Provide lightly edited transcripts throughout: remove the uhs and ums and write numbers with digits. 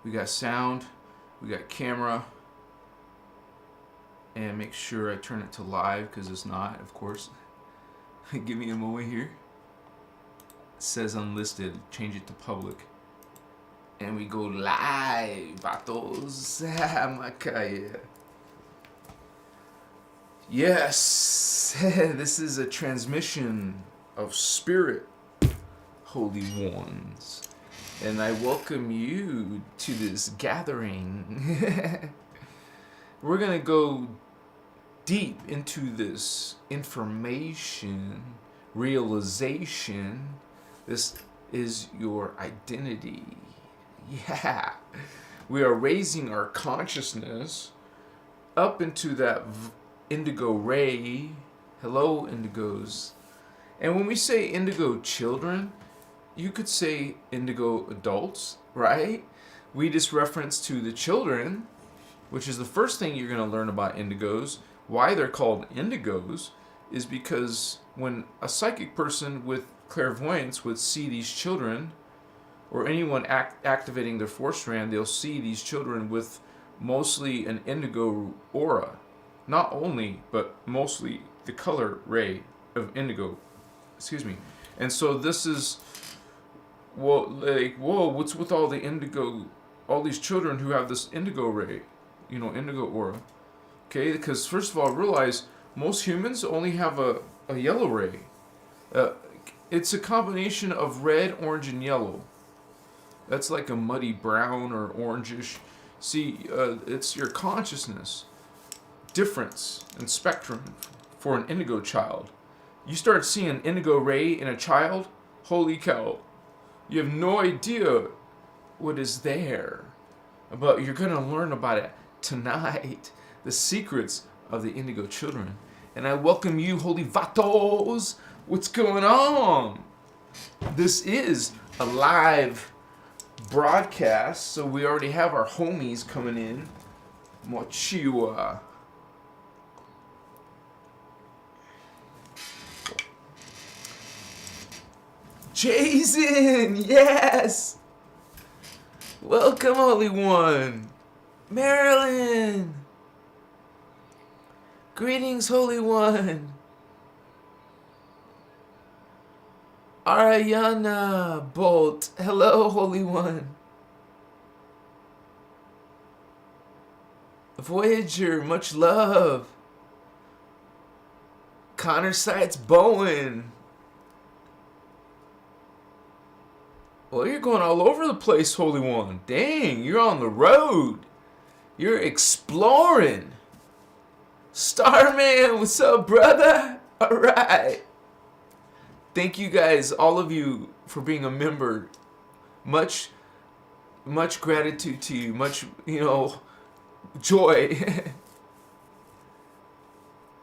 We got sound, we got camera, and make sure I turn it to live because it's not, of course. Give me a moment here. It says unlisted, change it to public. And we go live, vatos. Macaya. Yes, this is a transmission of spirit, holy ones. And I welcome you to this gathering. We're going to go deep into this information, realization. This is your identity. Yeah. We are raising our consciousness up into that indigo ray. Hello, indigos. And when we say indigo children, you could say indigo adults, right? We just reference to the children, which is the first thing you're going to learn about indigos. Why they're called indigos is because when a psychic person with clairvoyance would see these children, or anyone activating their fourth strand, they'll see these children with mostly an indigo aura. Not only, but mostly the color ray of indigo. Excuse me. And so this is, well, like, whoa, what's with all the indigo, all these children who have this indigo ray, indigo aura? Okay, because first of all, realize most humans only have a yellow ray. It's a combination of red, orange, and yellow. That's like a muddy brown or orangish. See, it's your consciousness difference and spectrum for an indigo child. You start seeing indigo ray in a child, holy cow. You have no idea what is there. But you're going to learn about it tonight. The secrets of the indigo children. And I welcome you, holy vatos. What's going on? This is a live broadcast, so we already have our homies coming in. Mochiwa. Jason, yes! Welcome, Holy One. Marilyn. Greetings, Holy One. Ariana Bolt. Hello, Holy One. Voyager, much love. Connor Sights Bowen. Well, you're going all over the place, Holy One. Dang, you're on the road. You're exploring. Starman, what's up, brother? All right. Thank you guys, all of you, for being a member. Much gratitude to you. Much, joy.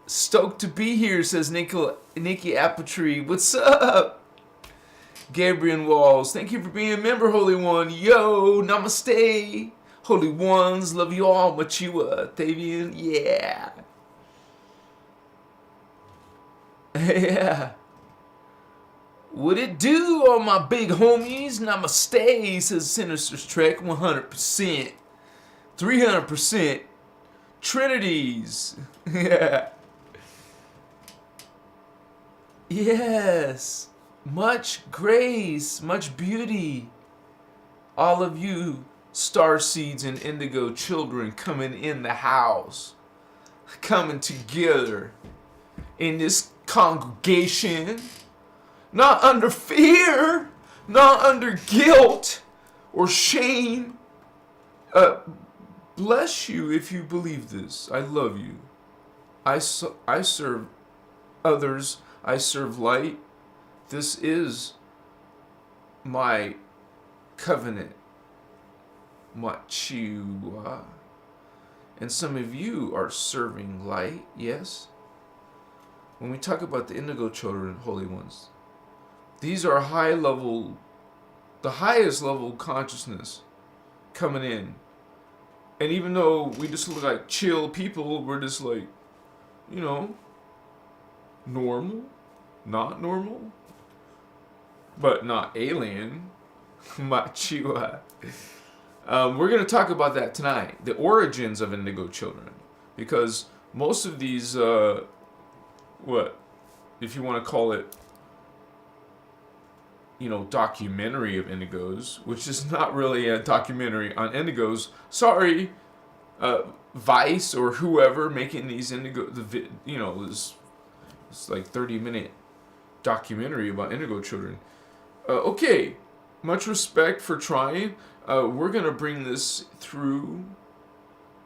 Stoked to be here, says Nikki Apatry. What's up? Gabriel Walls, thank you for being a member, Holy One. Yo, namaste. Holy Ones, love you all. Machiwa, Thavian, yeah. Yeah. What it do, all my big homies? Namaste, says Sinister's Trek, 100%. 300%. Trinities. Yeah. Yes. Much grace, much beauty. All of you star seeds and indigo children coming in the house. Coming together in this congregation. Not under fear, not under guilt or shame. Bless you if you believe this. I love you. I serve others. I serve light. This is my covenant. Machiwa. And some of you are serving light, yes? When we talk about the indigo children, holy ones, these are the highest level consciousness coming in. And even though we just look like chill people, we're just like, normal, not normal, but not alien. Machiwa. We're going to talk about that tonight, the origins of Indigo Children, because most of these, what, if you want to call it, documentary of Indigos, which is not really a documentary on Indigos. Sorry, Vice or whoever making these it's like 30-minute documentary about Indigo Children. Okay, much respect for trying. We're gonna bring this through.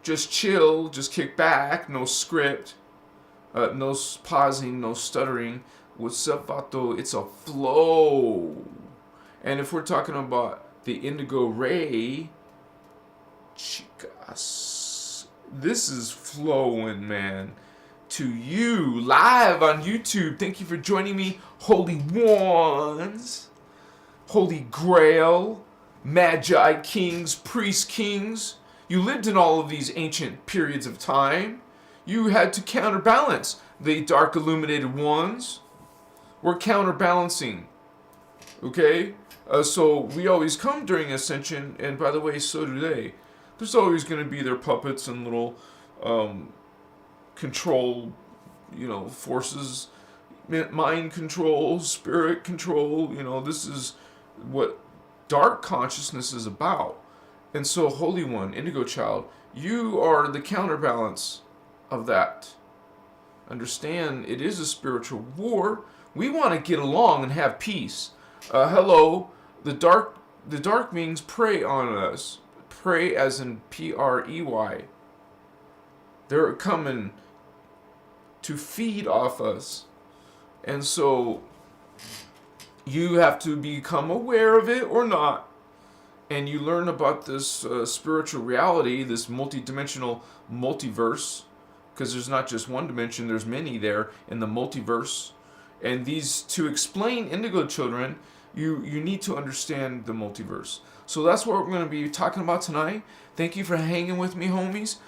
Just chill, just kick back, no script, no pausing, no stuttering. What's up, Vato? It's a flow. And if we're talking about the indigo ray, chicas, this is flowing, man. To you, live on YouTube. Thank you for joining me, Holy Ones, Holy Grail, Magi Kings, Priest Kings. You lived in all of these ancient periods of time. You had to counterbalance the dark illuminated ones. We're counterbalancing, okay? So we always come during Ascension, and by the way, so do they. There's always going to be their puppets and little control, forces, mind control, spirit control. This is what dark consciousness is about. And so, Holy One, Indigo Child, you are the counterbalance of that. Understand, it is a spiritual war. We want to get along and have peace. Hello, the dark beings prey on us. Prey as in Prey. They're coming to feed off us. And so you have to become aware of it or not. And you learn about this spiritual reality, this multidimensional multiverse. Because there's not just one dimension, there's many there in the multiverse. And to explain Indigo Children, you need to understand the multiverse. So that's what we're going to be talking about tonight. Thank you for hanging with me, homies.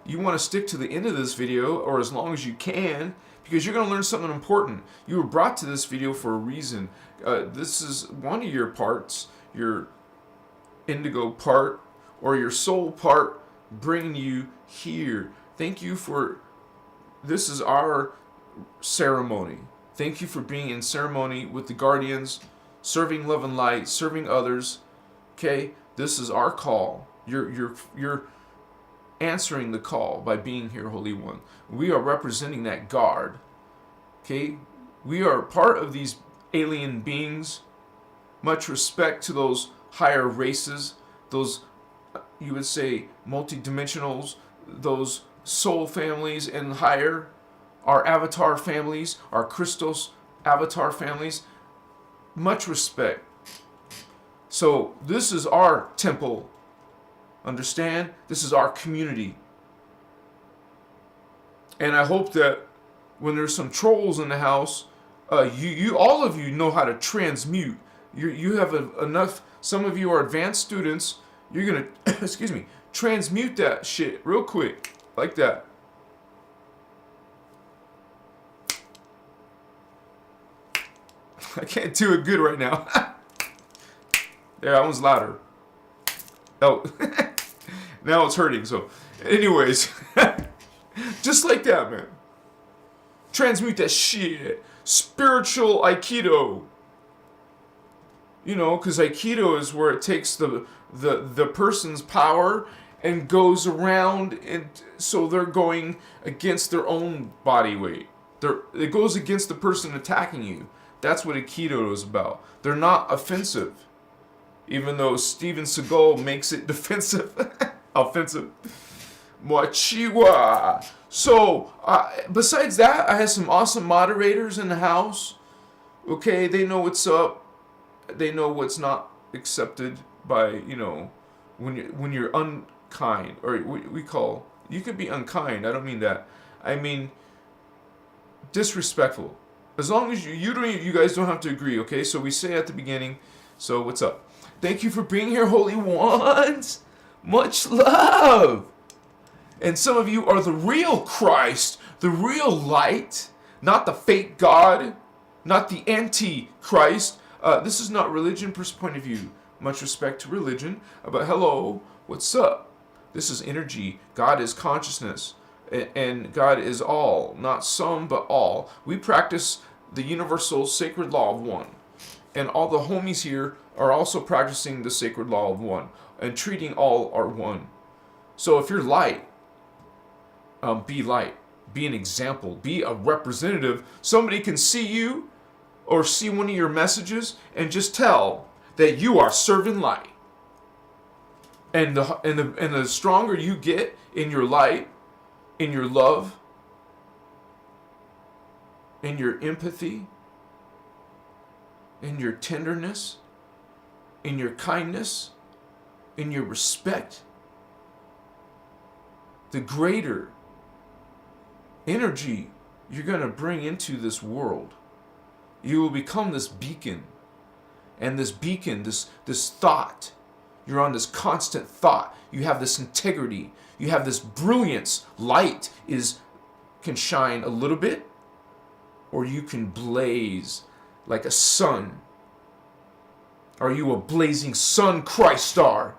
You want to stick to the end of this video, or as long as you can, because you're going to learn something important. You were brought to this video for a reason. This is one of your parts, your indigo part, or your soul part, bringing you here. Thank you for, this is our ceremony. Thank you for being in ceremony with the guardians, serving love and light, serving others. Okay, this is our call. You're answering the call by being here, Holy One. We are representing that guard. Okay, we are part of these alien beings. Much respect to those higher races, those, you would say, multidimensionals, those soul families and higher. Our avatar families, our Christos avatar families, much respect. So this is our temple. Understand? This is our community. And I hope that when there's some trolls in the house, you all of you know how to transmute. You have enough. Some of you are advanced students. You're gonna, excuse me, transmute that shit real quick, like that. I can't do it good right now. There, that one's louder. Oh, now it's hurting. So, anyways, just like that, man. Transmute that shit. Spiritual Aikido. Because Aikido is where it takes the person's power and goes around, and so they're going against their own body weight. It goes against the person attacking you. That's what Aikido is about. They're not offensive. Even though Steven Seagal makes it defensive. Offensive. Mochiwa. So, besides that, I have some awesome moderators in the house. Okay, they know what's up. They know what's not accepted by, when you're unkind. Or we call, you could be unkind. I don't mean that. I mean disrespectful. As long as you guys don't have to agree, okay? So we say at the beginning, so what's up? Thank you for being here, Holy Ones. Much love. And some of you are the real Christ, the real light, not the fake God, not the anti-Christ. This is not religion point of view. much respect to religion, but hello, what's up? This is energy. God is consciousness. And God is all, not some, but all. We practice the universal sacred law of one. And all the homies here are also practicing the sacred law of one and treating all are one. So if you're light, be light. Be an example. Be a representative. Somebody can see you or see one of your messages and just tell that you are serving light. And the stronger you get in your light, in your love, in your empathy, in your tenderness, in your kindness, in your respect, the greater energy you're going to bring into this world. You will become this beacon. And this beacon, this thought, you're on this constant thought. You have this integrity. You have this brilliance. Light can shine a little bit, or you can blaze like a sun. Are you a blazing sun, Christ star?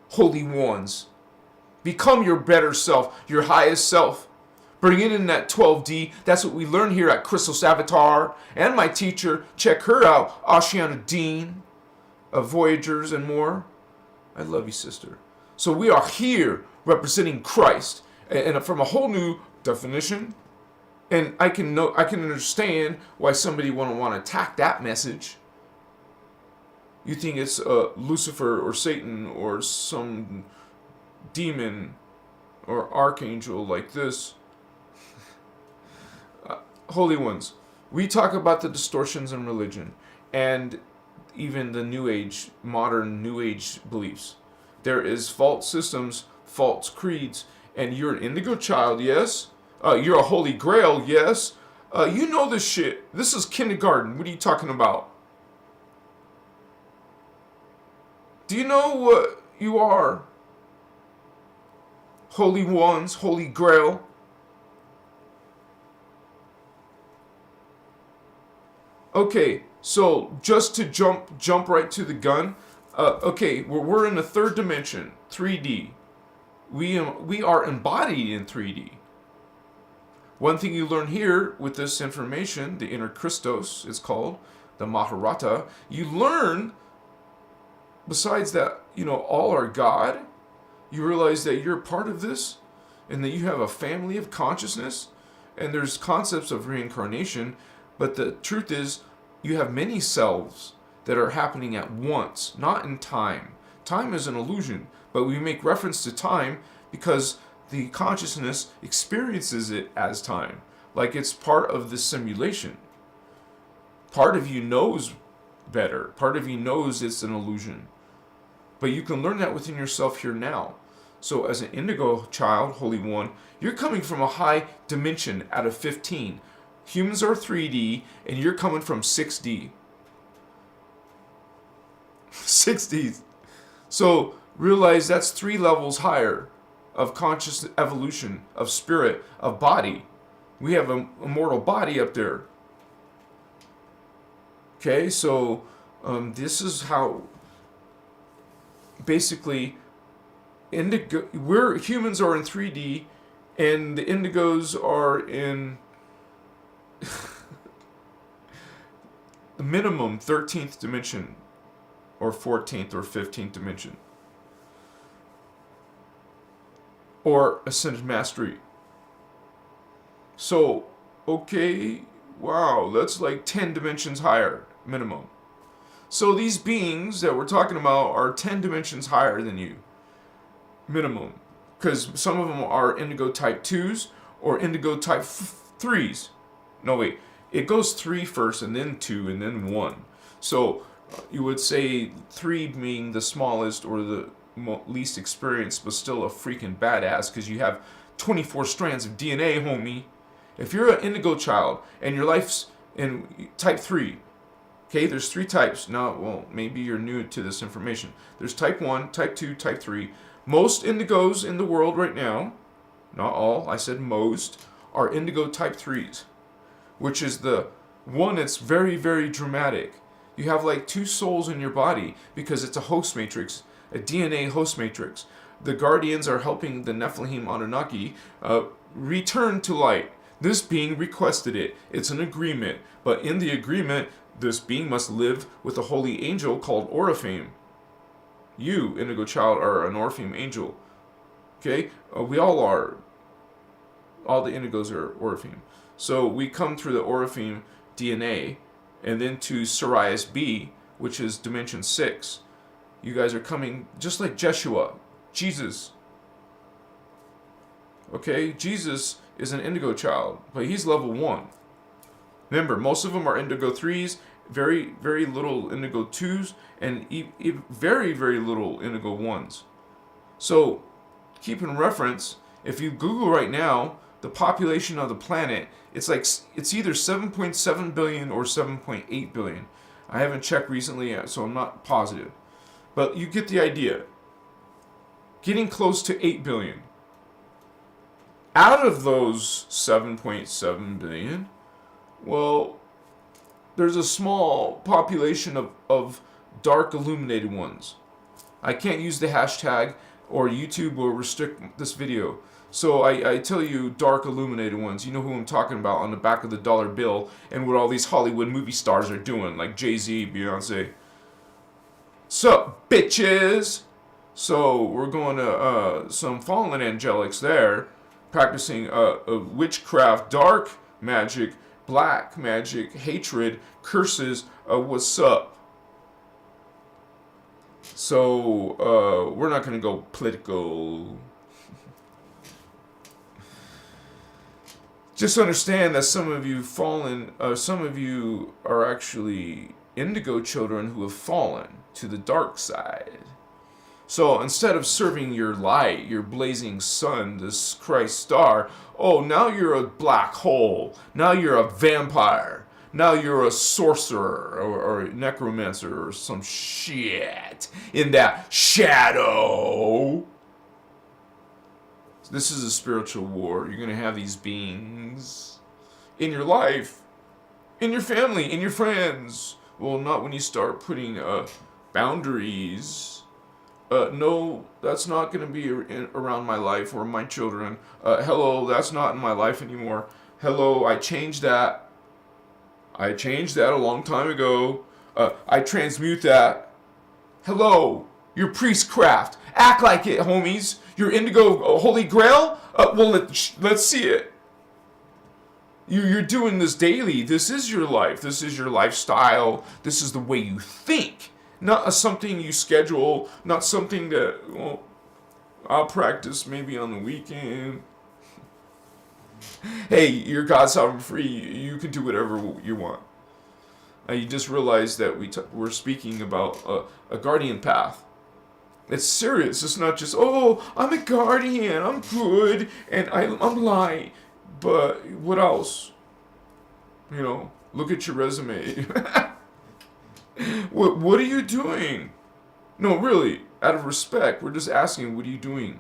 Holy ones, become your better self, your highest self. Bring it in that 12D. That's what we learn here at Christos Avatar. And my teacher, check her out, Ashiana Dean of Voyagers and more. I love you, sister. So we are here representing Christ, and from a whole new definition. And I can understand why somebody want to attack that message. You think it's Lucifer or Satan or some demon or archangel like this. Holy ones, we talk about the distortions in religion and even the New Age, modern New Age beliefs. There is false systems, false creeds, and you're an Indigo Child, yes? You're a Holy Grail, yes? You know this shit. This is kindergarten. What are you talking about? Do you know what you are? Holy ones, Holy Grail. Okay, so just to jump right to the gun. Okay, we're in the third dimension, 3D. We are embodied in 3D. One thing you learn here with this information, the innerchristos is called, the Maharata, you learn, besides that, all are God, you realize that you're part of this, and that you have a family of consciousness, and there's concepts of reincarnation, but the truth is, you have many selves that are happening at once, not in time. Time is an illusion, but we make reference to time because the consciousness experiences it as time, like it's part of the simulation. Part of you knows better. Part of you knows it's an illusion. But you can learn that within yourself here now. So as an Indigo Child, Holy One, you're coming from a high dimension out of 15. Humans are 3D, and you're coming from 6D. 6D. So realize that's 3 levels higher of conscious evolution, of spirit, of body. We have a mortal body up there. Okay, so this is how basically humans are in 3D, and the Indigos are in the minimum 13th dimension, or 14th or 15th dimension, or ascended mastery. So, okay, wow, that's like 10 dimensions higher, minimum. So these beings that we're talking about are 10 dimensions higher than you, minimum. Because some of them are Indigo type 2s or Indigo type 3s. No, wait. It goes 3 first, and then 2, and then 1. So you would say 3 being the smallest or the least experienced, but still a freaking badass because you have 24 strands of DNA, homie. If you're an Indigo Child and your life's in type 3, okay, there's 3 types. Now, well, maybe you're new to this information. There's type 1, type 2, type 3. Most Indigos in the world right now, not all, I said most, are Indigo type 3s. Which is the one that's very, very dramatic. You have like two souls in your body because it's a host matrix, a DNA host matrix. The guardians are helping the Nephilim Anunnaki return to light. This being requested it. It's an agreement. But in the agreement, this being must live with a holy angel called Orpheum. You, Indigo Child, are an Orpheum angel. Okay? We all are. All the Indigos are Orpheum. So we come through the Orpheum DNA and then to Sirius B, which is dimension 6. You guys are coming just like Jeshua, Jesus. Okay? Jesus is an Indigo Child, but he's level 1. Remember, most of them are Indigo 3s, very, very little Indigo 2s, and very, very little Indigo 1s. So, keep in reference, if you Google right now, the population of the planet, it's either 7.7 billion or 7.8 billion. I haven't checked recently, so I'm not positive. But you get the idea. Getting close to 8 billion. Out of those 7.7 billion, well, there's a small population of dark illuminated ones. I can't use the hashtag or YouTube will restrict this video. So I tell you dark illuminated ones. You know who I'm talking about on the back of the dollar bill and what all these Hollywood movie stars are doing, like Jay-Z, Beyonce. Sup, bitches? So we're going to some fallen angelics there, practicing witchcraft, dark magic, black magic, hatred, curses, what's up? So, we're not going to go political. Just understand that some of you some of you are actually Indigo children who have fallen to the dark side. So instead of serving your light, your blazing sun, this Christ star, oh, now you're a black hole. Now you're a vampire. Now you're a sorcerer or a necromancer or some shit in that shadow. This is a spiritual war. You're going to have these beings in your life, in your family, in your friends. Well, not when you start putting boundaries. No, that's not going to be around my life or my children. Hello, that's not in my life anymore. Hello, I changed that. I changed that a long time ago. I transmute that. Hello, your priestcraft. Act like it, homies. Your Indigo Holy Grail? Well, let's see it. You're doing this daily. This is your life. This is your lifestyle. This is the way you think. Not something you schedule. Not something that, well, I'll practice maybe on the weekend. Hey, you're God sovereign free. You can do whatever you want. You just realize that we're speaking about a guardian path. It's serious. It's not just, oh, I'm a guardian. I'm good. And I'm light. But what else? You know, look at your resume. What are you doing? No, really, out of respect, we're just asking, what are you doing?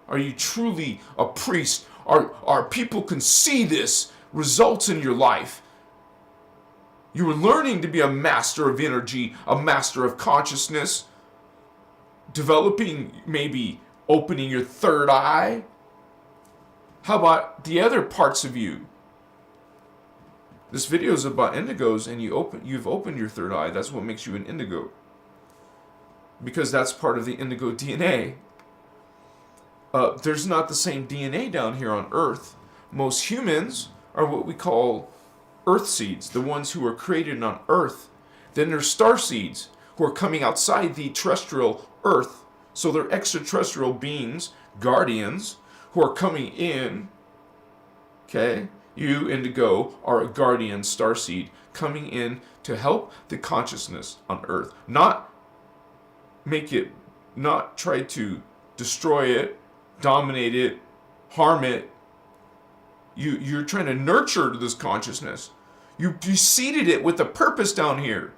Are you truly a priest? Are people can see this results in your life? You are learning to be a master of energy, a master of consciousness, developing, maybe opening your third eye. How about the other parts of you? This video is about indigos, and you've opened your third eye. That's what makes you an indigo. Because that's part of the indigo DNA. There's not the same DNA down here on Earth. Most humans are what we call Earth seeds, the ones who are created on Earth. Then there's star seeds, who are coming outside the terrestrial Earth. So they're extraterrestrial beings, guardians, who are coming in. Okay? You, Indigo, are a guardian starseed coming in to help the consciousness on Earth. Not try to destroy it, dominate it, harm it. You're trying to nurture this consciousness. You seeded it with a purpose down here.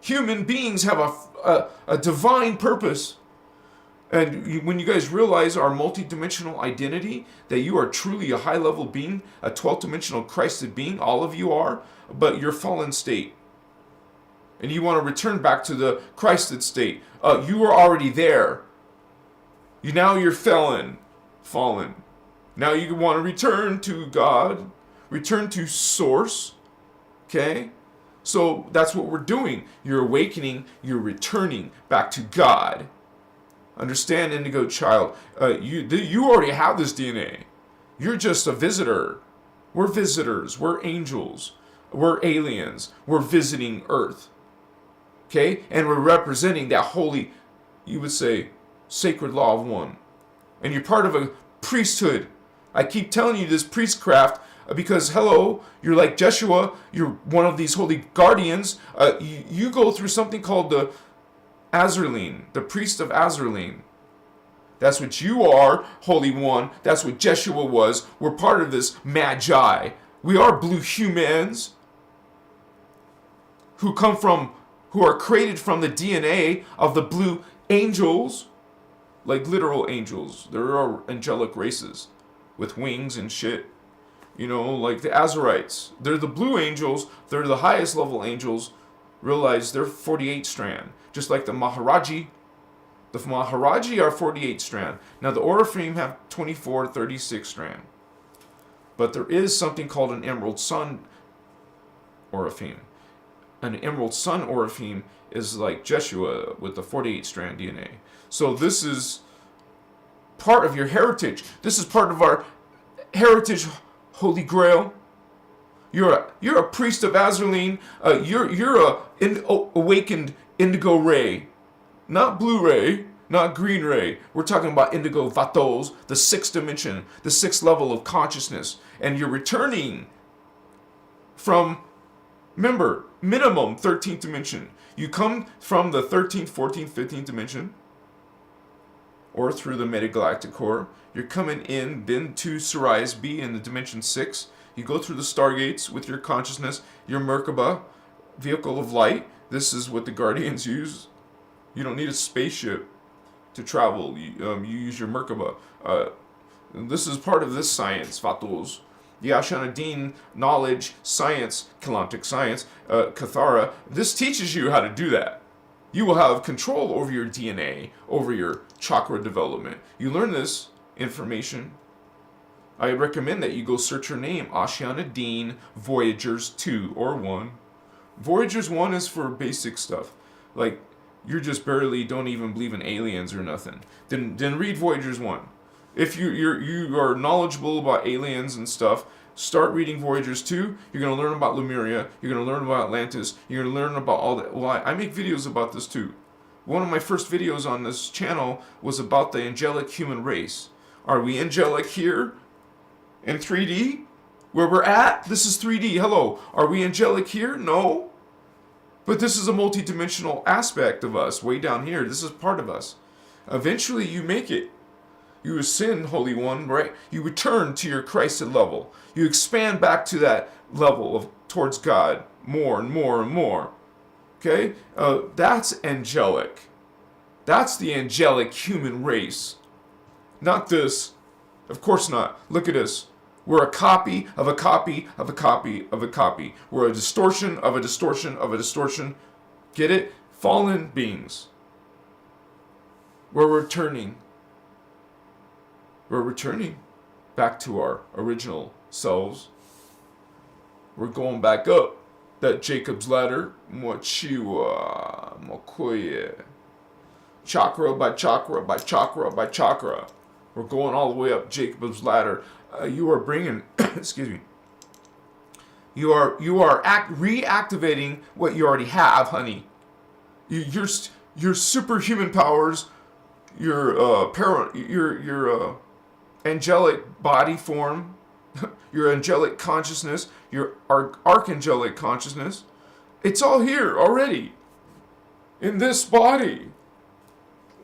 Human beings have a divine purpose. And when you guys realize our multidimensional identity, that you are truly a high-level being, a 12th dimensional Christed being, all of you are, but your fallen state. and you want to return back to the Christed state. You were already there. You're fallen. Now you want to return to God, return to source. Okay? So that's what we're doing. You're awakening, you're returning back to God. Understand, Indigo Child, you already have this DNA. You're just a visitor. We're visitors. We're angels. We're aliens. We're visiting Earth. Okay? And we're representing that holy, you would say, sacred law of one. And you're part of a priesthood. I keep telling you this priestcraft because, hello, you're like Jeshua. You're one of these holy guardians. You go through something called the Azraline, the priest of Azraline. That's what you are, Holy One. That's what Jeshua was. We're part of this magi. We are blue humans who are created from the DNA of the blue angels, like literal angels. There are angelic races with wings and shit. Like the Azarites. They're the blue angels. They're the highest level angels. Realize they're 48 strand. Just like the Maharaji. The Maharaji are 48 strand. Now the Oraphim have 24, 36 strand. But there is something called an Emerald Sun Oraphim. An Emerald Sun Oraphim is like Jeshua with the 48 strand DNA. So this is part of your heritage. This is part of our heritage, Holy Grail. You're a priest of Azraline. You're awakened indigo ray. Not blue ray, not green ray. We're talking about indigo vatos, the sixth dimension, the sixth level of consciousness. And you're returning from, remember, minimum 13th dimension. You come from the 13th, 14th, 15th dimension, or through the metagalactic core. You're coming in, then to Sirius B in the dimension 6. You go through the stargates with your consciousness, your Merkaba, vehicle of light. This is what the Guardians use. You don't need a spaceship to travel. You use your Merkaba. This is part of this science, Fatos. The Ashanadine knowledge, science, Kalantic science, Kathara. This teaches you how to do that. You will have control over your DNA, over your chakra development. You learn this information. I recommend that you go search your name, Ashiana Dean Voyagers 2 or 1. Voyagers 1 is for basic stuff. Like, you just barely don't even believe in aliens or nothing. Then read Voyagers 1. If you are knowledgeable about aliens and stuff, start reading Voyagers 2. You're going to learn about Lemuria. You're going to learn about Atlantis. You're going to learn about all that. Well, I make videos about this too. One of my first videos on this channel was about the angelic human race. Are we angelic here in 3D? Where we're at? This is 3D. Hello. Are we angelic here? No. But this is a multi-dimensional aspect of us way down here. This is part of us. Eventually you make it. You ascend, Holy One, right? You return to your Christed level. You expand back to that level of towards God more and more and more. Okay? That's angelic. That's the angelic human race. Not this. Of course not. Look at us. We're a copy of a copy of a copy of a copy. We're a distortion of a distortion of a distortion. Get it? Fallen beings. We're returning. We're returning back to our original selves. We're going back up that Jacob's ladder. Mochiwa, Mokoye. Chakra by chakra by chakra by chakra. We're going all the way up Jacob's ladder. You are bringing, excuse me. You are reactivating what you already have, honey. Your superhuman powers, your angelic body form, your angelic consciousness, your archangelic consciousness. It's all here already in this body.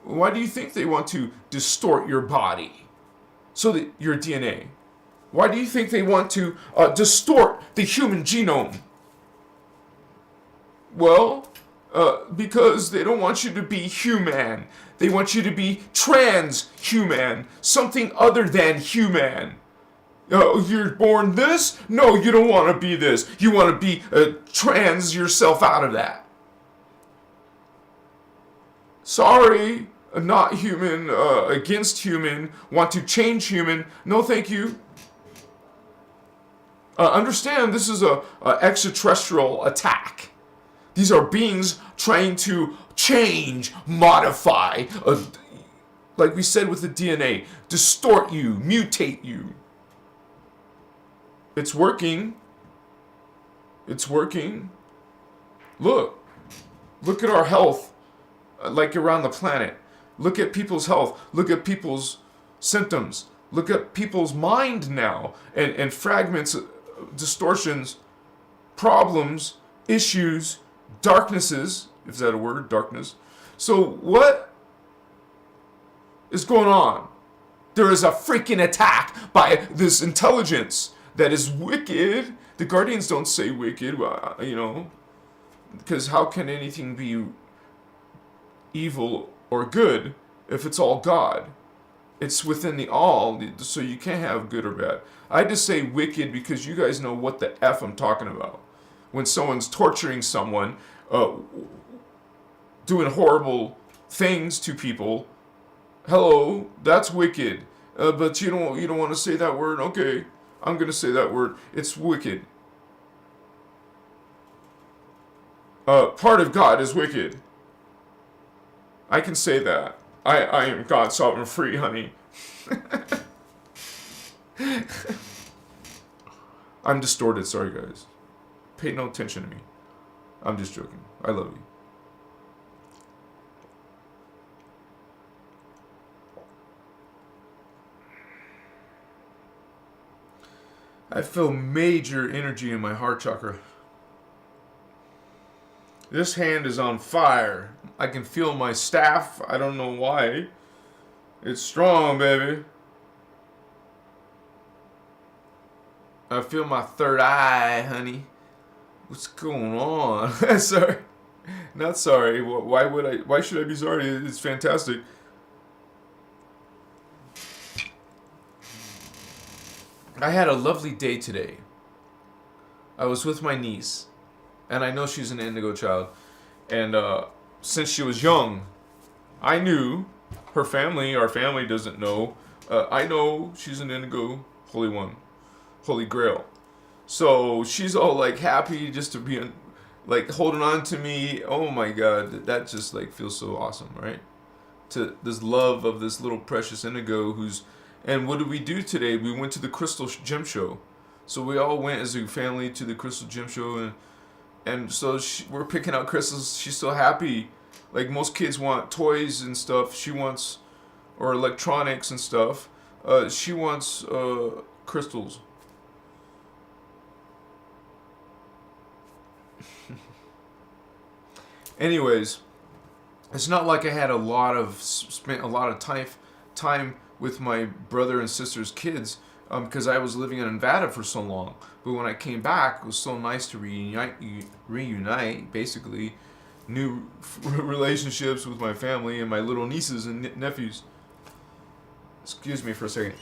Why do you think they want to distort your body so that your DNA? Why do you think they want to distort the human genome? Well, because they don't want you to be human. They want you to be transhuman, something other than human. You're born this? No, you don't want to be this. You want to be trans yourself out of that. Sorry, not human, against human, want to change human. No, thank you. Understand, this is a extraterrestrial attack. These are beings trying to change, modify, like we said with the DNA, distort you, mutate you. It's working. It's working. Look at our health, like around the planet. Look at people's health. Look at people's symptoms. Look at people's mind now, and fragments, distortions, problems, issues, darknesses. Is that a word? Darkness. So what is going on? There is a freaking attack by this intelligence that is wicked. The Guardians don't say wicked, because how can anything be evil or good if it's all God? It's within the all, so you can't have good or bad. I just say wicked because you guys know what the F I'm talking about. When someone's torturing someone, doing horrible things to people, hello, that's wicked. But you don't want to say that word? Okay, I'm going to say that word. It's wicked. Part of God is wicked. I can say that. I am God, sovereign, free, honey. I'm distorted, sorry guys. Pay no attention to me. I'm just joking. I love you. I feel major energy in my heart chakra. This hand is on fire. I can feel my staff. I don't know why. It's strong, baby. I feel my third eye, honey. What's going on? Sorry. Not sorry. Why should I be sorry? It's fantastic. I had a lovely day today. I was with my niece. And I know she's an Indigo Child. And since she was young, I knew her family, our family doesn't know. I know she's an Indigo Holy One, Holy Grail. So she's all like happy just to be like holding on to me. Oh my God, that just like feels so awesome, right? To this love of this little precious Indigo who's. And what did we do today? We went to the Crystal Gem Show. So we all went as a family to the Crystal Gem Show, and so we're picking out crystals. She's so happy. Like most kids want toys and stuff. She wants, or electronics and stuff. She wants crystals. Anyways, it's not like I had spent a lot of time with my brother and sister's kids. Because I was living in Nevada for so long. But when I came back, it was so nice to reunite, basically, new relationships with my family and my little nieces and nephews. Excuse me for a second.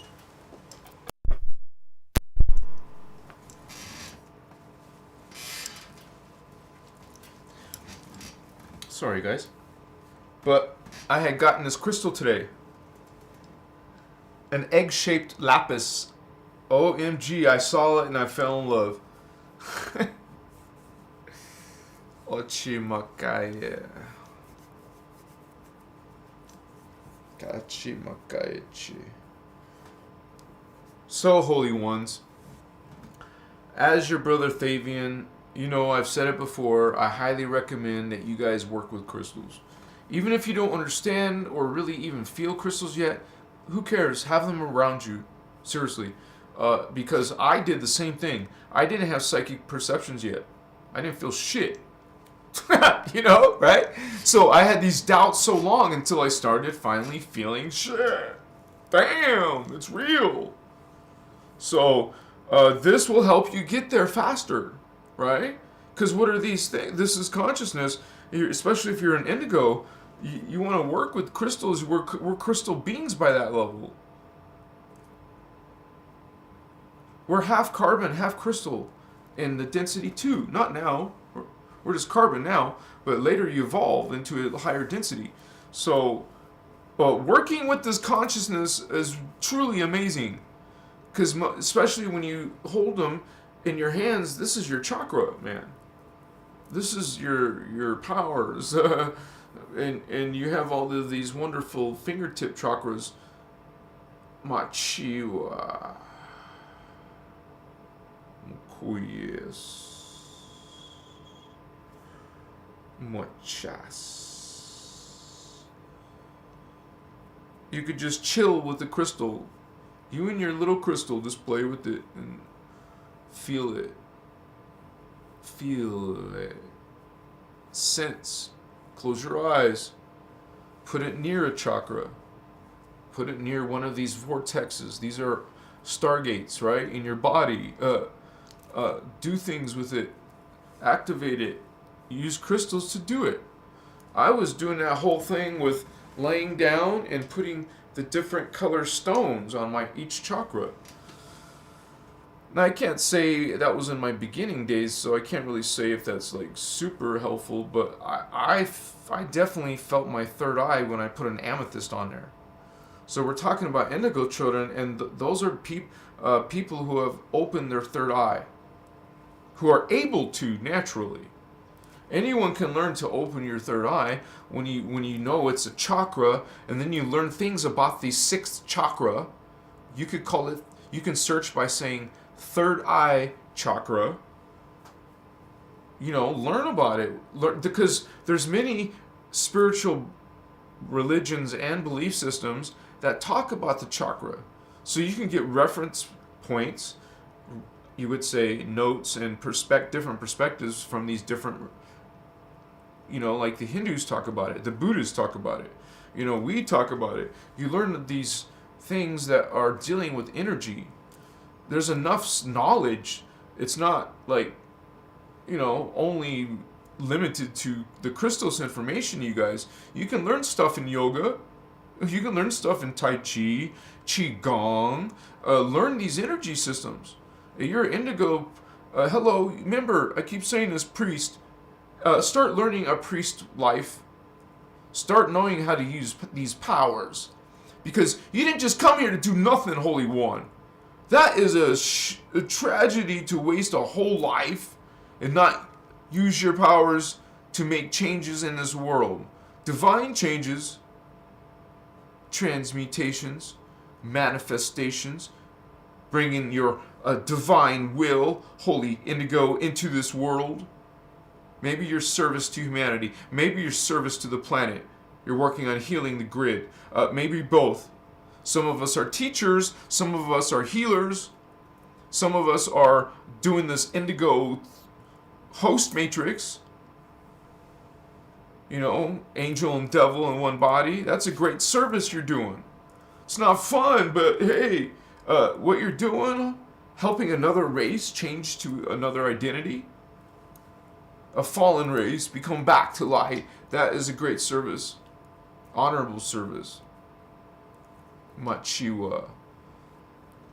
Sorry, guys. But I had gotten this crystal today. An egg-shaped lapis. OMG, I saw it and I fell in love. Ochimakaya. Kachimakaichi. So, Holy Ones, as your brother Fabian, you know I've said it before, I highly recommend that you guys work with crystals. Even if you don't understand or really even feel crystals yet, who cares? Have them around you. Seriously. Because I did the same thing. I didn't have psychic perceptions yet. I didn't feel shit. You know, right? So I had these doubts so long until I started finally feeling shit. Damn, it's real. So this will help you get there faster, right? Because what are these things? This is consciousness, especially if you're an indigo. You want to work with crystals. We're crystal beings by that level. We're half carbon, half crystal in the density too. Not now. We're just carbon now, but later you evolve into a higher density. So, working with this consciousness is truly amazing. Because especially when you hold them in your hands, this is your chakra, man. This is your powers. And you have all of these wonderful fingertip chakras. Machiwa. Mukuyes. Muchas. You could just chill with the crystal. You and your little crystal, just play with it and feel it. Feel it. Sense. Close your eyes. Put it near a chakra. Put it near one of these vortexes. These are stargates, right? In your body. Do things with it. Activate it. Use crystals to do it. I was doing that whole thing with laying down and putting the different color stones on each chakra. Now, I can't say that was in my beginning days, so I can't really say if that's like super helpful, but I definitely felt my third eye when I put an amethyst on there. So we're talking about indigo children, and those are people who have opened their third eye, who are able to naturally. Anyone can learn to open your third eye when you know it's a chakra, and then you learn things about the sixth chakra. You could call it. You can search by saying third eye chakra. Learn about it. Because there's many spiritual religions and belief systems that talk about the chakra, so you can get reference points. You would say notes and different perspectives from these different. Like the Hindus talk about it, the Buddhists talk about it, we talk about it. You learn these things that are dealing with energy. There's enough knowledge. It's not like, only limited to the Christos information, you guys. You can learn stuff in yoga. You can learn stuff in Tai Chi, Qigong. Learn these energy systems. You're an indigo. Hello, remember, I keep saying this, priest. Start learning a priest life. Start knowing how to use these powers. Because you didn't just come here to do nothing, Holy One. That is a tragedy to waste a whole life and not use your powers to make changes in this world. Divine changes, transmutations, manifestations, bringing your divine will, Holy Indigo, into this world. Maybe your service to humanity. Maybe your service to the planet. You're working on healing the grid. Maybe both. Some of us are teachers. Some of us are healers. Some of us are doing this indigo host matrix. Angel and devil in one body. That's a great service you're doing. It's not fun, but hey, what you're doing, helping another race change to another identity. A fallen race become back to light. That is a great service. Honorable service. Machiwa.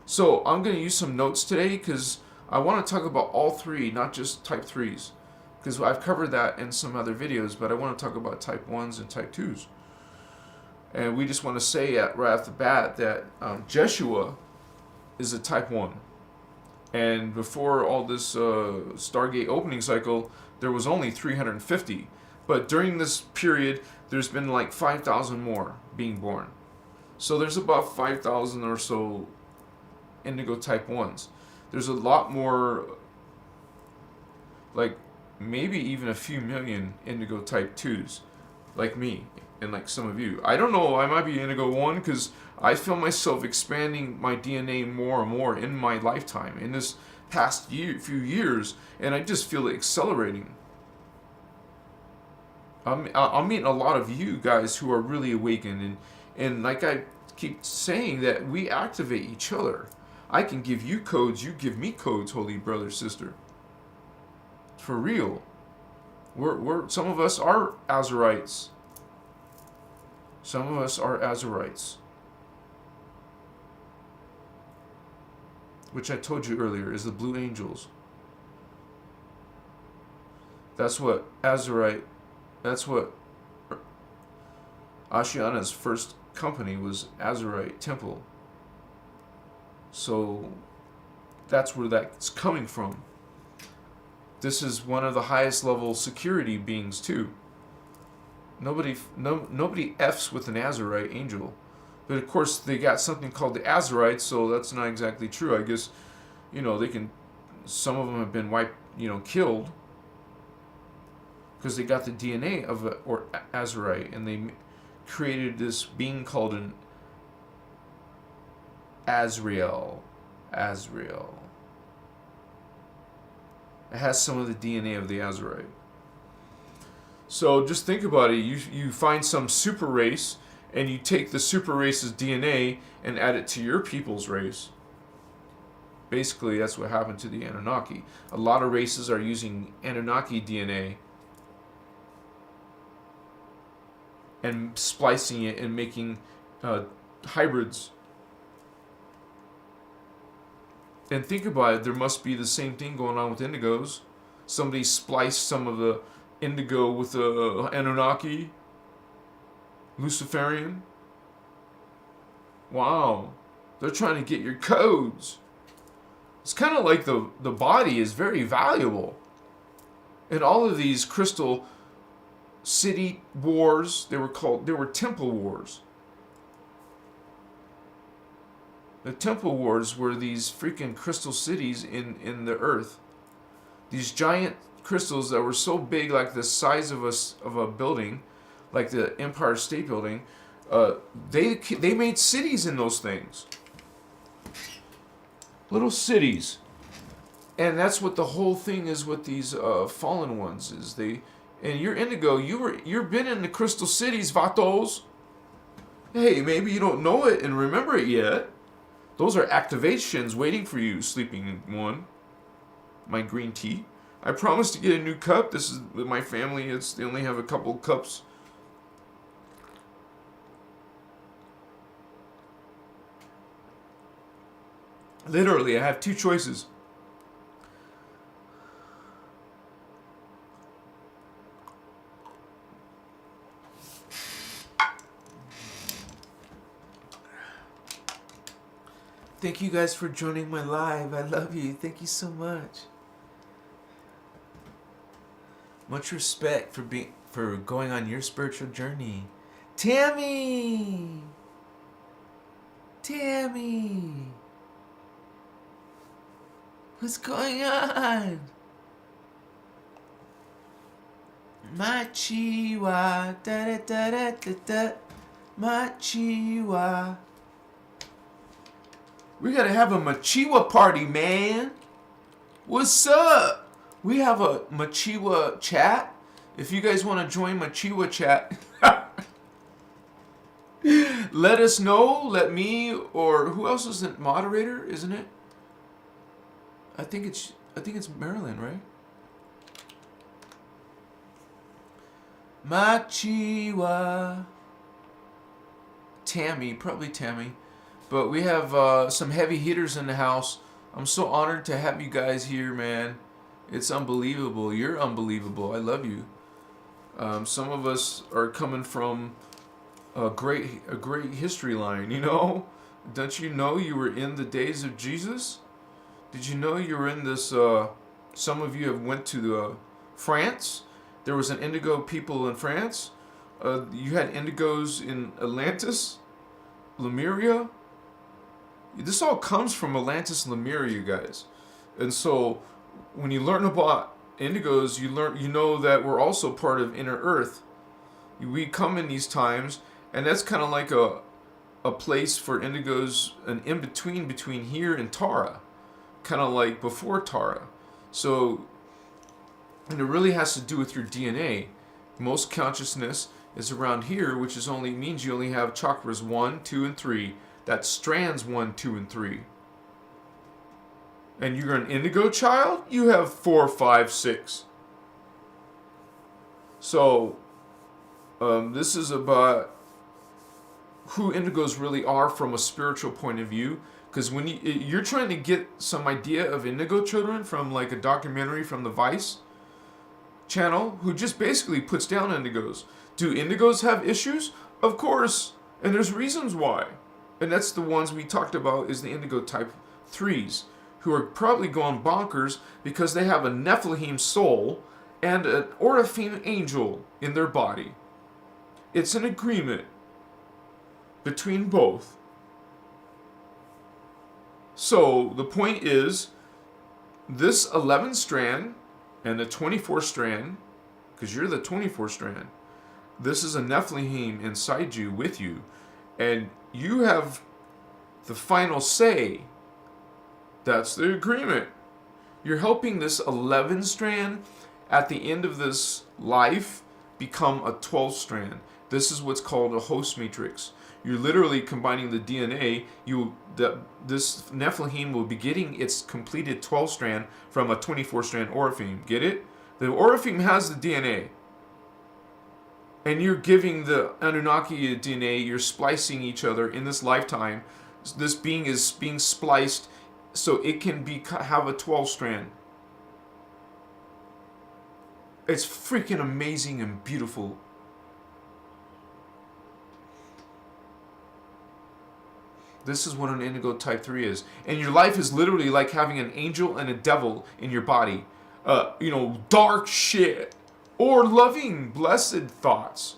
So I'm going to use some notes today because I want to talk about all three, not just type 3s. Because I've covered that in some other videos, but I want to talk about type 1s and type 2s. And we just want to say right off the bat that Jeshua is a type 1. And before all this Stargate opening cycle, there was only 350. But during this period, there's been like 5,000 more being born. So there's about 5,000 or so indigo type 1s. There's a lot more, like maybe even a few million indigo type 2s, like me and like some of you. I don't know, I might be indigo 1 because I feel myself expanding my DNA more and more in my lifetime, in this past few years, and I just feel it accelerating. I'm meeting a lot of you guys who are really awakened, and like I keep saying, that we activate each other. I can give you codes, you give me codes, holy brother, sister. For real. We're some of us are Azurites. Some of us are Azurites. Which I told you earlier is the Blue Angels. That's what Azurite, that's what Ashiana's first company was Azurite Temple. So that's where that's coming from. This is one of the highest level security beings too. Nobody F's with an Azurite angel. But of course they got something called the Azurites, so that's not exactly true. I guess, they can, some of them have been killed because they got the DNA of an Azurite, and they created this being called an Azrael. It has some of the DNA of the Azurite. So just think about it. You find some super race, and you take the super race's DNA and add it to your people's race. Basically, that's what happened to the Anunnaki. A lot of races are using Anunnaki DNA and splicing it and making hybrids. And think about it, there must be the same thing going on with Indigos. Somebody spliced some of the Indigo with the Anunnaki, Luciferian. Wow, they're trying to get your codes. It's kind of like the body is very valuable. And all of these crystal city wars, they were temple wars. The temple wars were these freaking crystal cities in the earth. These giant crystals that were so big, like the size of a building, like the Empire State Building. They made cities in those things. Little cities. And that's what the whole thing is with these fallen ones. And you're Indigo, you've been in the crystal cities, Vatos. Hey, maybe you don't know it and remember it yet. Those are activations waiting for you, sleeping one. My green tea. I promised to get a new cup. This is with my family. They only have a couple cups. Literally, I have two choices. Thank you guys for joining my live. I love you. Thank you so much. Much respect for going on your spiritual journey. Tammy! What's going on? Machiwa, da da da da da da. Machiwa. We gotta have a Machiwa party, man. What's up? We have a Machiwa chat. If you guys want to join Machiwa chat, let us know. Let me or who else is the moderator? Isn't it? I think it's Marilyn, right? Machiwa. Tammy, probably Tammy. But we have some heavy hitters in the house. I'm so honored to have you guys here, man. It's unbelievable. You're unbelievable. I love you. Some of us are coming from a great history line, you know? Don't you know you were in the days of Jesus? Did you know you were in this, some of you have went to France. There was an Indigo people in France. You had Indigos in Atlantis, Lemuria. This all comes from Atlantis and Lemuria, you guys. And so when you learn about Indigos, you know that we're also part of Inner Earth. We come in these times, and that's kind of like a place for Indigos, an in-between between here and Tara. Kind of like before Tara. So, and it really has to do with your DNA. Most consciousness is around here, which means you only have chakras 1, 2, and 3. That's strands 1, 2, and 3. And you're an Indigo child, you have 4, 5, 6. So, this is about who Indigos really are from a spiritual point of view. Because when you're trying to get some idea of Indigo Children from like a documentary from the Vice channel, who just basically puts down Indigos. Do Indigos have issues? Of course. And there's reasons why. And that's the ones we talked about is the indigo type 3s, who are probably going bonkers because they have a Nephilim soul and an Oraphim angel in their body. It's an agreement between both. So the point is, this 11 strand and the 24 strand, because you're the 24 strand, this is a Nephilim inside you with you, and you have the final say. That's the agreement. You're helping this 11 strand at the end of this life become a 12 strand. This is what's called a host matrix. You're literally combining the DNA. This Nephilim will be getting its completed 12 strand from a 24 strand Oraphim. Get it? The Oraphim has the DNA. And you're giving the Anunnaki DNA, you're splicing each other in this lifetime. This being is being spliced so it can have a 12 strand. It's freaking amazing and beautiful. This is what an indigo type 3 is. And your life is literally like having an angel and a devil in your body. Dark shit. Or loving, blessed thoughts.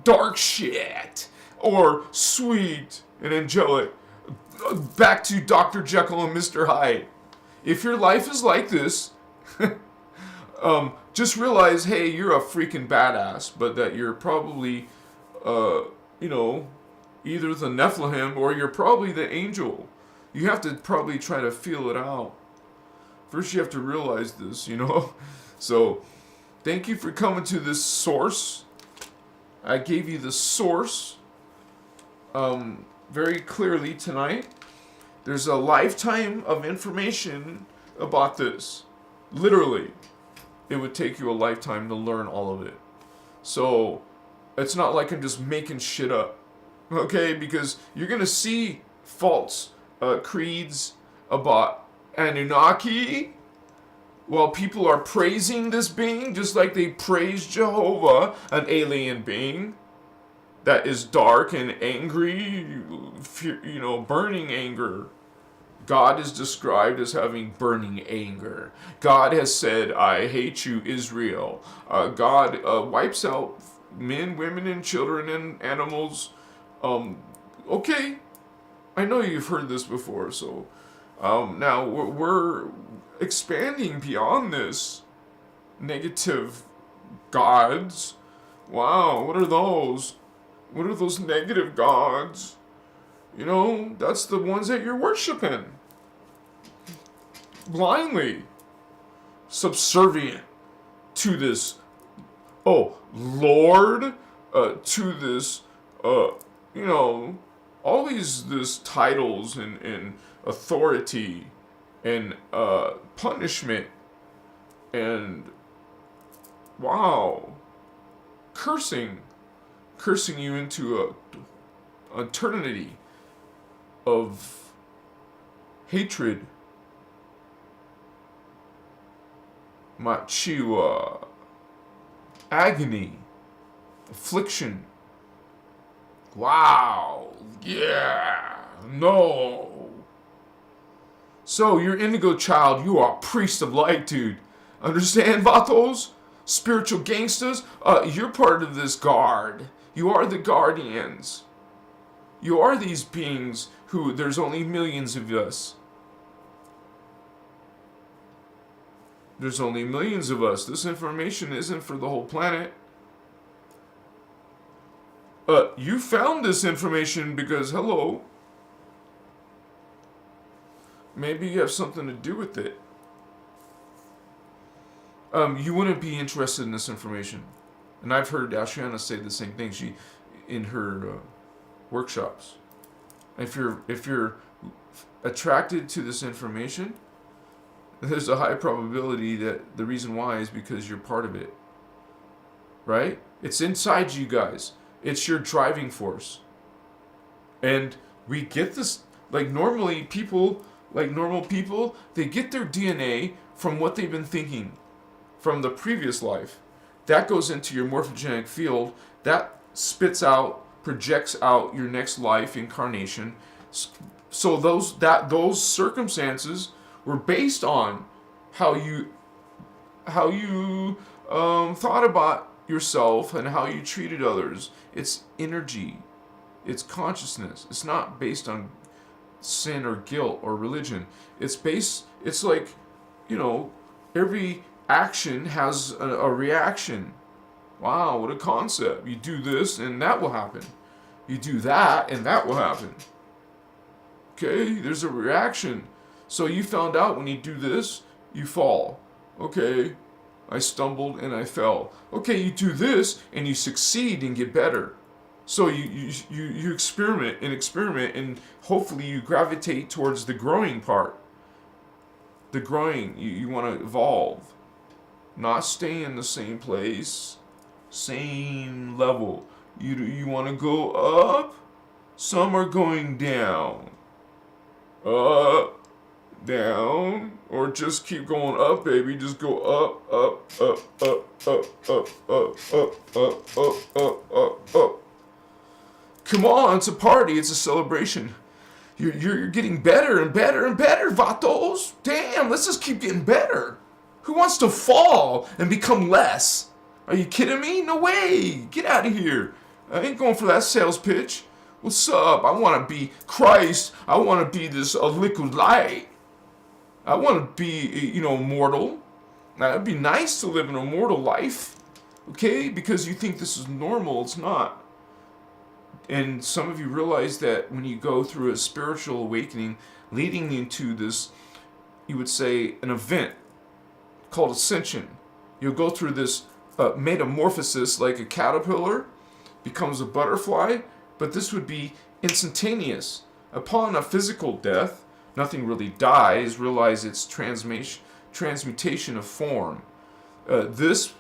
Dark shit. Or sweet and angelic. Back to Dr. Jekyll and Mr. Hyde. If your life is like this, just realize, hey, you're a freaking badass, but that you're probably, either the Nephilim or you're probably the angel. You have to probably try to feel it out. First, you have to realize this, So, thank you for coming to this source. I gave you the source very clearly tonight. There's a lifetime of information about this. Literally. It would take you a lifetime to learn all of it. So, it's not like I'm just making shit up. Okay? Because you're going to see false creeds about Anunnaki while people are praising this being, just like they praise Jehovah, an alien being that is dark and angry, burning anger. God is described as having burning anger. God has said, I hate you, Israel. God wipes out men, women, and children and animals. Okay, I know you've heard this before, so now we're expanding beyond this. Negative gods. Wow, what are those? What are those negative gods? That's the ones that you're worshiping. Blindly. Subservient to this, Lord, to this, all these titles and authority and punishment and, wow, cursing you into a eternity of hatred, machiwa, agony, affliction. Wow, yeah, no. So, you're Indigo Child, you are a priest of light, dude. Understand, vatos? Spiritual gangsters? You're part of this guard. You are the guardians. You are these beings who, there's only millions of us. There's only millions of us. This information isn't for the whole planet. You found this information because, hello, maybe you have something to do with it. You wouldn't be interested in this information. And I've heard Ashiana say the same thing. She, in her workshops. If you're attracted to this information, there's a high probability that the reason why is because you're part of it. Right? It's inside you guys. It's your driving force. And we get this, normal people, they get their DNA from what they've been thinking from the previous life. That goes into your morphogenic field. That spits out projects out your next life incarnation. So those circumstances were based on how you thought about yourself and how you treated others. It's energy. It's consciousness. It's not based on sin or guilt or religion. It's like, every action has a reaction. Wow, what a concept. You do this and that will happen. You do that and that will happen. Okay, there's a reaction. So you found out when you do this, you fall. Okay, I stumbled and I fell. Okay, you do this and you succeed and get better. So you experiment and hopefully you gravitate towards the growing part. The growing, you want to evolve. Not stay in the same place, same level. You want to go up? Some are going down. Up, down, or just keep going up, baby. Just go up, up, up, up, up, up, up, up, up, up, up, up, up. Come on, it's a party, it's a celebration. You're getting better and better and better, vatos. Damn, let's just keep getting better. Who wants to fall and become less? Are you kidding me? No way. Get out of here. I ain't going for that sales pitch. What's up? I want to be Christ. I want to be this liquid light. I want to be, immortal. Now, it'd be nice to live an immortal life. Okay? Because you think this is normal. It's not. And some of you realize that when you go through a spiritual awakening, leading into this, you would say, an event called ascension. You'll go through this metamorphosis like a caterpillar becomes a butterfly, but this would be instantaneous. Upon a physical death, nothing really dies. Realize it's transmutation of form. This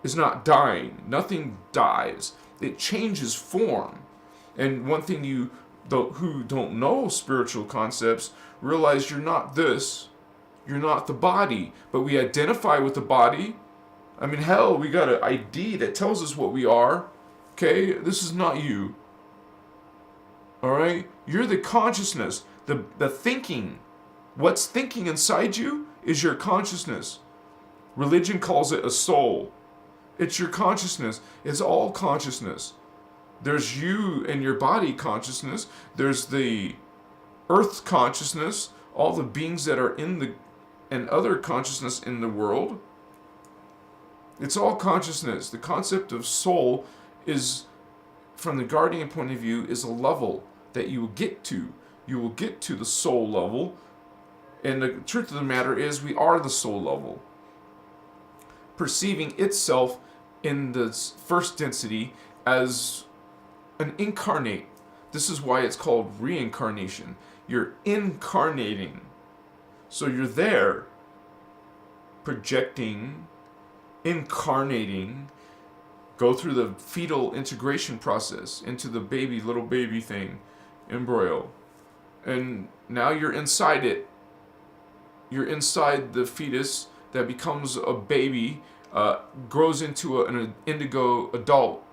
is not dying. Nothing dies. It changes form. And one thing who don't know spiritual concepts realize you're not this. You're not the body. But we identify with the body. I mean, hell, we got an ID that tells us what we are. Okay? This is not you. Alright? You're the consciousness. The thinking. What's thinking inside you is your consciousness. Religion calls it a soul. It's your consciousness. It's all consciousness. There's you and your body consciousness. There's the earth consciousness. All the beings that are and other consciousness in the world. It's all consciousness. The concept of soul is, from the guardian point of view, is a level that you will get to. You will get to the soul level. And the truth of the matter is, we are the soul level. Perceiving itself in the first density as an incarnate. This is why it's called reincarnation. You're incarnating. So you're there, projecting, incarnating, go through the fetal integration process into the little baby thing, embryo. And now you're inside it. You're inside the fetus that becomes a baby, grows into an indigo adult.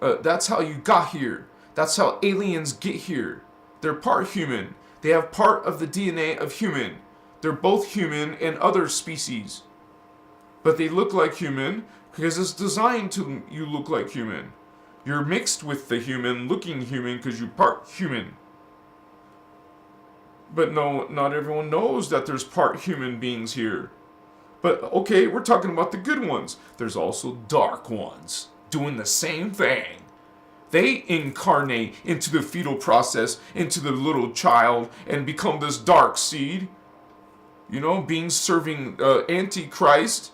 That's how you got here. That's how aliens get here. They're part human. They have part of the DNA of human. They're both human and other species. But they look like human because it's designed to you look like human. You're mixed with the human, looking human because you're part human. But no, not everyone knows that there's part human beings here. But okay, we're talking about the good ones. There's also dark ones doing the same thing. They incarnate into the fetal process, into the little child, and become this dark seed. Beings serving Antichrist,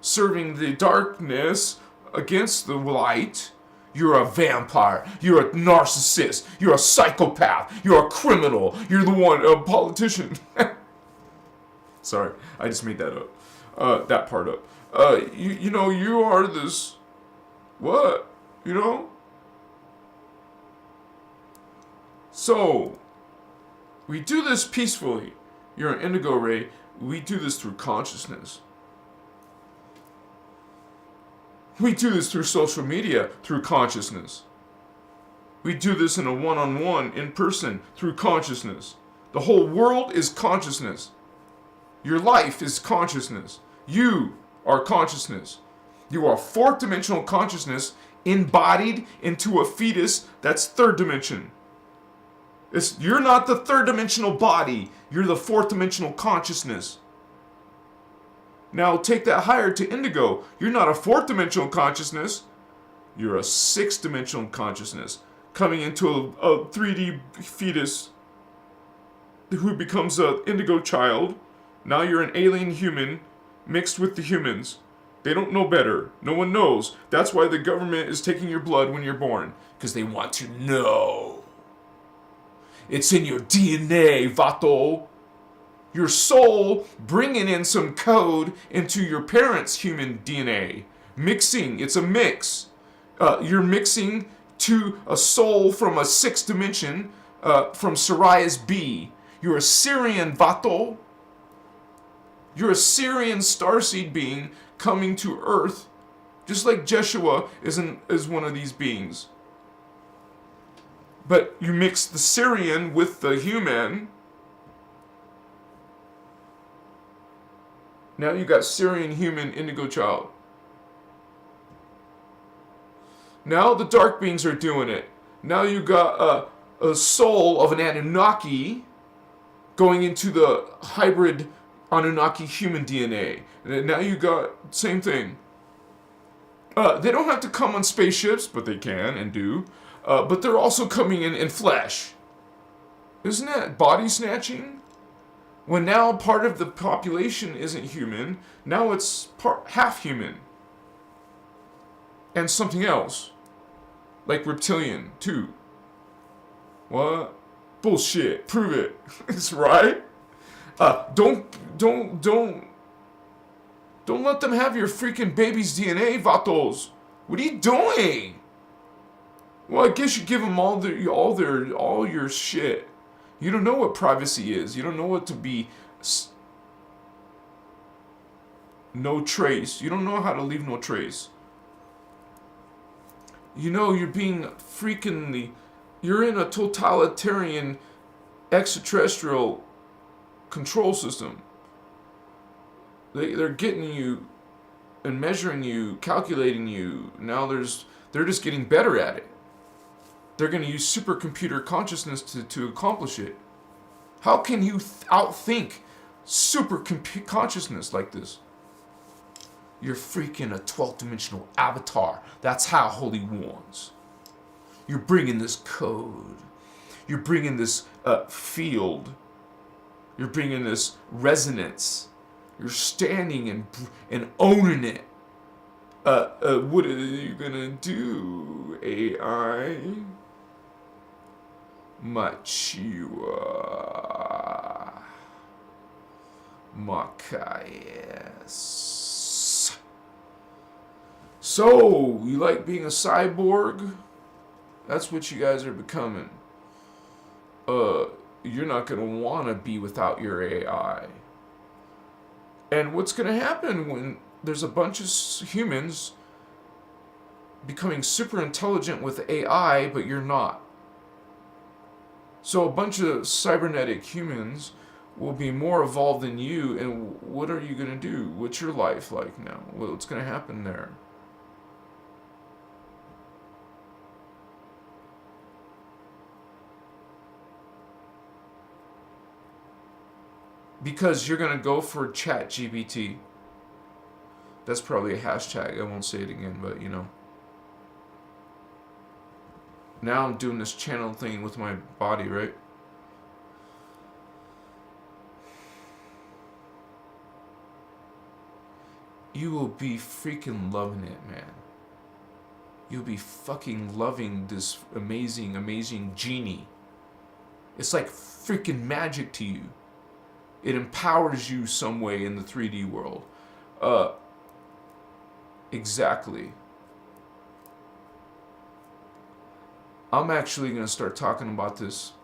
serving the darkness against the light. You're a vampire. You're a narcissist. You're a psychopath. You're a criminal. You're the one, a politician. Sorry, I just made that up. That part up. You are this. What? So, we do this peacefully. You're an indigo ray. We do this through consciousness. We do this through social media, through consciousness. We do this in a one-on-one, in person, through consciousness. The whole world is consciousness. Your life is consciousness. You are consciousness. You are fourth dimensional consciousness embodied into a fetus that's third dimension. You're not the third dimensional body. You're the fourth dimensional consciousness. Now take that higher to indigo. You're not a fourth dimensional consciousness. You're a sixth dimensional consciousness coming into a 3D fetus who becomes an indigo child. Now you're an alien human mixed with the humans. They don't know better. No one knows. That's why the government is taking your blood when you're born. Because they want to know. It's in your DNA, Vato. Your soul bringing in some code into your parents' human DNA. Mixing. It's a mix. You're mixing to a soul from a sixth dimension, from Sirius B. You're a Syrian, Vato. You're a Syrian starseed being coming to Earth, just like Jeshua is one of these beings. But you mix the Syrian with the human. Now you got Syrian human Indigo Child. Now the dark beings are doing it. Now you got a soul of an Anunnaki going into the hybrid Anunnaki human DNA. And now you got same thing. They don't have to come on spaceships, but they can and do. But they're also coming in flesh. Isn't that body snatching? When now part of the population isn't human, now it's half human. And something else. Like reptilian, too. What? Bullshit. Prove it. It's right. Don't let them have your freaking baby's DNA, Vatos. What are you doing? Well, I guess you give them all your shit. You don't know what privacy is. You don't know what to be no trace. You don't know how to leave no trace. You know you're being you're in a totalitarian extraterrestrial control system. They're getting you and measuring you, calculating you. Now they're just getting better at it. They're going to use supercomputer consciousness to accomplish it. How can you outthink supercomputer consciousness like this? You're freaking a 12th dimensional avatar. That's how Holy Ones. You're bringing this code. You're bringing this field. You're bringing this resonance. You're standing and owning it. What are you gonna do, AI? Machiwa. Makayes. So, you like being a cyborg? That's what you guys are becoming. You're not gonna wanna be without your AI. And what's gonna happen when there's a bunch of humans becoming super intelligent with AI, but you're not? So a bunch of cybernetic humans will be more evolved than you, and what are you going to do? What's your life like now? What's going to happen there? Because you're going to go for ChatGPT. That's probably a hashtag. I won't say it again, but you know. Now I'm doing this channel thing with my body, right? You will be freaking loving it, man. You'll be fucking loving this amazing, amazing genie. It's like freaking magic to you. It empowers you some way in the 3D world. Exactly. I'm actually going to start talking about this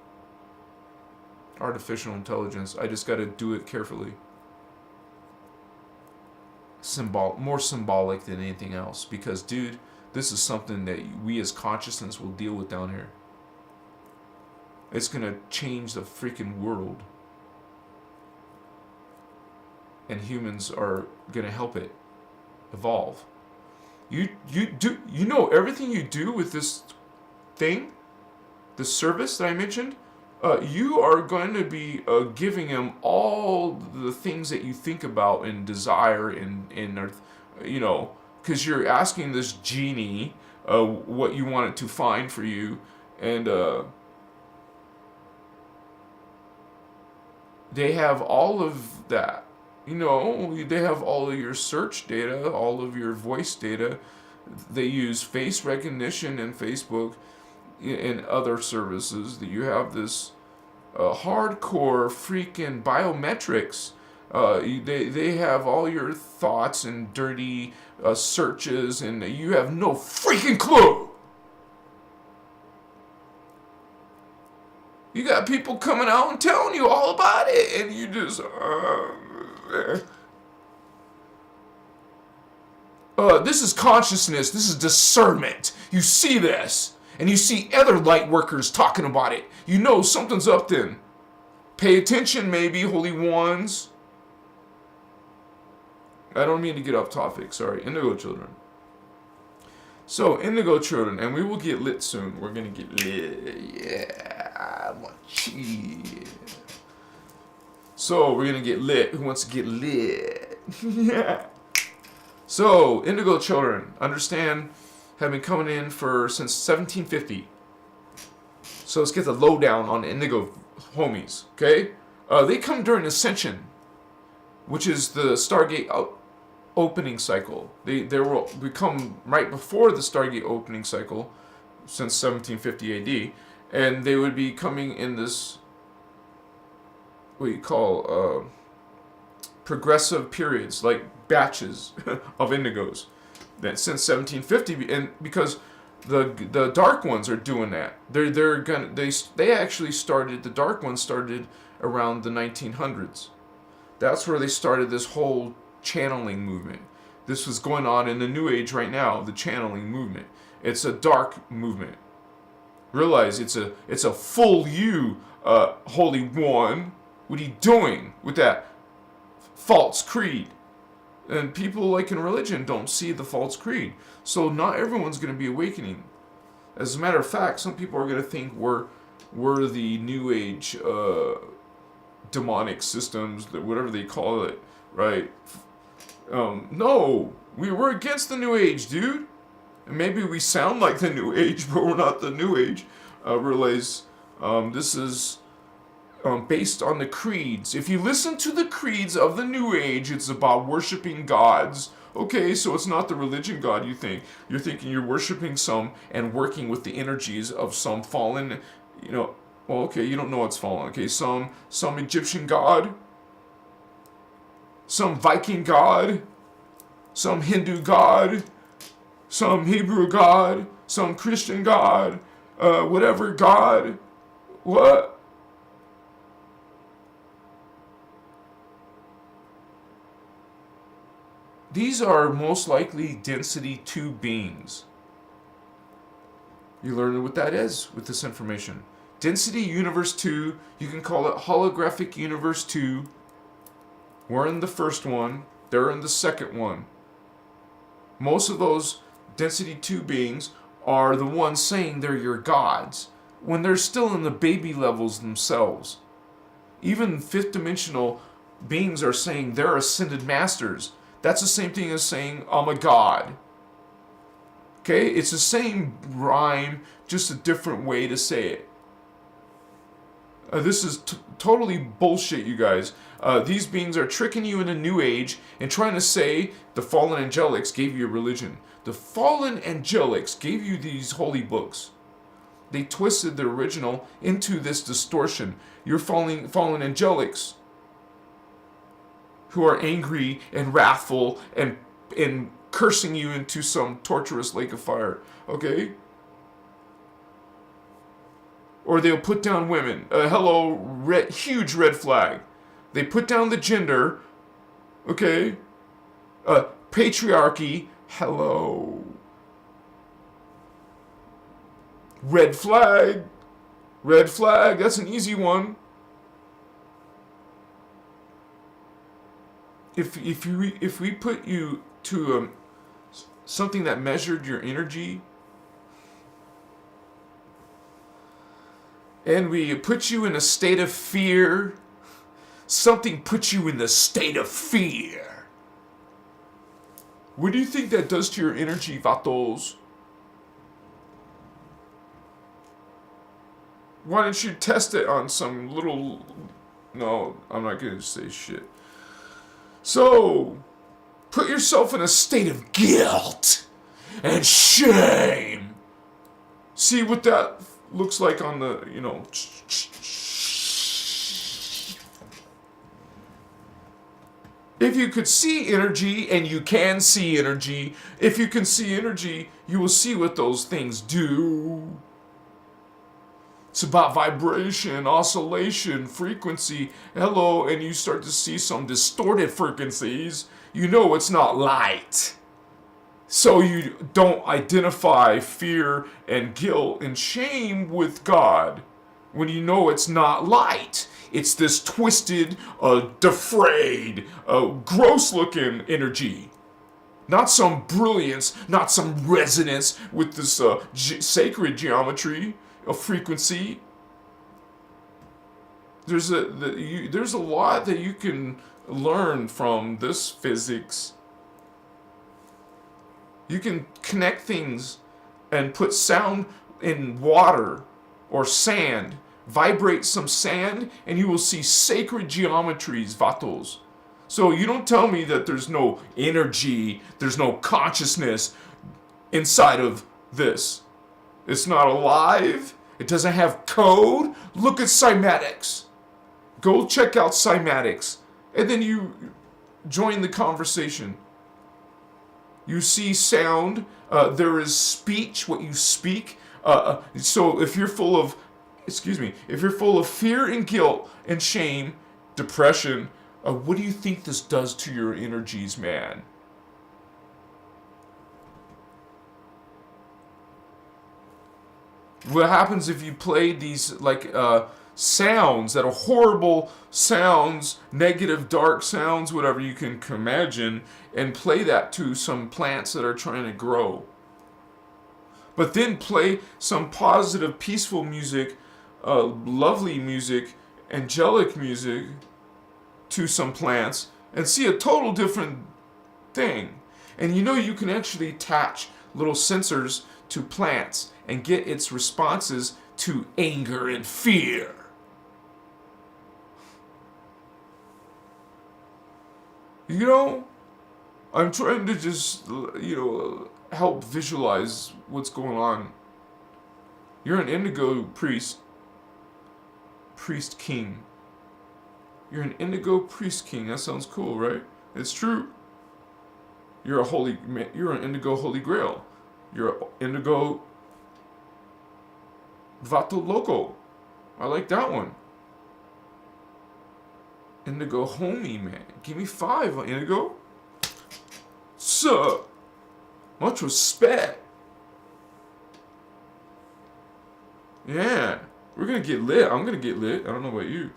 artificial intelligence. I just got to do it carefully. More symbolic than anything else. Because, dude, this is something that we as consciousness will deal with down here. It's going to change the freaking world. And humans are going to help it evolve. You know everything you do with this thing, the service that I mentioned, you are going to be giving him all the things that you think about and desire and because you're asking this genie what you want it to find for you, and they have all of that. They have all of your search data, all of your voice data. They use face recognition in Facebook and other services. That you have this hardcore freaking biometrics. They have all your thoughts and dirty searches, and you have no freaking clue. You got people coming out and telling you all about it, and you just this is consciousness. This is discernment. You see this, and you see other light workers talking about it. You know something's up then. Pay attention, maybe, holy ones. I don't mean to get off topic. Sorry. Indigo Children. So, Indigo Children, and we will get lit soon. We're going to get lit. Yeah, I want cheese. So, we're going to get lit. Who wants to get lit? Yeah. So, Indigo Children, understand, have been coming in since 1750. So, let's get the lowdown on the Indigo homies, okay? They come during Ascension, which is the Stargate opening cycle. They will become right before the Stargate opening cycle, since 1750 AD, and they would be coming in this, what you call, progressive periods, like batches of indigos, that since 1750, and because the dark ones are doing that. They actually started, the dark ones started around the 1900s. That's where they started this whole channeling movement. This was going on in the New Age right now, the channeling movement. It's a dark movement. Realize it's a full you, Holy One. What are you doing with that false creed? And people like in religion don't see the false creed. So not everyone's going to be awakening. As a matter of fact, some people are going to think we're the New Age demonic systems, whatever they call it, right? No, we're against the New Age, dude. And maybe we sound like the New Age, but we're not the New Age. Realize this is based on the creeds. If you listen to the creeds of the New Age, it's about worshiping gods. Okay, so it's not the religion God you think. You're thinking you're worshiping some and working with the energies of some fallen, well, okay, you don't know what's fallen. Okay, some Egyptian god, some Viking god, some Hindu god, some Hebrew god, some Christian god, whatever god, what? These are most likely density 2 beings. You learn what that is with this information. Density universe 2, you can call it holographic universe 2. We're in the first one, they're in the second one. Most of those density 2 beings are the ones saying they're your gods, when they're still in the baby levels themselves. Even 5th dimensional beings are saying they're ascended masters. That's the same thing as saying, I'm a god. Okay? It's the same rhyme, just a different way to say it. This is totally bullshit, you guys. These beings are tricking you into New Age and trying to say the fallen angelics gave you a religion. The fallen angelics gave you these holy books. They twisted the original into this distortion. You're fallen angelics who are angry and wrathful and cursing you into some torturous lake of fire, okay? Or they'll put down women. Huge red flag. They put down the gender, okay? Patriarchy, hello. Red flag. Red flag, that's an easy one. If we put you to something that measured your energy, and we put you in a state of fear, something puts you in the state of fear. What do you think that does to your energy, vatos? Why don't you test it on some little... No, I'm not going to say shit. So, put yourself in a state of guilt and shame. See what that looks like on the, you know... If you could see energy, and you can see energy, if you can see energy, you will see what those things do. It's about vibration, oscillation, frequency. Hello, and you start to see some distorted frequencies. You know it's not light. So you don't identify fear and guilt and shame with God when you know it's not light. It's this twisted, defrayed, gross-looking energy. Not some brilliance, not some resonance with this sacred geometry of frequency. There's a lot that you can learn from this physics. You can connect things and put sound in water or sand. Vibrate some sand and you will see sacred geometries, vatos. So you don't tell me that there's no energy, there's no consciousness inside of this. It's not alive. It doesn't have code. Look at cymatics. Go check out cymatics. And then you join the conversation. You see sound. There is speech, what you speak. So if you're full of, if you're full of fear and guilt and shame, depression, what do you think this does to your energies, man? What happens if you play these sounds that are horrible sounds, negative, dark sounds, whatever you can imagine, and play that to some plants that are trying to grow? But then play some positive, peaceful music, lovely music, angelic music to some plants, and see a total different thing. And you know you can actually attach little sensors to plants and get its responses to anger and fear. You know, I'm trying to just, help visualize what's going on. You're an indigo priest king. You're an indigo priest king. That sounds cool, right? It's true. You're an indigo holy grail. You're an indigo Vato Loco. I like that one. Indigo homie, man. Give me 5 on Indigo. Sup? Much respect. Yeah. We're gonna get lit. I'm gonna get lit. I don't know about you.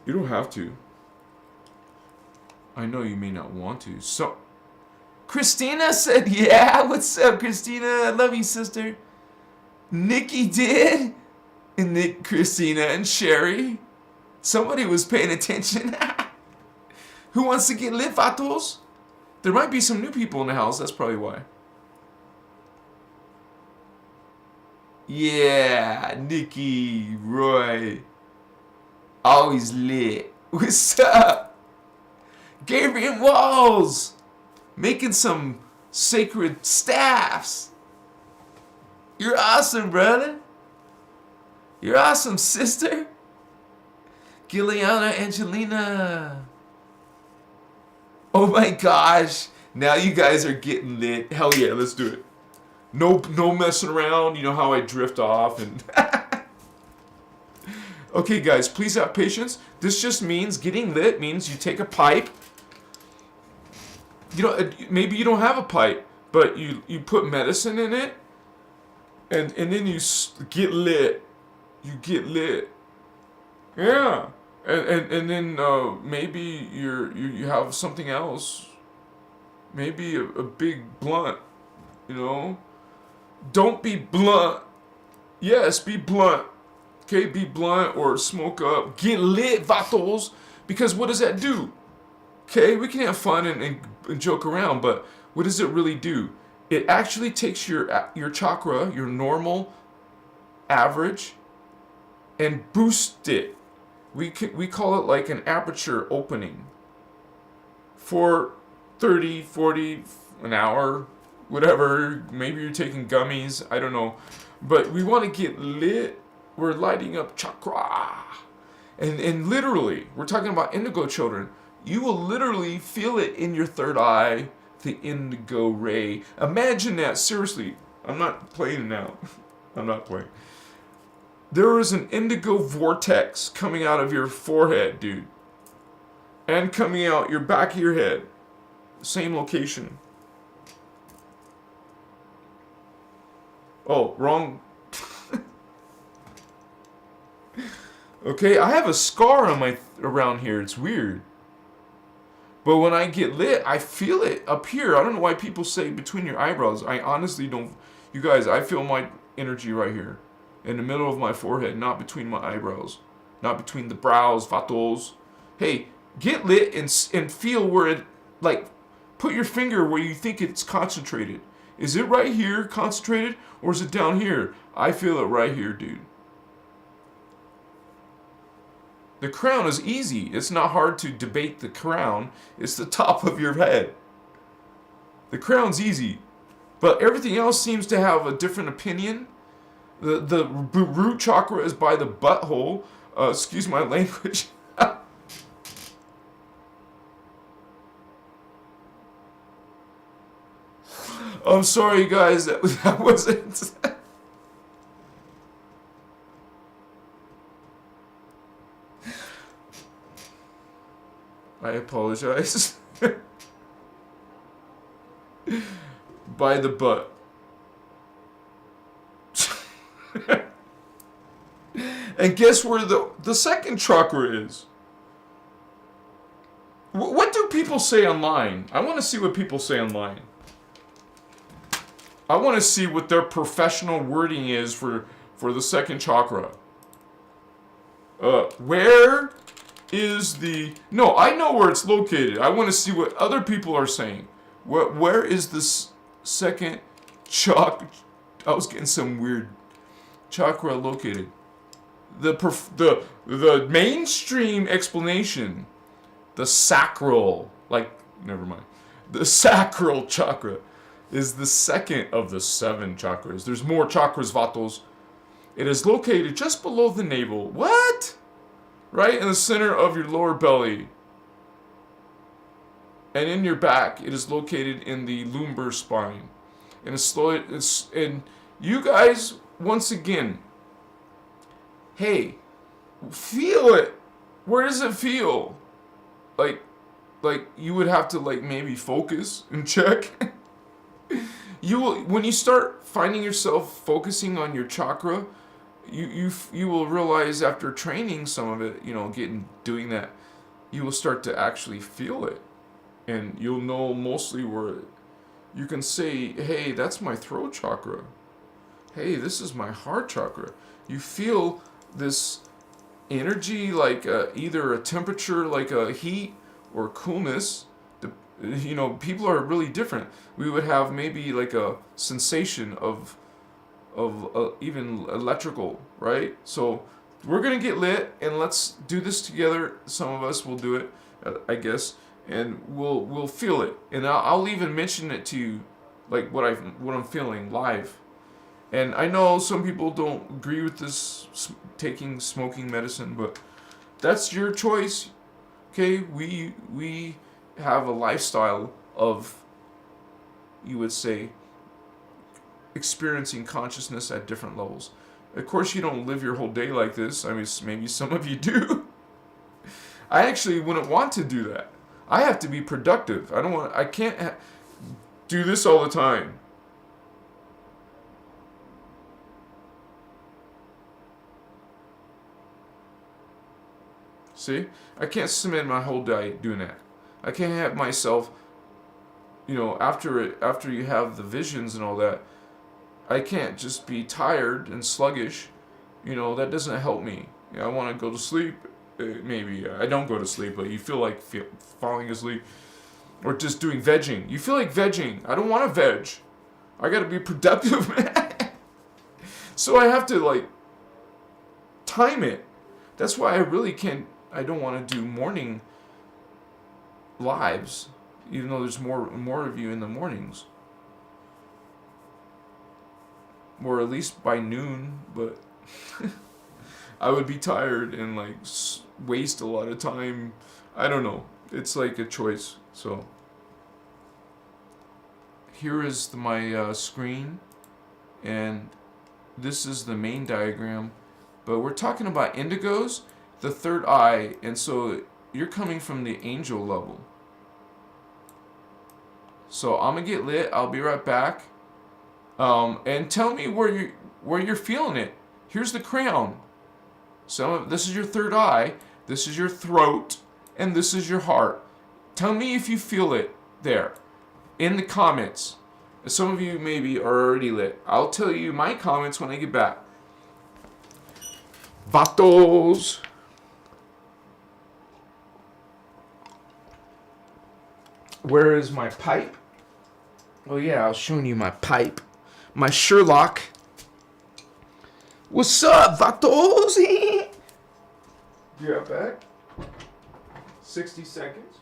You don't have to. I know you may not want to. So, Christina said, yeah. What's up, Christina? I love you, sister. Nikki did. And Nick, Christina, and Sherry. Somebody was paying attention. Who wants to get lit, vatos? There might be some new people in the house. That's probably why. Yeah, Nikki, Roy. Always lit. What's up? Gabriel Walls. Making some sacred staffs. You're awesome, brother. You're awesome, sister. Gilliana Angelina. Oh my gosh. Now you guys are getting lit. Hell yeah, let's do it. No messing around. You know how I drift off and... Okay, guys, please have patience. This just means getting lit means you take a pipe. You know, maybe you don't have a pipe, but you put medicine in it, and then you get lit. you get lit. Yeah. And then maybe you have something else. Maybe a big blunt, you know? Don't be blunt. Yes, be blunt. Okay, be blunt or smoke up. Get lit, vatos. Because what does that do? Okay, we can have fun and joke around, but what does it really do? It actually takes your chakra, your normal average, and boosts it. We call it like an aperture opening for 30, 40, an hour, whatever. Maybe you're taking gummies, I don't know. But we want to get lit. We're lighting up chakra. And literally, we're talking about indigo children. You will literally feel it in your third eye, the indigo ray. Imagine that, seriously. I'm not playing now. I'm not playing. There is an indigo vortex coming out of your forehead, dude. And coming out your back of your head. Same location. Oh, wrong. Okay, I have a scar on around here. It's weird. But when I get lit, I feel it up here. I don't know why people say between your eyebrows. I honestly don't. You guys, I feel my energy right here. In the middle of my forehead, not between my eyebrows. Not between the brows, vatos. Hey, get lit and feel where it, like, put your finger where you think it's concentrated. Is it right here, concentrated, or is it down here? I feel it right here, dude. The crown is easy. It's not hard to debate the crown. It's the top of your head. The crown's easy. But everything else seems to have a different opinion. The root chakra is by the butthole. Excuse my language. I'm sorry, guys. That wasn't... I apologize. By the butt. And guess where the second chakra is? What do people say online? I want to see what people say online. I want to see what their professional wording is for the second chakra. Where is the... No, I know where it's located. I want to see what other people are saying. Where is this second chakra? I was getting some weird chakra located. The mainstream explanation, the sacral, like, never mind. The sacral chakra is the second of the 7 chakras. There's more chakras, vatos. It is located just below the navel. What? Right in the center of your lower belly. And in your back, it is located in the lumbar spine. And and you guys, once again, hey, feel it. Where does it feel? Like you would have to maybe focus and check. When you start finding yourself focusing on your chakra, you will realize after training some of it, doing that, you will start to actually feel it. And you'll know mostly where you can say, hey, that's my throat chakra. Hey, this is my heart chakra. You feel this energy like either a temperature, like a heat or coolness. People are really different. We would have maybe like a sensation of even electrical, right? So we're gonna get lit and let's do this together. Some of us will do it, I guess, and we'll feel it. And I'll even mention it to you, like what I'm feeling live. And I know some people don't agree with this taking smoking medicine, but that's your choice. Okay, we have a lifestyle of, you would say, experiencing consciousness at different levels. Of course, you don't live your whole day like this. I mean, maybe some of you do. I actually wouldn't want to do that. I have to be productive. I can't do this all the time. See? I can't cement my whole diet doing that. I can't have myself, after you have the visions and all that, I can't just be tired and sluggish. That doesn't help me. I want to go to sleep. Maybe I don't go to sleep, but you feel like falling asleep. Or just doing vegging. You feel like vegging. I don't want to veg. I got to be productive, man. So I have to, time it. That's why I don't want to do morning lives, even though there's more of you in the mornings. Or at least by noon, but I would be tired and waste a lot of time. I don't know. It's like a choice. So here is my screen, and this is the main diagram. But we're talking about indigos, the third eye, and so you're coming from the angel level. So I'm gonna get lit. I'll be right back. And tell me where you're feeling it. Here's the crown. This is your third eye. This is your throat, and this is your heart. Tell me if you feel it there, in the comments. Some of you maybe are already lit. I'll tell you my comments when I get back. Vatos. Where is my pipe? Oh yeah, I was showing you my pipe. My Sherlock. What's up, vatos? Be right back. 60 seconds.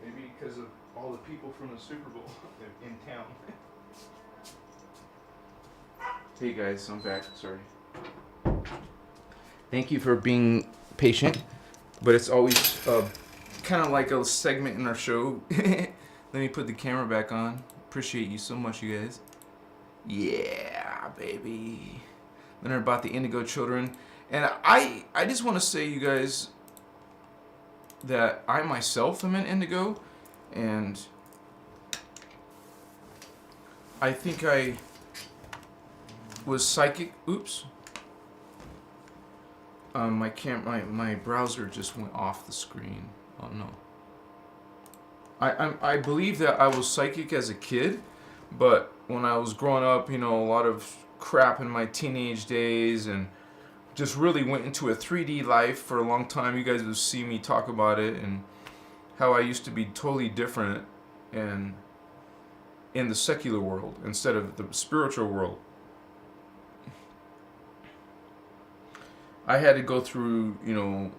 Maybe because of all the people from the Super Bowl in town. Hey guys, I'm back. Sorry. Thank you for being patient, but it's always kind of like a segment in our show. Let me put the camera back on. Appreciate you so much, you guys. Yeah, baby. Learn about the Indigo Children. And I just want to say, you guys, that I myself am an indigo, and I think I was psychic. Oops. My browser just went off the screen. Oh no. I believe that I was psychic as a kid, but when I was growing up, a lot of crap in my teenage days, and just really went into a 3D life for a long time. You guys will see me talk about it and how I used to be totally different and in the secular world instead of the spiritual world. I had to go through,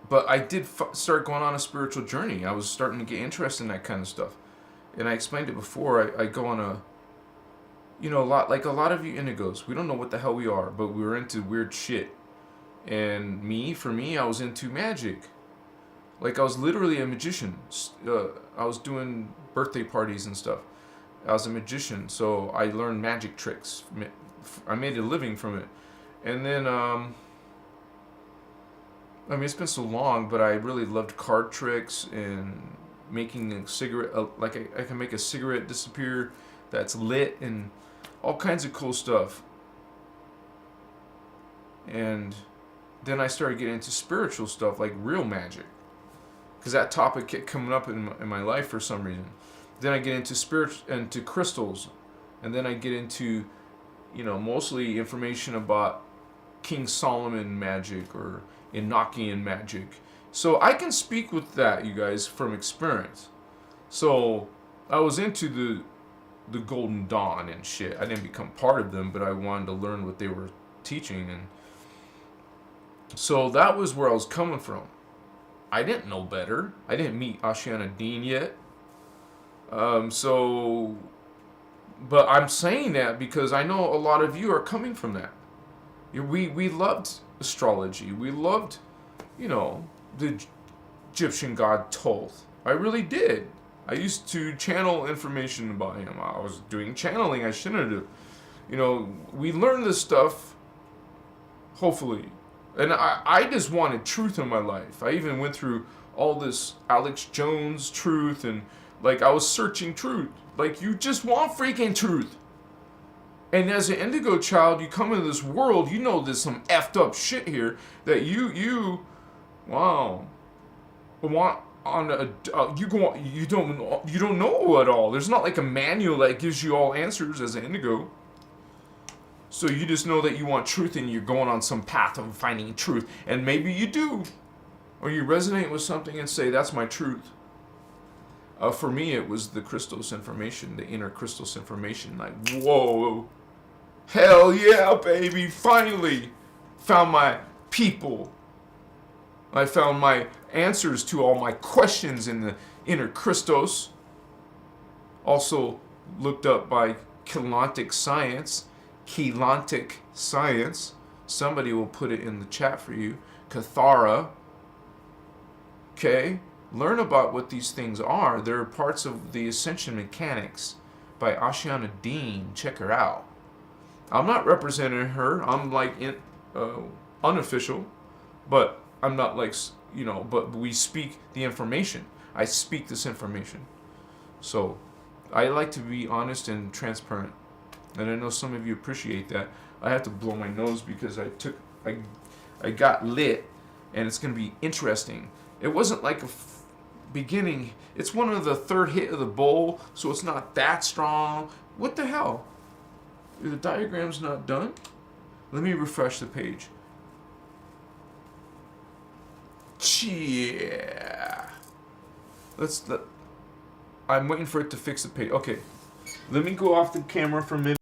but I did start going on a spiritual journey. I was starting to get interested in that kind of stuff. And I explained it before. I go on a lot, like a lot of you indigos, we don't know what the hell we are, but we were into weird shit. And for me, I was into magic. Like I was literally a magician. I was doing birthday parties and stuff. I was a magician, so I learned magic tricks. I made a living from it. And then, I mean, it's been so long, but I really loved card tricks and making a cigarette. Like I can make a cigarette disappear that's lit and all kinds of cool stuff. And then I started getting into spiritual stuff, like real magic, because that topic kept coming up in my life for some reason. Then I get into crystals, and then I get into, mostly information about King Solomon magic or Enochian magic. So I can speak with that, you guys, from experience. So I was into the Golden Dawn and shit. I didn't become part of them, but I wanted to learn what they were teaching, and so that was where I was coming from. I didn't know better. I didn't meet Ashiana Dean yet. But I'm saying that because I know a lot of you are coming from that. We loved astrology. We loved, the Egyptian god Thoth. I really did. I used to channel information about him. I was doing channeling. I shouldn't have. We learned this stuff, hopefully. And I just wanted truth in my life. I even went through all this Alex Jones truth, and like I was searching truth. Like, you just want freaking truth. And as an Indigo child, you come into this world, there's some effed up shit here that you want on a you don't know at all. There's not like a manual that gives you all answers as an Indigo. So you just know that you want truth and you're going on some path of finding truth. And maybe you do. Or you resonate with something and say, that's my truth. For me, it was the Christos information, the innerchristos information. Like, whoa. Hell yeah, baby. Finally found my people. I found my answers to all my questions in the innerchristos. Also looked up by Kelantic science. Somebody will put it in the chat for you. Cathara. Okay? Learn about what these things are. They're parts of the Ascension Mechanics by Ashiana Dean. Check her out. I'm not representing her. I'm like unofficial, but I'm not like, but we speak the information. I speak this information. So I like to be honest and transparent. And I know some of you appreciate that. I have to blow my nose because I got lit, and it's going to be interesting. It wasn't like a beginning. It's one of the third hit of the bowl, so it's not that strong. What the hell? The diagram's not done? Let me refresh the page. Yeah. I'm waiting for it to fix the page. Okay. Let me go off the camera for a minute.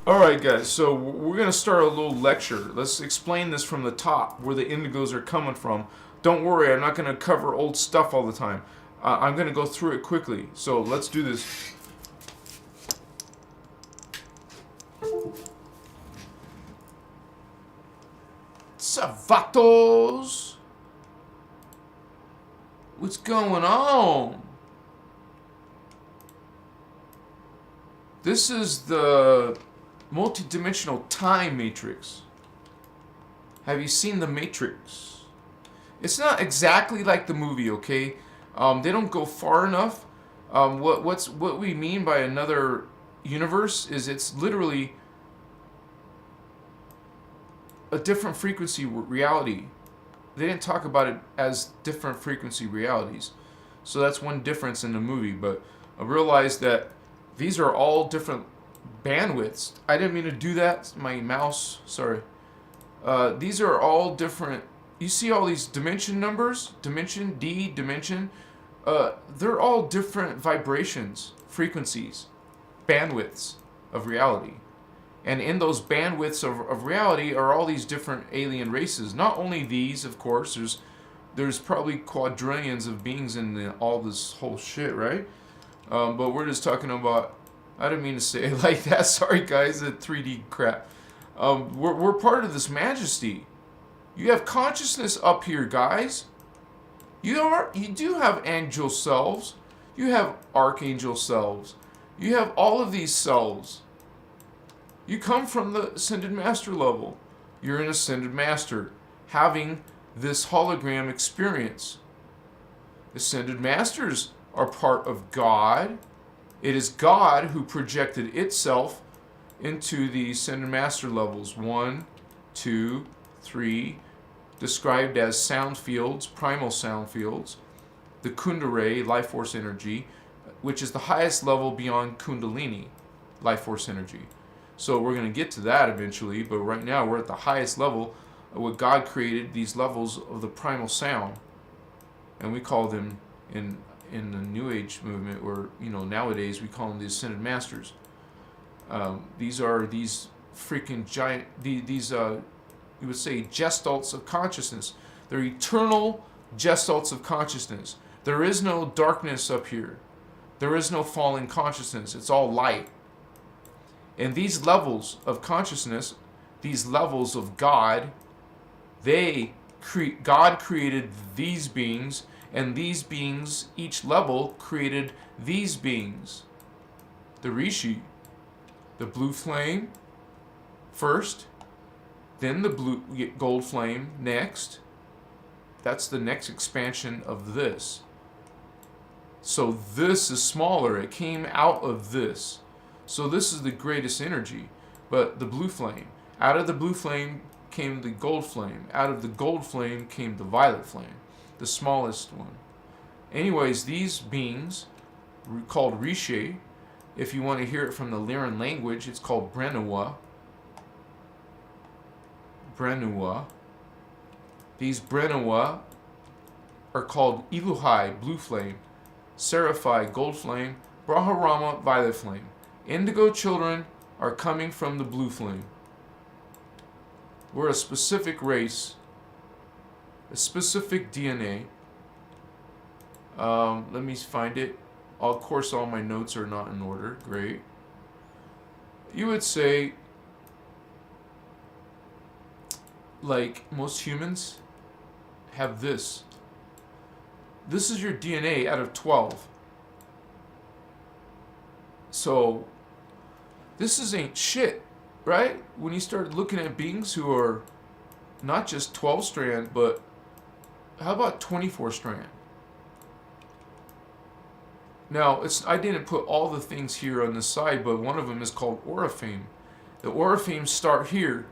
Alright guys, so we're going to start a little lecture. Let's explain this from the top, where the Indigos are coming from. Don't worry, I'm not going to cover old stuff all the time. I'm going to go through it quickly. So let's do this. Savatos! What's going on? This is the multidimensional time matrix. Have you seen the Matrix? It's not exactly like the movie, okay? They don't go far enough. What we mean by another universe is it's literally a different frequency reality. They didn't talk about it as different frequency realities. So that's one difference in the movie, but I realized that these are all different bandwidths. I didn't mean to do that. My mouse, sorry. These are all different. You see all these dimension numbers? Dimension, D, dimension. They're all different vibrations, frequencies, bandwidths of reality. And in those bandwidths of reality are all these different alien races. Not only these, of course. There's there's probably quadrillions of beings in all this whole shit, right? But we're just talking about, I didn't mean to say it like that. Sorry, guys, that 3D crap. We're part of this majesty. You have consciousness up here, guys. You do have angel selves. You have archangel selves. You have all of these selves. You come from the Ascended Master level. You're an Ascended Master, having this hologram experience. Ascended Masters are part of God. It is God who projected itself into the Ascended Master levels 1, 2, 3, described as sound fields, primal sound fields, the Kundalini, life force energy, which is the highest level beyond Kundalini, life force energy. So we're going to get to that eventually, but right now we're at the highest level of what God created, these levels of the primal sound. And we call them, in the New Age movement, or nowadays we call them the Ascended Masters. These are these freaking giant, these you would say gestalts of consciousness. They're eternal gestalts of consciousness. There is no darkness up here. There is no falling consciousness. It's all light. And these levels of consciousness, these levels of God, God created these beings, and these beings, each level, created these beings. The Rishi, the blue flame first, then the gold flame next. That's the next expansion of this. So this is smaller. It came out of this. So this is the greatest energy. But the blue flame. Out of the blue flame came the gold flame. Out of the gold flame came the violet flame. The smallest one. Anyways, these beings, called Rishi, if you want to hear it from the Lyran language, it's called Brenua. These Brenua are called Eluhai, blue flame, Seraphai, gold flame, Braharama, violet flame. Indigo children are coming from the blue flame. We're a specific race, a specific DNA. Let me find it. Of course, all my notes are not in order. Great. You would say, like most humans have this. This is your DNA out of 12. So this ain't shit, right? When you start looking at beings who are not just 12 strand, but how about 24 strand? Now, I didn't put all the things here on the side, but one of them is called Orifame. The Orifames start here.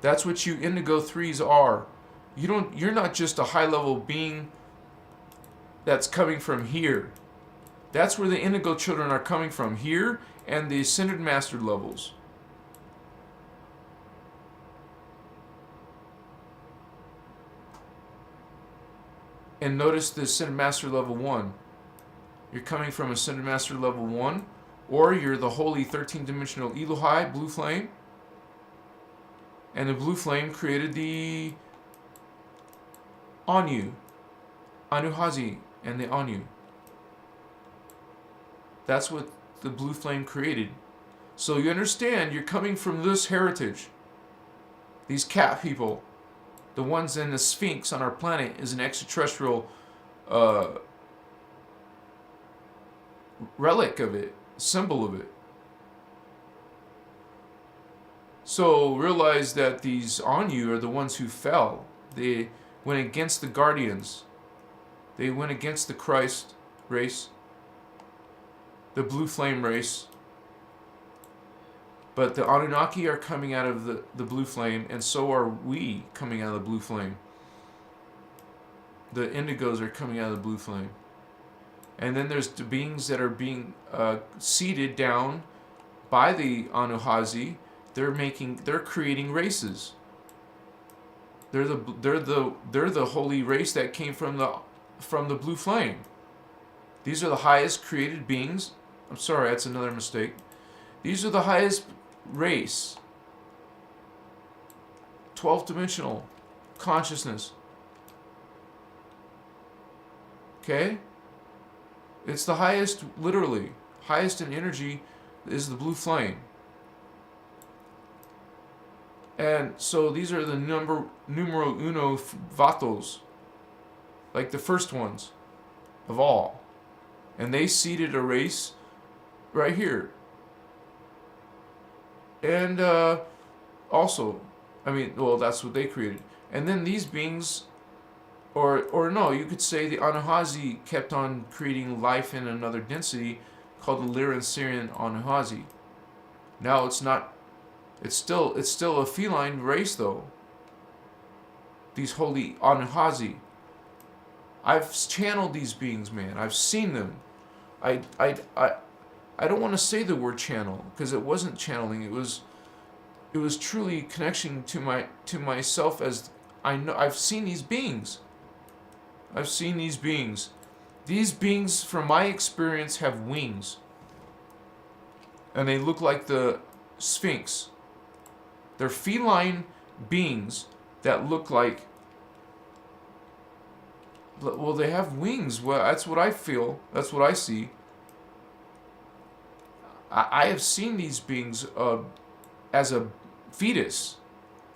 That's what you Indigo 3s are. You're not just a high-level being that's coming from here. That's where the Indigo children are coming from, here and the Ascended Master levels. And notice the Ascended Master level 1. You're coming from Ascended Master level 1, or you're the holy 13-dimensional Eluhai, blue flame. And the blue flame created the Anu, Anuhazi, and the Anu. That's what the blue flame created. So you understand, you're coming from this heritage. These cat people, the ones in the Sphinx on our planet, is an extraterrestrial relic of it, symbol of it. So realize that these Anu are the ones who fell. They went against the Guardians. They went against the Christ race, the blue flame race. But the Anunnaki are coming out of the blue flame, and so are we coming out of the blue flame. The Indigos are coming out of the blue flame. And then there's the beings that are being seeded down by the Anuhazi. They're creating races. They're the holy race that came from the blue flame. These are the highest created beings. I'm sorry, that's another mistake. These are the highest race. 12th dimensional consciousness. Okay? It's the highest, literally, highest in energy is the blue flame. And so these are the numero uno vatos, like the first ones of all. And they seeded a race right here. And also, I mean, well, that's what they created. And then these beings, or no, you could say the Anuhazi kept on creating life in another density called the Lyran Syrian Anuhazi. Now it's not, it's still a feline race though. These holy Anuhazi. I've channeled these beings, man. I've seen them. I don't want to say the word channel because it wasn't channeling. It was truly connection to myself, as I know. I've seen these beings. I've seen these beings. These beings, from my experience, have wings. And they look like the Sphinx. They're feline beings that look like, well, they have wings. Well, that's what I feel. That's what I see. I have seen these beings as a fetus.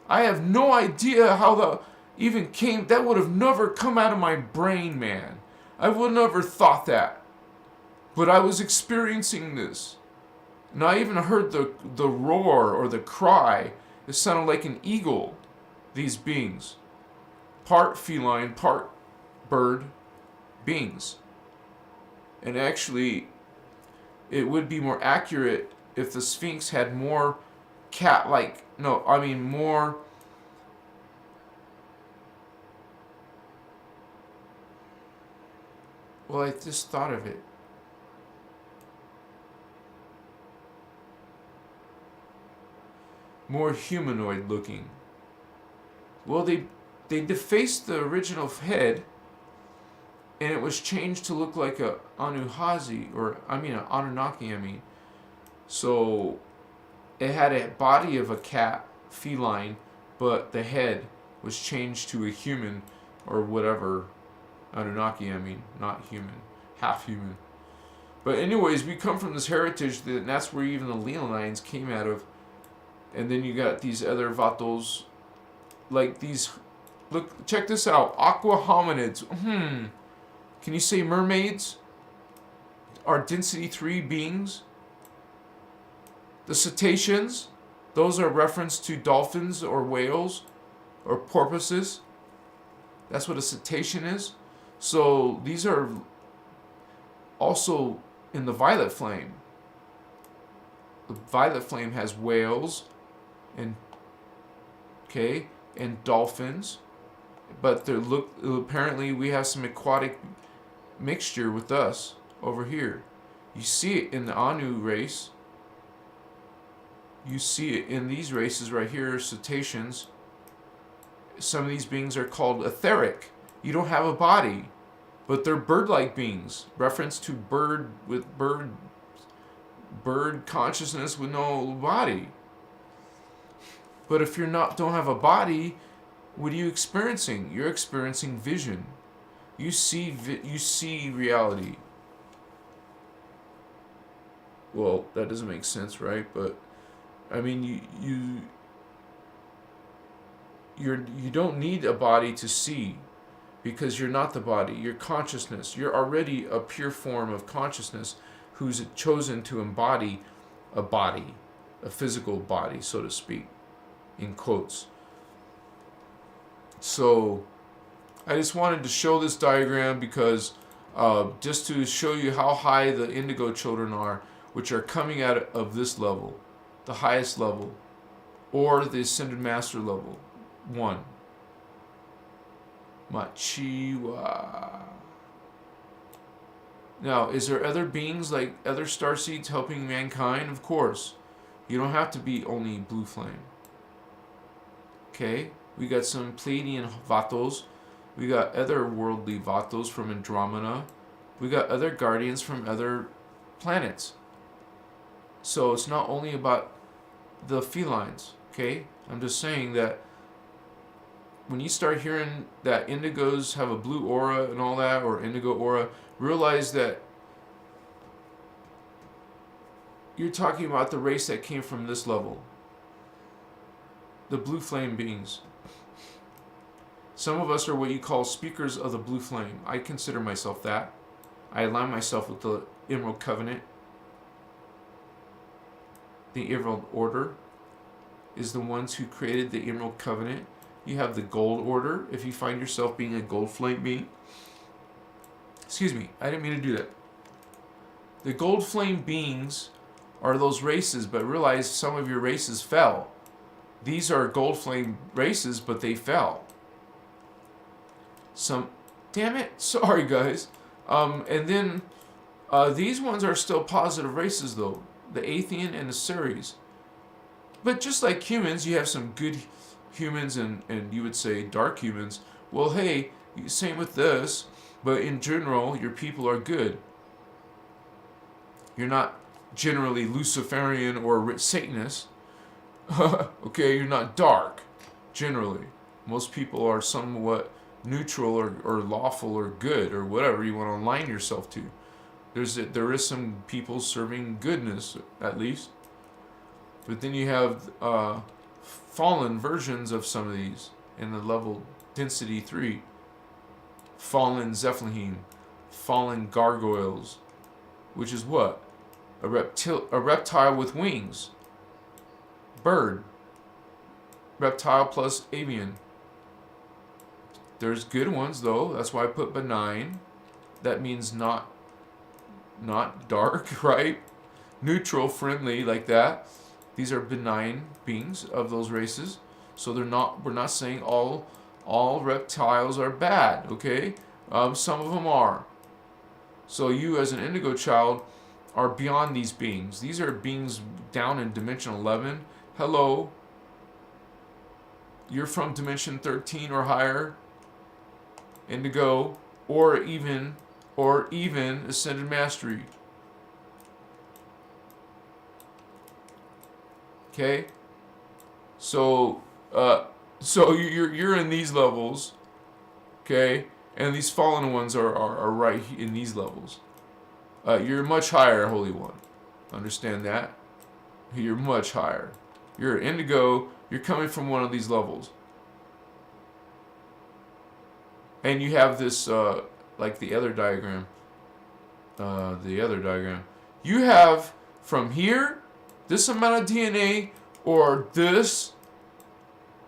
I have no idea how that even came. That would have never come out of my brain, man. I would never thought that. But I was experiencing this. And I even heard the roar or the cry. It sounded like an eagle, these beings. Part feline, part bird beings. And actually, it would be more accurate if the Sphinx had more cat-like, no, I mean more, well, I just thought of it. More humanoid looking. Well, they defaced the original head, and it was changed to look like a Anuhazi, or an Anunnaki, So it had a body of a cat, feline, but the head was changed to a human, or whatever. Anunnaki, not human, half human. But anyways, we come from this heritage, and that's where even the Leonines came out of. And then you got these other vatos, like these, look, check this out, aqua hominids. Can you say mermaids are density 3 beings? The cetaceans, those are reference to dolphins or whales or porpoises. That's what a cetacean is. So these are also in the violet flame. The violet flame has whales and dolphins, but apparently we have some aquatic mixture with us over here. You see it in the Anu race. You see it in these races right here, cetaceans. Some of these beings are called etheric. You don't have a body, but they're bird-like beings. Reference to bird consciousness with no body. But if don't have a body, what are you experiencing? You're experiencing vision. You see reality. Well, that doesn't make sense, right? But you don't need a body to see, because you're not the body. You're consciousness. You're already a pure form of consciousness who's chosen to embody a body, a physical body, so to speak, in quotes. So I just wanted to show this diagram because just to show you how high the Indigo Children are, which are coming out of this level, the highest level, or the Ascended Master level 1. Machiwa. Now, is there other beings like other starseeds helping mankind? Of course. You don't have to be only blue flame. Okay? We got some Pleiadian Vatos. We got other worldly Vatos from Andromeda. We got other guardians from other planets. So it's not only about the felines. Okay? I'm just saying that when you start hearing that indigos have a blue aura and all that, or indigo aura, realize that you're talking about the race that came from this level. The blue flame beings. Some of us are what you call speakers of the blue flame. I consider myself that. I align myself with the Emerald Covenant. The Emerald Order is the ones who created the Emerald Covenant. You have the Gold Order, if you find yourself being a gold flame being. Excuse me, I didn't mean to do that. The gold flame beings are those races, but realize some of your races fell. These are gold flame races, but they fell. Damn it, sorry guys. And then these ones are still positive races though. The Athean and the Ceres. But just like humans, you have some good humans and you would say dark humans. Well, hey, same with this, but in general, your people are good. You're not generally Luciferian or Satanist. Okay, you're not dark, generally. Most people are somewhat neutral or lawful or good or whatever you want to align yourself to. There is some people serving goodness, at least. But then you have fallen versions of some of these in the level density 3. Fallen Zephlahim, fallen gargoyles, which is what? A reptile with wings. Bird. Reptile plus avian. There's good ones though. That's why I put benign. That means not dark, right? Neutral, friendly, like that. These are benign beings of those races. So we're not saying all reptiles are bad, okay? Some of them are. So you as an indigo child are beyond these beings. These are beings down in dimension 11. Hello. You're from dimension 13 or higher. Indigo, or even ascended mastery. Okay, so you're in these levels, okay, and these fallen ones are right in these levels. You're much higher, Holy One. Understand that? You're much higher. You're an indigo. You're coming from one of these levels. And you have this, like the other diagram. You have from here, this amount of DNA, or this.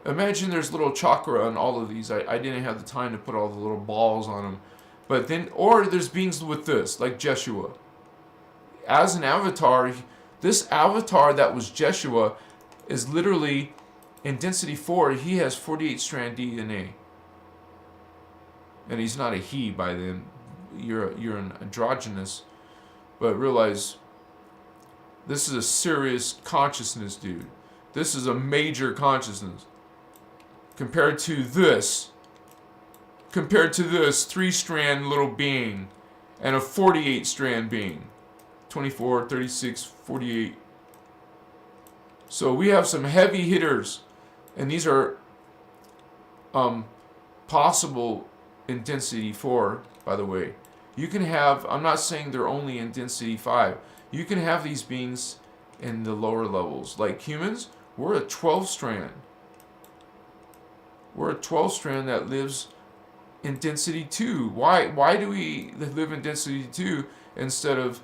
Imagine there's little chakra on all of these. I didn't have the time to put all the little balls on them. But then, or there's beings with this, like Jeshua. As an avatar, this avatar that was Jeshua is literally, in density 4, he has 48 strand DNA. And he's not a he by then. You're an androgynous. But realize, this is a serious consciousness, dude. This is a major consciousness. Compared to this 3-strand little being and a 48-strand being. 24, 36, 48. So we have some heavy hitters. And these are possible in density 4, by the way. You can have, I'm not saying they're only in density 5. You can have these beings in the lower levels. Like humans, we're a 12-strand. We're a 12-strand that lives in density 2. Why do we live in density 2 instead of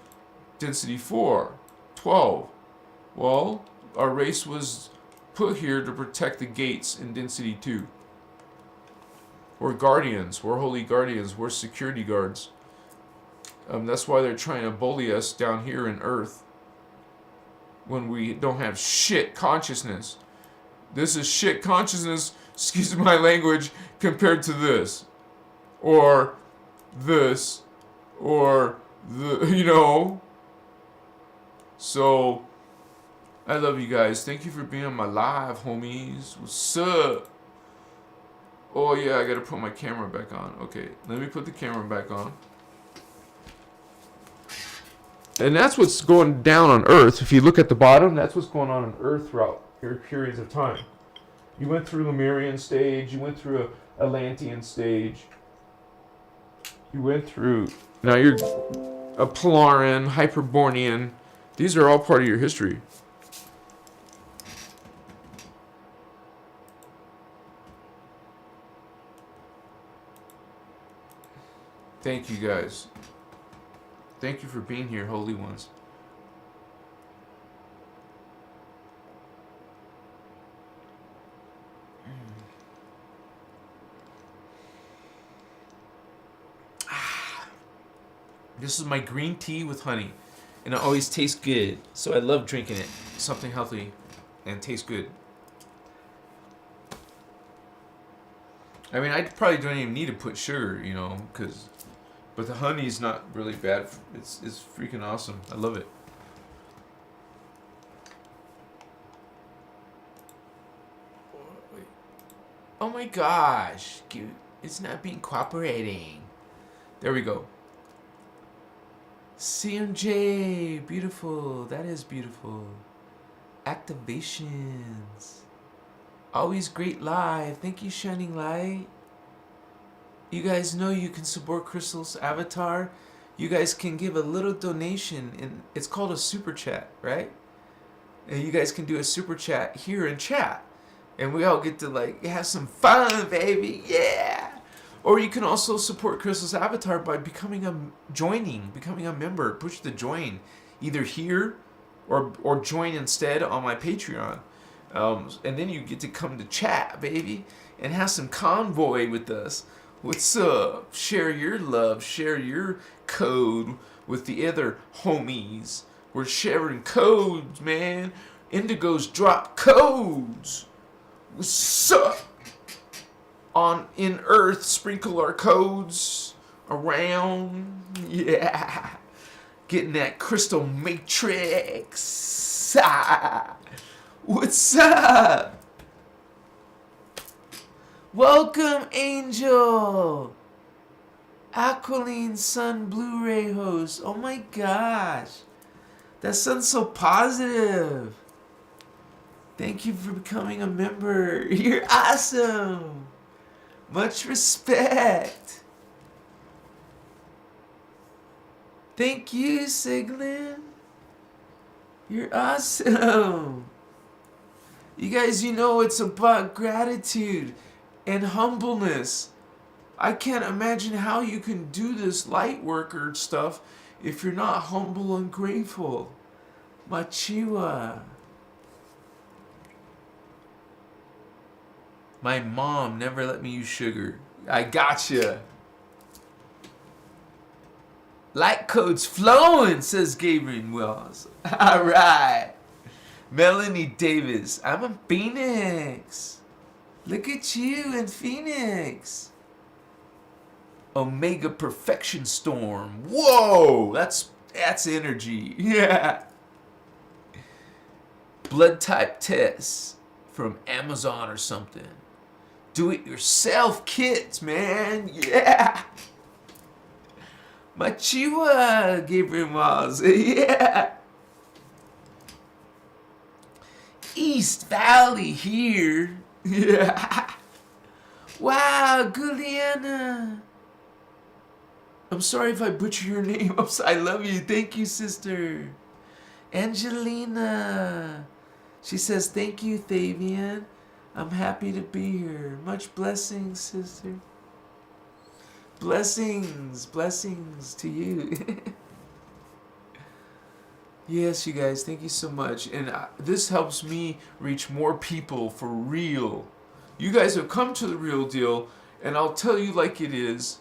density 4? 12. Well, our race was put here to protect the gates in density 2. We're guardians. We're holy guardians. We're security guards. That's why they're trying to bully us down here in Earth when we don't have shit consciousness. This is shit consciousness, excuse my language, compared to this. Or this. Or the, So, I love you guys. Thank you for being on my live, homies. What's up? Oh yeah, I gotta put my camera back on. Okay, let me put the camera back on. And that's what's going down on Earth. If you look at the bottom, that's what's going on Earth throughout your periods of time. You went through Lemurian stage. You went through a Atlantean stage. You went through... Now you're a Polarian, Hyperborean. These are all part of your history. Thank you, guys. Thank you for being here, holy ones. This is my green tea with honey, and it always tastes good, so I love drinking it. Something healthy and tastes good. I mean, I probably don't even need to put sugar, you know, but the honey's not really bad. It's freaking awesome. I love it. Oh my gosh, it's not being cooperating. There we go. CMJ, beautiful. That is beautiful. Activations. Always great live. Thank you, Shining Light. You guys know you can support Crystal's avatar. You guys can give a little donation, and it's called a super chat, right? And you guys can do a super chat here in chat, and we all get to like have some fun, baby. Yeah. Or you can also support Crystal's avatar by becoming a member. Push the join, either here or join instead on my Patreon. And then you get to come to chat, baby, and have some convoy with us. What's up? Share your love, share your code with the other homies. We're sharing codes, man. Indigos drop codes. What's up? In Earth, sprinkle our codes around. Yeah. Getting that crystal matrix. Ah. What's up? Welcome, Angel. Aquiline Sun Blu-ray host. Oh my gosh. That sounds so positive. Thank you for becoming a member. You're awesome. Much respect. Thank you, Siglin. You're awesome. You guys, you know it's about gratitude and humbleness. I can't imagine how you can do this light worker stuff if you're not humble and grateful. Machiwa. My mom never let me use sugar. I gotcha. Light code's flowing, says Gabriel Wells. All right. Melanie Davis. I'm in Phoenix. Look at you in Phoenix. Omega Perfection Storm. Whoa, that's energy. Yeah. Blood type tests from Amazon or something. Do it yourself kits, man. Yeah. Machiwa, Gabriel Miles. Yeah. East Valley here. Yeah. Wow, Guliana. I'm sorry if I butcher your name. I love you. Thank you, sister. Angelina. She says, thank you, Thavian. I'm happy to be here. Much blessings, sister. Blessings to you. Yes, you guys, thank you so much. And this helps me reach more people for real. You guys have come to the real deal, and I'll tell you like it is.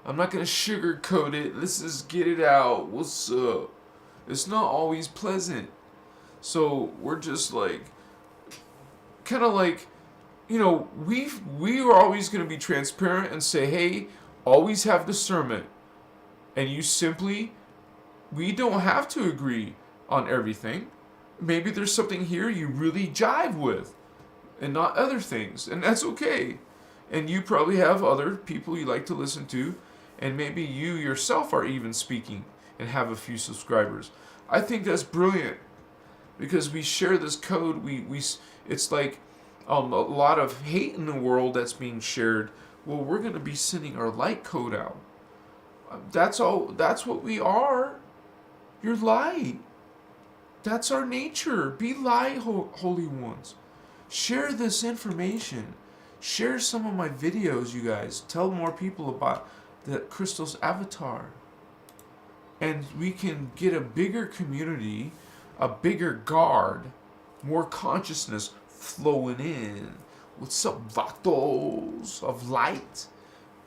I'm not going to sugarcoat it. Let's just get it out. What's up? It's not always pleasant. So we're just like, kind of like, you know, we are always going to be transparent and say, hey, always have discernment. And you simply, we don't have to agree on everything. Maybe there's something here you really jive with and not other things. And that's okay. And you probably have other people you like to listen to. And maybe you yourself are even speaking and have a few subscribers. I think that's brilliant. Because we share this code, it's like a lot of hate in the world that's being shared. Well, we're going to be sending our light code out. That's all. That's what we are. You're light. That's our nature. Be light, holy ones. Share this information. Share some of my videos, you guys. Tell more people about the Christos avatar. And we can get a bigger community, a bigger guard, more consciousness flowing in. What's up, vatos of light?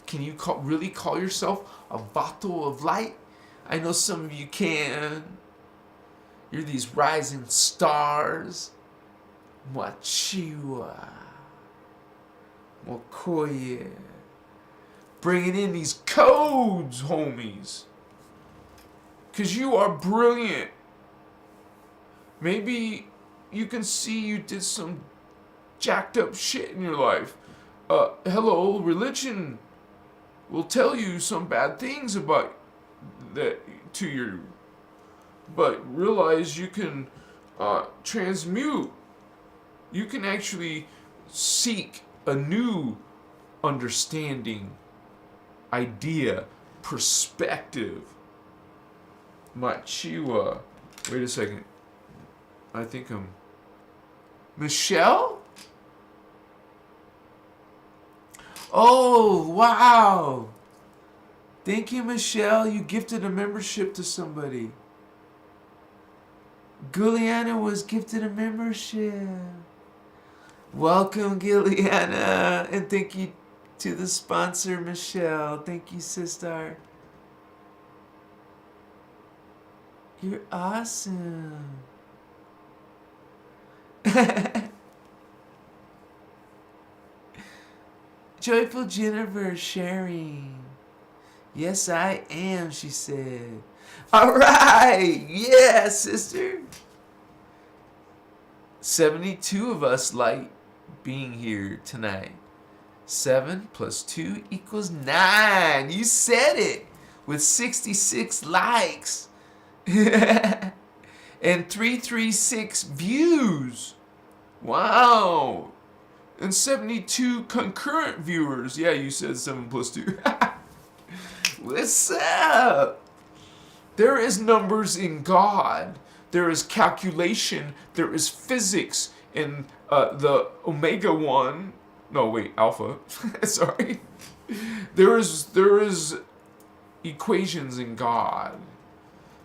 Can you really call yourself a vato of light? I know some of you can. You're these rising stars. Machiwa. Mokoye. Bringing in these codes, homies. Because you are brilliant. Maybe you can see you did some jacked up shit in your life. Hello, religion will tell you some bad things about that to you. But realize you can transmute. You can actually seek a new understanding, idea, perspective. Machiwa. Wait a second. I think I'm... Michelle? Oh, wow. Thank you, Michelle. You gifted a membership to somebody. Gilliana was gifted a membership. Welcome, Gilliana. And thank you to the sponsor, Michelle. Thank you, sister. You're awesome. Joyful Jennifer sharing. Yes, I am, she said. All right. Yeah, sister. 72 of us light being here tonight. 7 plus 2 equals 9. You said it with 66 likes. And 336 views. Wow. And 72 concurrent viewers. Yeah, you said 7 plus 2. What's up? There is numbers in God. There is calculation. There is physics in the Omega 1. No, wait, Alpha. Sorry. There is equations in God.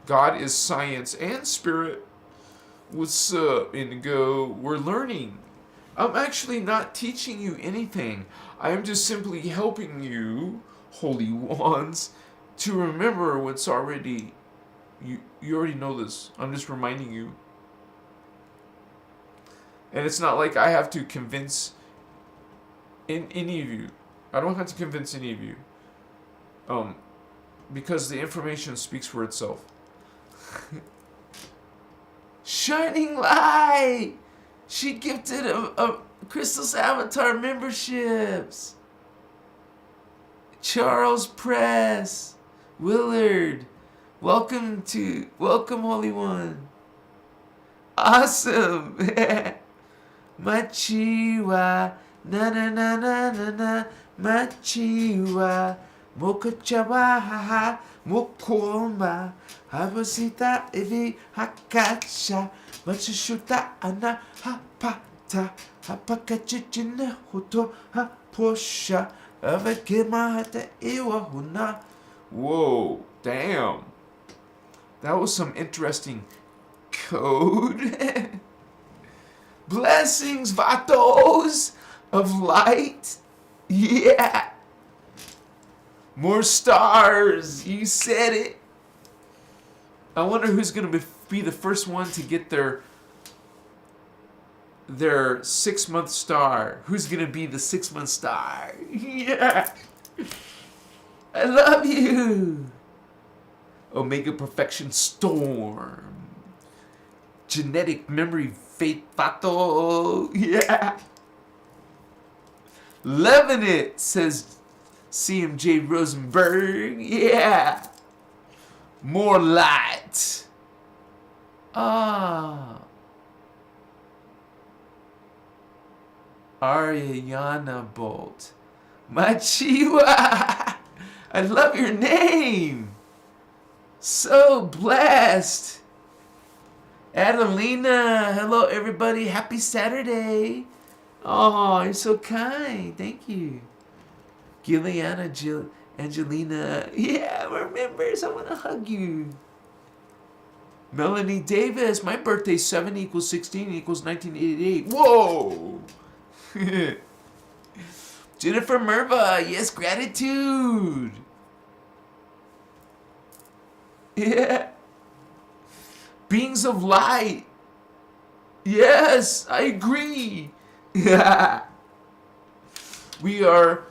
God is science and spirit. What's up, Indigo? We're learning. I'm actually not teaching you anything. I am just simply helping you, holy ones, to remember what's already... You already know this. I'm just reminding you. And it's not like I have to convince any of you. I don't have to convince any of you. Because the information speaks for itself. Shining Light! She gifted a Christos Avatar memberships. Charles Press. Willard. Welcome, Holy One. Awesome. Machiwa. Na na na na na na. Machiwa. Mokochawa haha. Mokoma. Habasita evi hakasha. Machishuta ana hapata. Hapakachichina hoto haposha. Avakema hata iwa huna. Whoa, damn. That was some interesting code. Blessings, vatos of light. Yeah. More stars. You said it. I wonder who's going to be the first one to get their 6-month star. Who's going to be the 6-month star? Yeah. I love you. Omega Perfection Storm. Genetic Memory Faith Fato. Yeah. Loving it, says CMJ Rosenberg. Yeah. More light. Ah. Ariana Bolt. Machiwa! I love your name! So blessed! Adelina! Hello everybody, happy Saturday! Oh, you're so kind, thank you. Gilliana, Angelina, yeah, we're members, I want to hug you. Melanie Davis, my birthday 7 equals 16 equals 1988. Whoa! Jennifer Merva, yes, gratitude. Yeah. Beings of light. Yes, I agree. Yeah. We're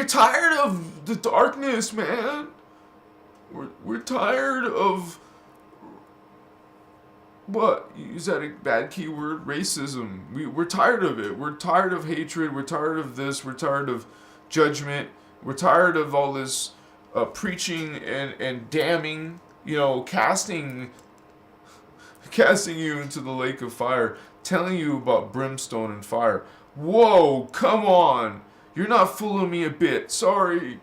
tired of the darkness, man. We're tired of what? Is that a bad keyword? Racism. We're tired of it. We're tired of hatred. We're tired of this. We're tired of judgment. We're tired of all this preaching and damning. You know, casting you into the lake of fire, telling you about brimstone and fire. Whoa, come on. You're not fooling me a bit. Sorry.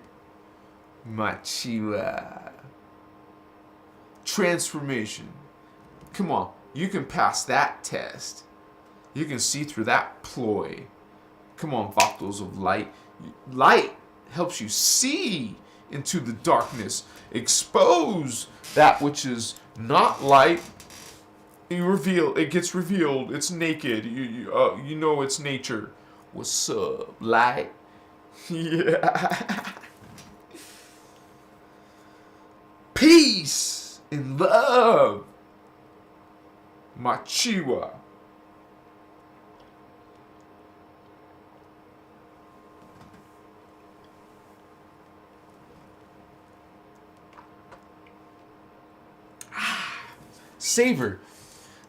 Machiwa. Transformation. Come on. You can pass that test. You can see through that ploy. Come on, Vatos of light. Light helps you see into the darkness. Expose that which is not light. It gets revealed. It's naked. You know it's nature. What's up, light? Yeah. Peace and love. Machiwa.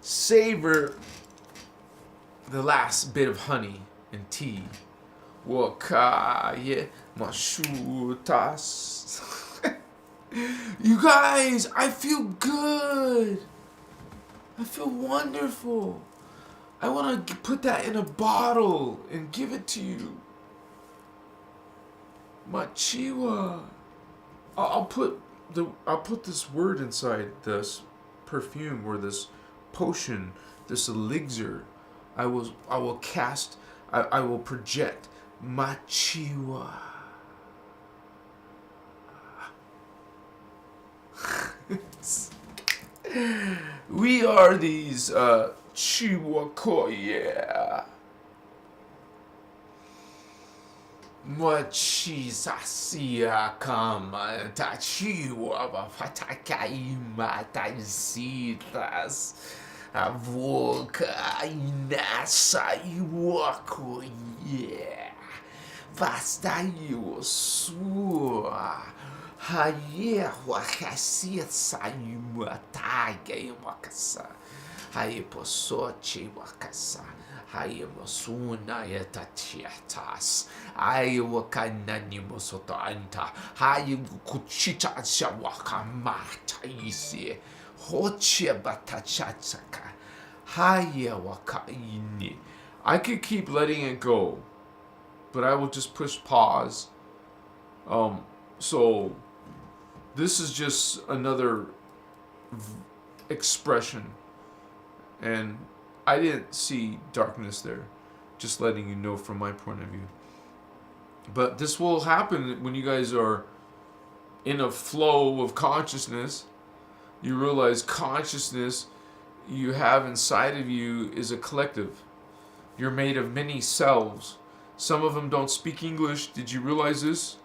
Savor the last bit of honey and tea. Wakaye mashutas. You guys, I feel good. I feel wonderful. I want to put that in a bottle and give it to you. Machiwa. I'll put this word inside this perfume or this potion, this elixir. I will cast. I will project Machiwa. We are these Chiwakoya. Machisasia kama tachiwa patakaima taisitas. Avoka inasa iwakoya. Vasta iosua. Haye wakasia sayumataga iwakasa. Haye posochi wakasa. Haye mosuna yetatiatas. Haye wakanani mosoto anta. Haye kuchicha shawakamata isi. Hoche batachatsaka. Haye wakaini. I could keep letting it go, but I will just push pause. So this is just another expression, and I didn't see darkness there, just letting you know from my point of view. But this will happen when you guys are in a flow of consciousness. You realize consciousness you have inside of you is a collective. You're made of many selves. Some of them don't speak English. Did you realize this?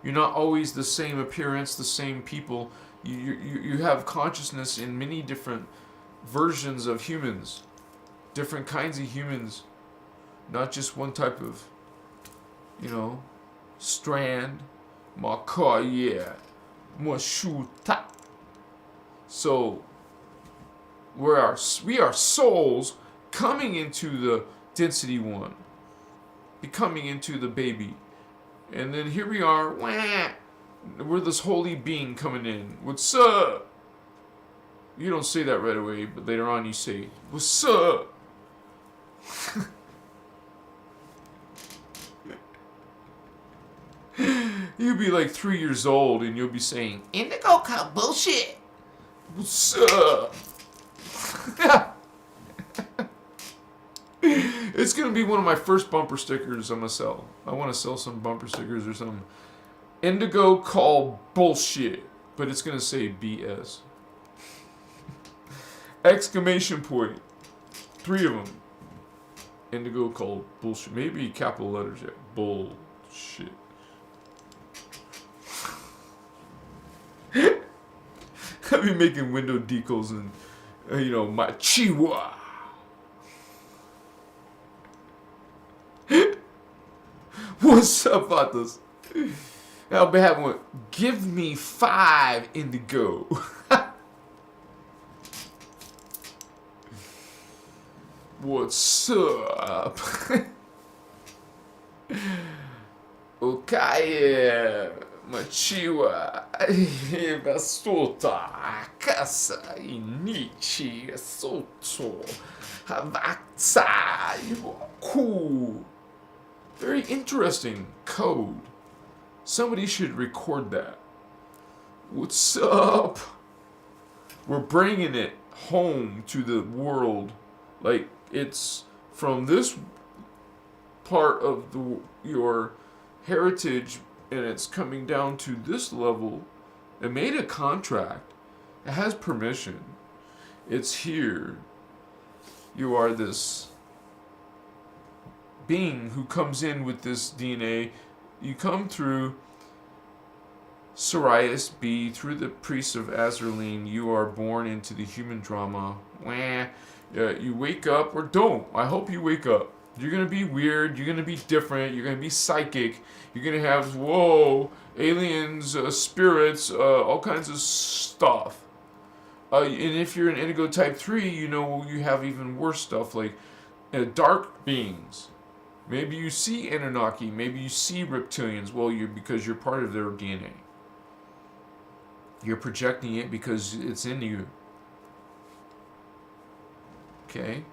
You're not always the same appearance, the same people. You have consciousness in many different versions of humans, different kinds of humans, not just one type of, strand. Makaya, mashuta. So we are souls coming into the density one, becoming into the baby. And then here we are, we're this holy being coming in. What's up? You don't say that right away, but later on you say, what's up? You'll be like 3 years old and you'll be saying, Indigo Child bullshit. What's up? It's going to be one of my first bumper stickers I'm going to sell. I want to sell some bumper stickers or something. Indigo Child bullshit. But it's going to say BS. Exclamation point. 3 of them. Indigo Child bullshit. Maybe capital letters yet. Bullshit. I've been making window decals and, my chihuahua. What's up, Vatos? I'll be having one. Give me 5 indigo. What's up? Okay, Machiwa, Basuta, Casa, Inichi, Soto, Havaksa, cool. Very interesting code. Somebody should record that. What's up? We're bringing it home to the world. Like, it's from this part of your heritage, and it's coming down to this level. It made a contract. It has permission. It's here. You are this being who comes in with this DNA. You come through Sirius B, through the priest of Azraline. You are born into the human drama. You wake up, or don't. I hope you wake up. You're going to be weird. You're going to be different. You're going to be psychic. You're going to have, aliens, spirits, all kinds of stuff. And if you're an Indigo type 3, you have even worse stuff, like dark beings. Maybe you see Anunnaki. Maybe you see reptilians. Because you're part of their DNA. You're projecting it because it's in you. Okay?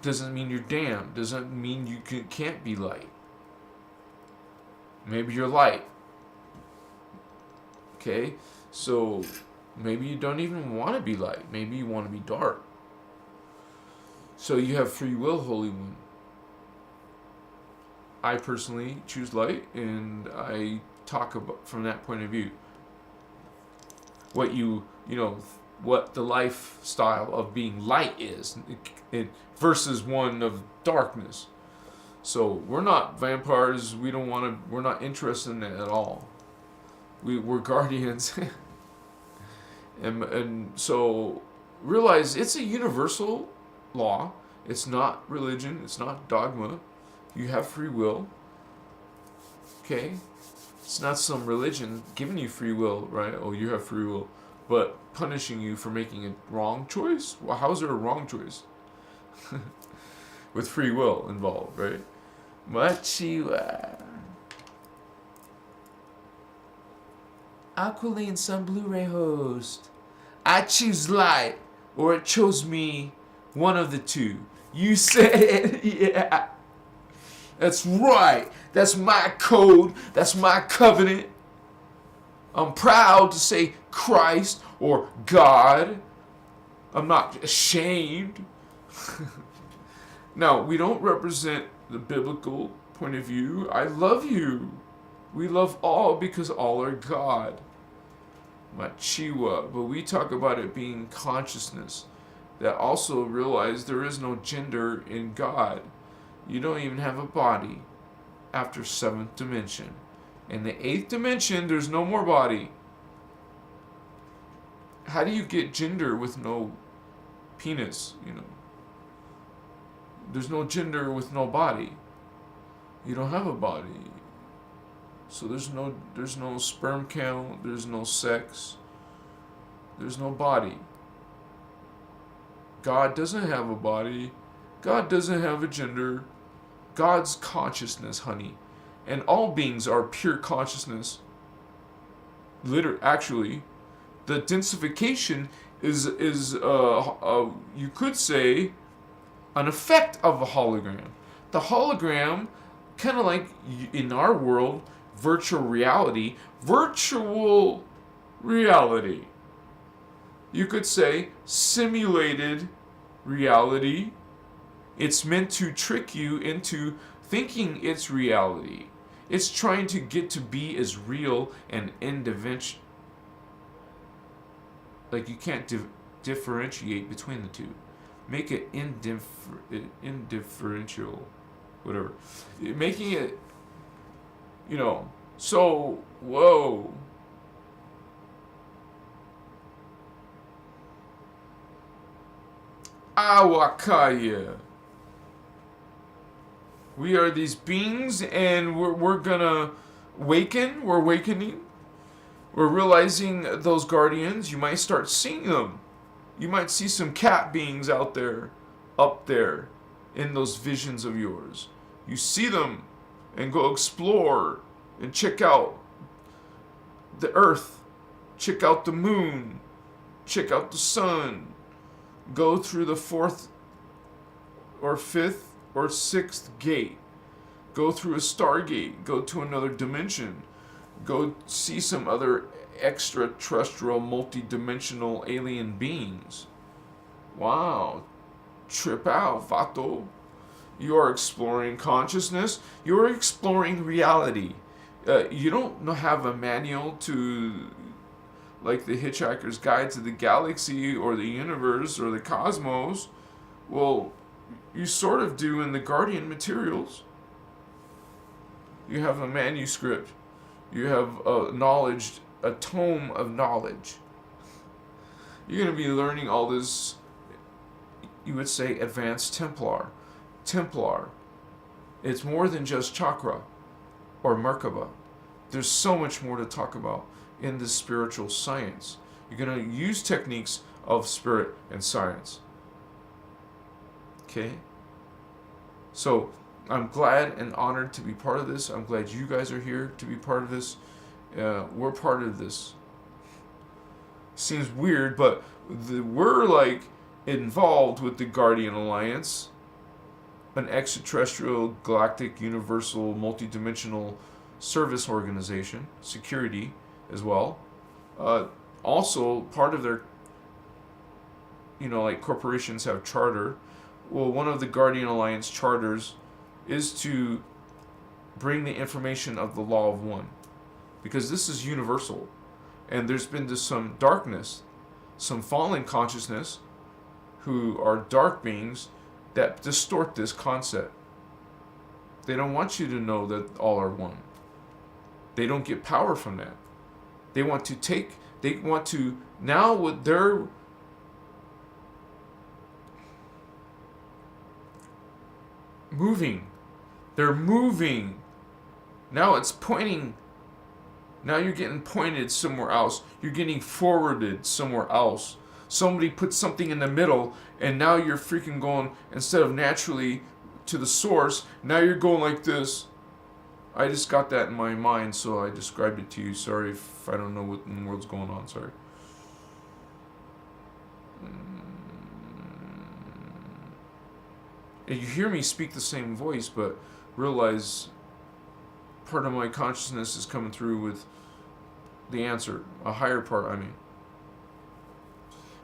Doesn't mean you're damned. Doesn't mean you can't be light. Maybe you're light. Okay? So, maybe you don't even want to be light. Maybe you want to be dark. So you have free will, Holy One. I personally choose light, and I talk about from that point of view. What what the lifestyle of being light is, versus one of darkness. So we're not vampires. We're not interested in that at all. We're guardians. and so realize it's a universal law. It's not religion. It's not dogma. You have free will. Okay? It's not some religion giving you free will, right? Oh, you have free will. But punishing you for making a wrong choice? Well, how is there a wrong choice? With free will involved, right? Machiwa. Aqualine Sun Blu-ray host. I choose light, or it chose me, one of the two. You said it, yeah. That's right. That's my code. That's my covenant. I'm proud to say Christ or God. I'm not ashamed. Now, we don't represent the biblical point of view. I love you. We love all because all are God. Machiwa. But we talk about it being consciousness. That also realize there is no gender in God. You don't even have a body after 7th dimension. In the 8th dimension, there's no more body. How do you get gender with no penis, There's no gender with no body. You don't have a body. So there's no sperm count, there's no sex. There's no body. God doesn't have a body. God doesn't have a gender. God's consciousness, honey. And all beings are pure consciousness. Actually, the densification is you could say, an effect of a hologram. The hologram, kind of like in our world, virtual reality. Virtual reality. You could say simulated reality. It's meant to trick you into thinking it's reality. It's trying to get to be as real and individual. Like you can't differentiate between the two. Make it indifferential, whatever. Making it, so, whoa. Awakaya. We are these beings, and we're gonna awaken. We're awakening. We're realizing those guardians. You might start seeing them. You might see some cat beings out there, up there, in those visions of yours. You see them, and go explore, and check out the earth. Check out the moon. Check out the sun. Go through the 4th or 5th or 6th gate. Go through a stargate. Go to another dimension. Go see some other extraterrestrial, multi-dimensional alien beings. Wow. Trip out, Vato. You are exploring consciousness. You are exploring reality. You don't have a manual to, like the Hitchhiker's Guide to the Galaxy or the universe or the cosmos. Well, you sort of do in the Guardian materials. You have a manuscript. You have a tome of knowledge. You're going to be learning all this, you would say, advanced Templar. It's more than just chakra or Merkaba. There's so much more to talk about in this spiritual science. You're going to use techniques of spirit and science. Okay? So, I'm glad and honored to be part of this. I'm glad you guys are here to be part of this. We're part of this. Seems weird, but we're like involved with the Guardian Alliance, an extraterrestrial, galactic, universal, multidimensional service organization, security as well. Also, part of their, like corporations have charter. Well, one of the Guardian Alliance charters is to bring the information of the law of one. Because this is universal. And there's been some darkness, some fallen consciousness, who are dark beings that distort this concept. They don't want you to know that all are one. They don't get power from that. They want to, now with their moving. They're moving. Now it's pointing. Now you're getting pointed somewhere else. You're getting forwarded somewhere else. Somebody put something in the middle, and now you're freaking going, instead of naturally to the source, now you're going like this. I just got that in my mind, so I described it to you. Sorry if I don't know what in the world's going on. Sorry. And you hear me speak the same voice, but realize part of my consciousness is coming through with the answer. A higher part, I mean.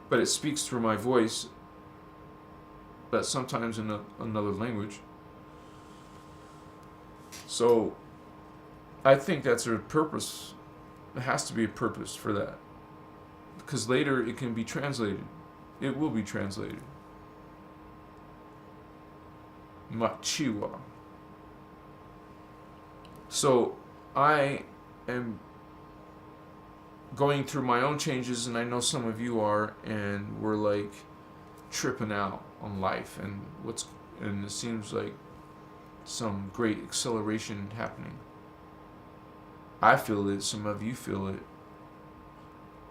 But it speaks through my voice, but sometimes in another language. So, I think that's a purpose. There has to be a purpose for that. Because later it can be translated. It will be translated. Machiwa. So, I am going through my own changes, and I know some of you are, and we're like tripping out on life, and it seems like some great acceleration happening. I feel it, some of you feel it.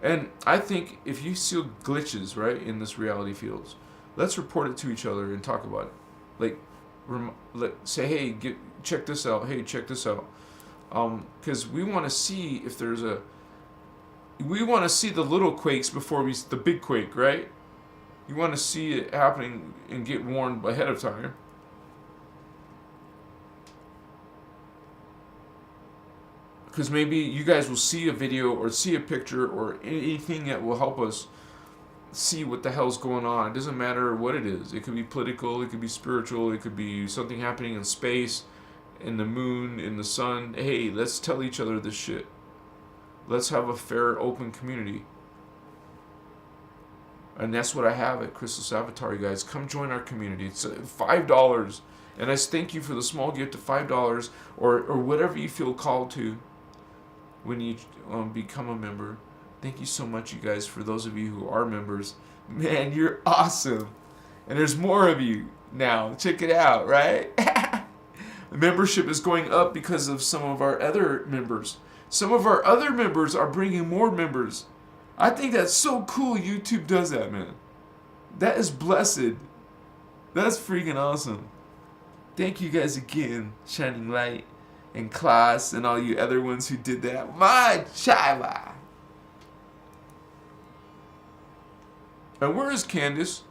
And I think if you see glitches, right, in this reality fields, let's report it to each other and talk about it. Say, hey, check this out. Hey, check this out. Because we want to see if there's we want to see the little quakes before the big quake, right? You want to see it happening and get warned ahead of time. because maybe you guys will see a video or see a picture or anything that will help us see what the hell's going on. It doesn't matter what it is. It could be political, it could be spiritual, it could be something happening in space, in the moon, in the sun. Hey, let's tell each other this shit. Let's have a fair, open community. And that's what I have at Christos Avatar, you guys. Come join our community. It's $5. And I thank you for the small gift of $5 or whatever you feel called to when you become a member. Thank you so much, you guys, for those of you who are members. Man, you're awesome. And there's more of you now. Check it out, right? The membership is going up because of some of our other members. Some of our other members are bringing more members. I think that's so cool YouTube does that, man. That is blessed. That's freaking awesome. Thank you guys again, Shining Light and Klaus and all you other ones who did that. My child. And where is Candace?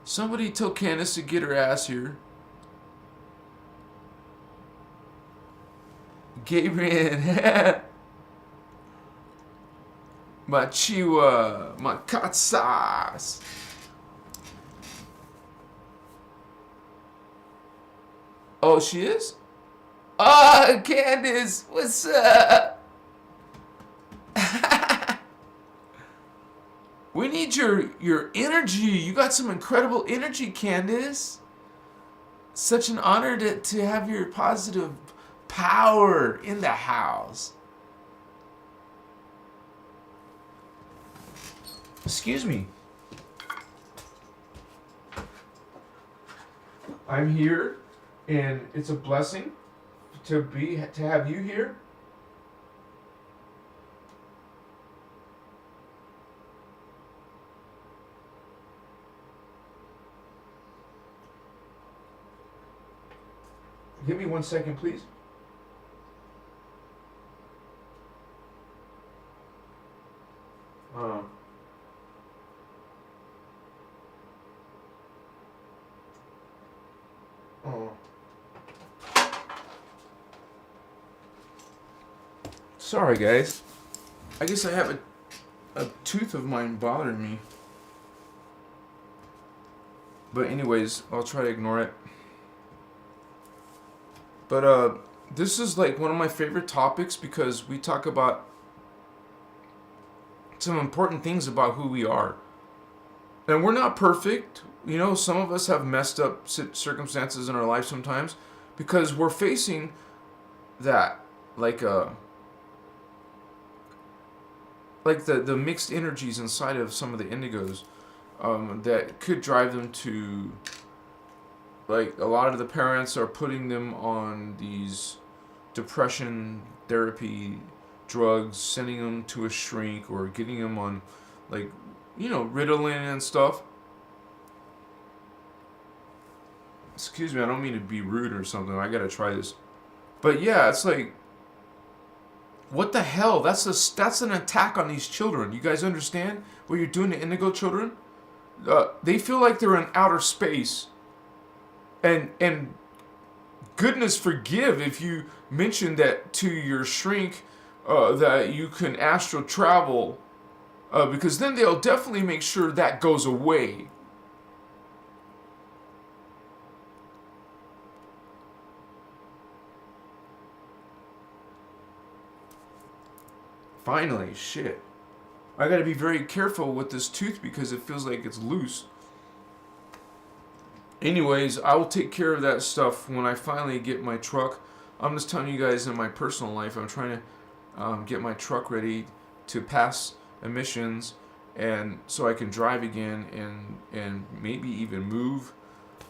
Somebody tell Candace to get her ass here. Gabriel. My chiwa. My katsas. Oh, she is? Ah, Candace. What's up? We need your energy. You got some incredible energy, Candace. Such an honor to have your positive power in the house. Excuse me. I'm here, and it's a blessing to have you here. Give me 1 second, please. Sorry, guys. I guess I have a tooth of mine bothering me. But anyways, I'll try to ignore it. But this is like one of my favorite topics because we talk about some important things about who we are. And we're not perfect. You know, some of us have messed up circumstances in our life sometimes because we're facing that like the mixed energies inside of some of the indigos that could drive them to, like, a lot of the parents are putting them on these depression therapy drugs, sending them to a shrink or getting them on, like, you know, Ritalin and stuff. Excuse me, I don't mean to be rude or something. I gotta try this. But yeah, it's like, what the hell? That's an attack on these children. You guys understand what you're doing to Indigo children? They feel like they're in outer space. And goodness forgive if you mention that to your shrink, that you can astral travel, because then they'll definitely make sure that goes away. Finally, shit. I gotta be very careful with this tooth because it feels like it's loose. Anyways, I will take care of that stuff when I finally get my truck. I'm just telling you guys, in my personal life, I'm trying to get my truck ready to pass emissions, and so I can drive again and maybe even move.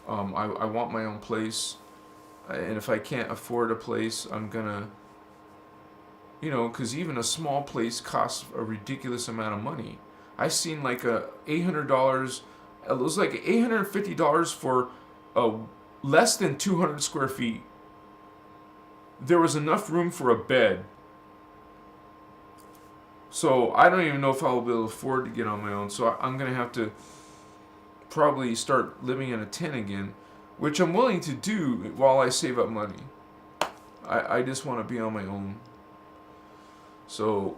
I want my own place, and if I can't afford a place, I'm gonna, you know, because even a small place costs a ridiculous amount of money. I seen like $800. It was like $850 for less than 200 square feet. There was enough room for a bed. So I don't even know if I'll be able to afford to get on my own. So I'm going to have to probably start living in a tent again, which I'm willing to do while I save up money. I just want to be on my own. So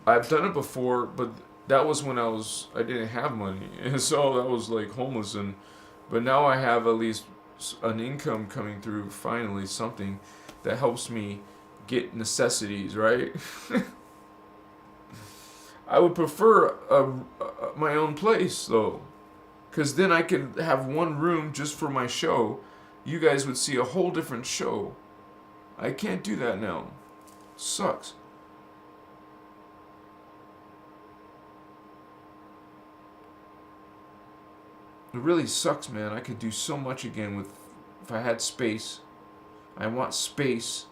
I've done it before, but that was when I didn't have money, and so I was like homeless, but now I have at least an income coming through, finally, something that helps me get necessities, right? I would prefer my own place though, because then I could have one room just for my show. You guys would see a whole different show. I can't do that now. Sucks. It really sucks, man. I could do so much again if I had space. I want space.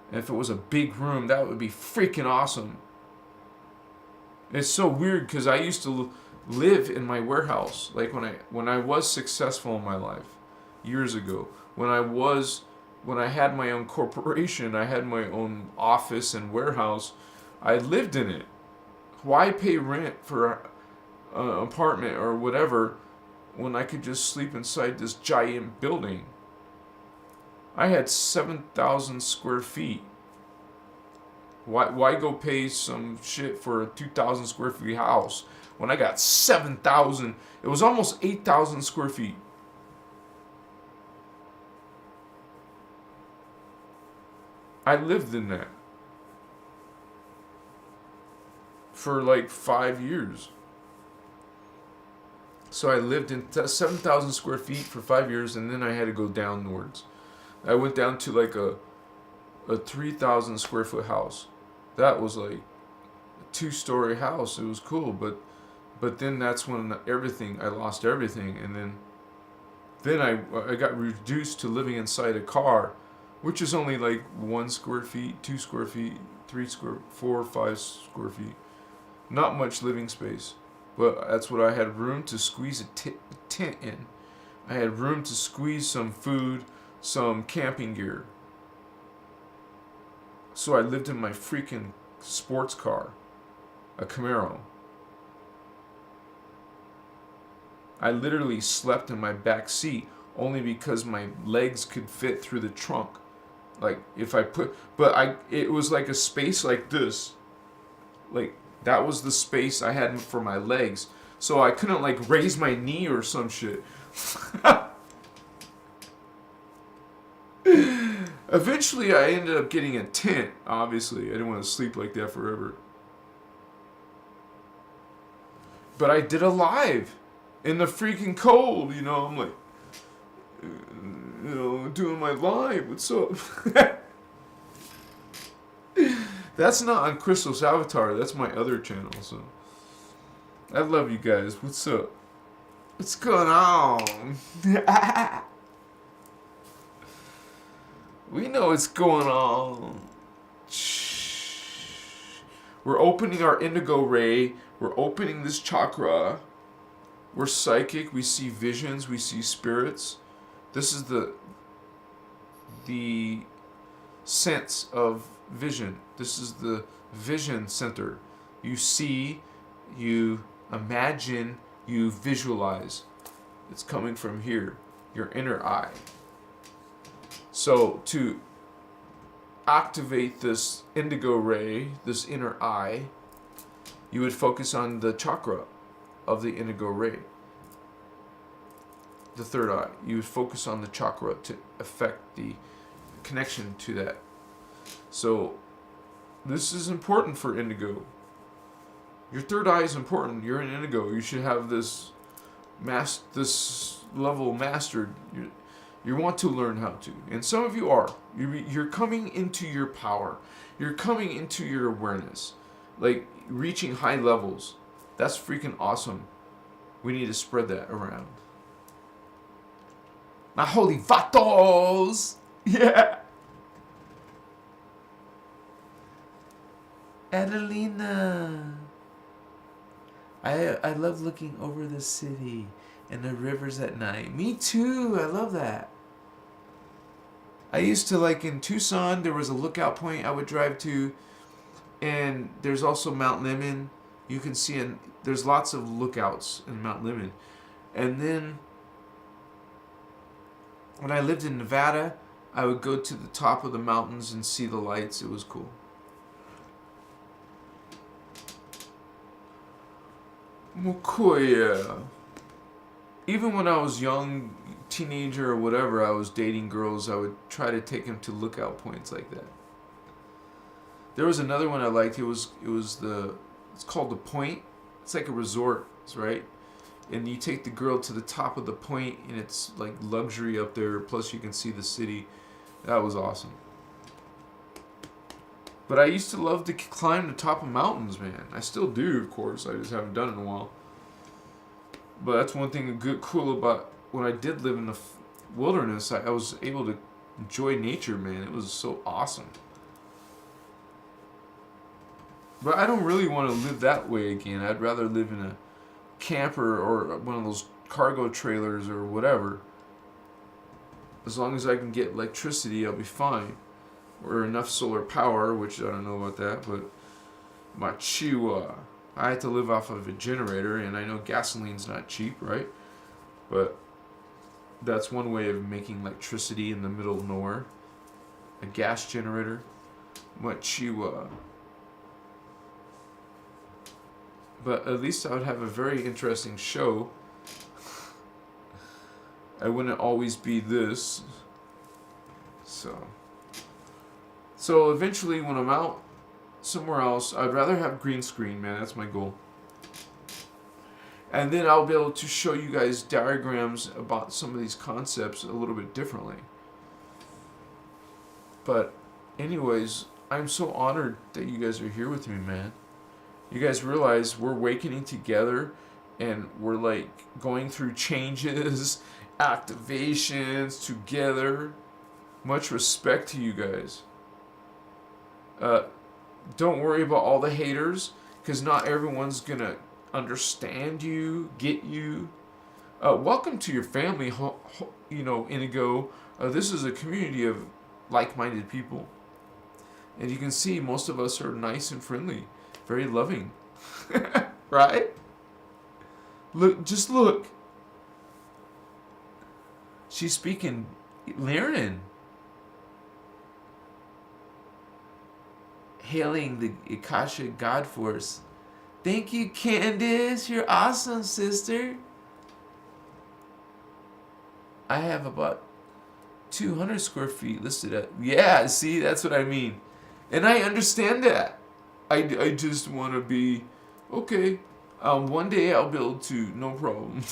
And if it was a big room, that would be freaking awesome. It's so weird because I used to live in my warehouse. Like when I was successful in my life years ago, when I had my own corporation, I had my own office and warehouse, I lived in it. Why pay rent for an apartment or whatever when I could just sleep inside this giant building? I had 7,000 square feet. Why go pay some shit for a 2,000 square feet house when I got 7,000? It was almost 8,000 square feet. I lived in that for like 5 years. So I lived in 7,000 square feet for 5 years, and then I had to go downwards. I went down to like a 3,000 square foot house. That was like a 2-story house. It was cool, but then that's when I lost everything, and then I got reduced to living inside a car, which is only like 1 square feet, 2 square feet, 4 or 5 square feet. Not much living space. But that's what I had room to squeeze a tent in. I had room to squeeze some food, some camping gear. So I lived in my freaking sports car, a Camaro. I literally slept in my back seat only because my legs could fit through the trunk. Like if I it was like a space like this. Like that was the space I had for my legs. So I couldn't like raise my knee or some shit. Eventually I ended up getting a tent, obviously. I didn't want to sleep like that forever. But I did a live in the freaking cold, you know. I'm like, doing my live. What's up? That's not on Christos Avatar. That's my other channel. So I love you guys. What's up? What's going on? We know what's going on. We're opening our indigo ray. We're opening this chakra. We're psychic. We see visions. We see spirits. This is the sense of vision. This is the vision center. You see, you imagine, you visualize. It's coming from here, your inner eye. So to activate this indigo ray, this inner eye, you would focus on the chakra of the indigo ray. The third eye. You would focus on the chakra to affect the connection to that. So this is important for indigo. Your third eye is important. You're an indigo. You should have this level mastered. You want to learn how to. And some of you are. You're coming into your power. You're coming into your awareness. Like reaching high levels. That's freaking awesome. We need to spread that around. My holy vatos! Yeah! Adelina! I love looking over the city and the rivers at night. Me too! I love that. I used to, like in Tucson, there was a lookout point I would drive to. And there's also Mount Lemmon. You can see, there's lots of lookouts in Mount Lemmon. And then when I lived in Nevada, I would go to the top of the mountains and see the lights. It was cool. Mukoya. Even when I was young, teenager or whatever, I was dating girls, I would try to take them to lookout points like that. There was another one I liked. It's called The Point. It's like a resort, right? And you take the girl to the top of the point, and it's like luxury up there, plus you can see the city. That was awesome. But I used to love to climb the top of mountains, man. I still do, of course. I just haven't done it in a while. But that's one thing cool about when I did live in the wilderness. I was able to enjoy nature, man. It was so awesome. But I don't really want to live that way again. I'd rather live in a camper or one of those cargo trailers or whatever. As long as I can get electricity, I'll be fine. Or enough solar power, which I don't know about that, but Machiwa. I had to live off of a generator, and I know gasoline's not cheap, right? But that's one way of making electricity in the middle of nowhere. A gas generator. Machiwa. But at least I would have a very interesting show. I wouldn't always be this. So eventually when I'm out somewhere else, I'd rather have green screen, man. That's my goal. And then I'll be able to show you guys diagrams about some of these concepts a little bit differently. But anyways, I'm so honored that you guys are here with me, man. You guys realize we're awakening together, and we're like going through changes, activations together. Much respect to you guys. Don't worry about all the haters, because not everyone's gonna understand you, get you. Welcome to your family, Indigo. This is a community of like-minded people, and you can see most of us are nice and friendly, very loving, right? Just look. She's speaking Lyran. Hailing the Akashic God Force. Thank you, Candace. You're awesome, sister. I have about 200 square feet listed at. Yeah, see, that's what I mean. And I understand that. I just want to be, okay, one day I'll be able to, no problem.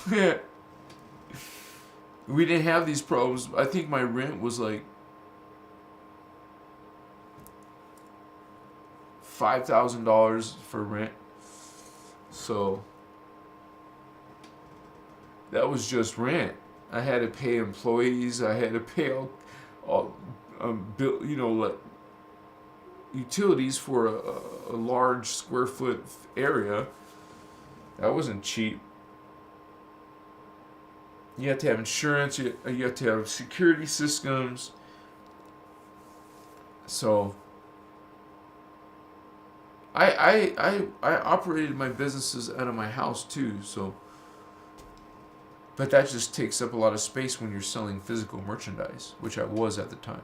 We didn't have these problems. I think my rent was like $5,000 for rent. So that was just rent. I had to pay employees. I had to pay all like utilities for a large square foot area. That wasn't cheap. You have to have insurance. You have to have security systems. So I operated my businesses out of my house too, so, but that just takes up a lot of space when you're selling physical merchandise, which I was at the time.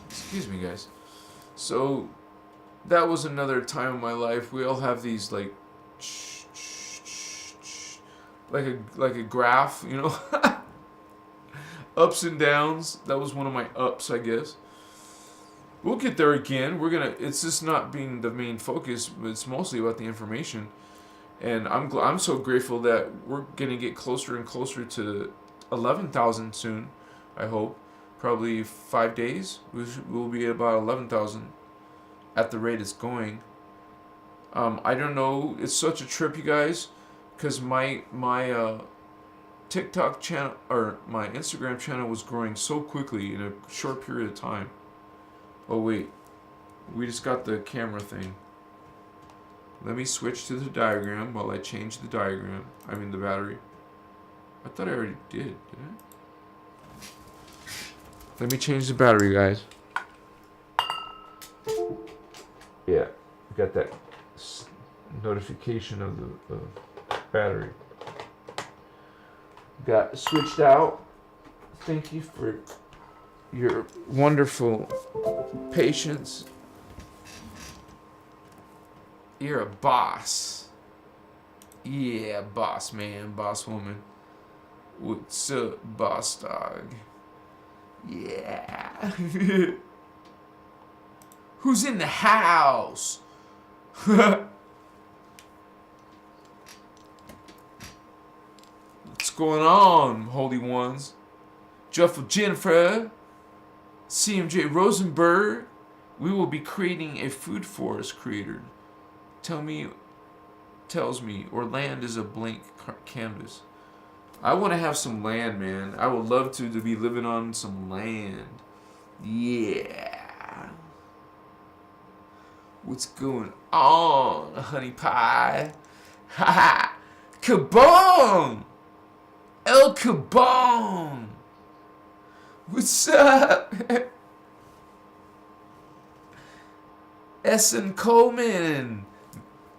Excuse me, guys. So that was another time in my life. We all have these like a graph, ups and downs. That was one of my ups, I guess. We'll get there again. It's just not being the main focus, but it's mostly about the information. And I'm so grateful that we're gonna get closer and closer to 11,000 soon. I hope probably 5 days we'll be at about 11,000 at the rate it's going. I don't know. It's such a trip, you guys. Because my TikTok channel or my Instagram channel was growing so quickly in a short period of time. Oh wait, we just got the camera thing. Let me switch to the diagram while I change the diagram. I mean the battery. I thought I already didn't I? Let me change the battery, guys. Yeah, got that notification of the battery. Got switched out. Thank you for your wonderful patience. You're a boss. Yeah, boss man, boss woman. What's up, boss dog? Yeah. Who's in the house? What's going on, holy ones? Joyful Jennifer, CMJ Rosenberg. We will be creating a food forest creator. Tells me, or land is a blank canvas. I want to have some land, man. I would love to be living on some land. Yeah. What's going on, honey pie? Ha ha! Kaboom! El Kaboom! What's up? Essen Coleman.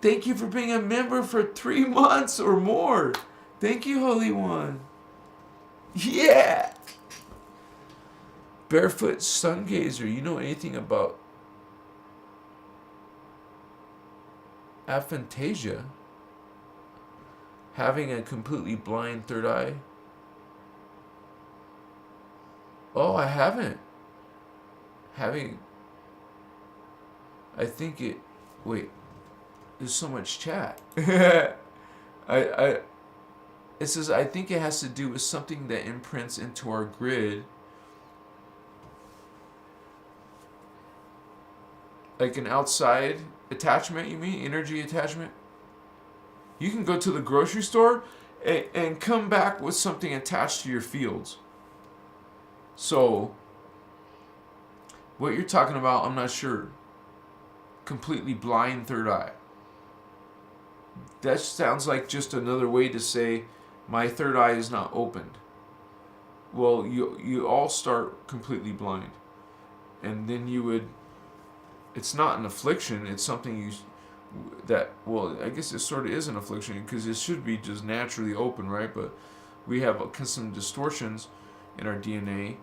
Thank you for being a member for 3 months or more. Thank you, Holy One. Yeah. Barefoot Sungazer. You know anything about aphantasia? Having a completely blind third eye? Oh, I haven't. I think it... Wait. There's so much chat. It says, I think it has to do with something that imprints into our grid. Like an outside attachment, you mean? Energy attachment? You can go to the grocery store and come back with something attached to your fields. So, what you're talking about, I'm not sure. Completely blind third eye. That sounds like just another way to say my third eye is not opened. Well, you all start completely blind. And then you would... It's not an affliction. It's something well, I guess it sort of is an affliction because it should be just naturally open, right? But we have some distortions in our DNA,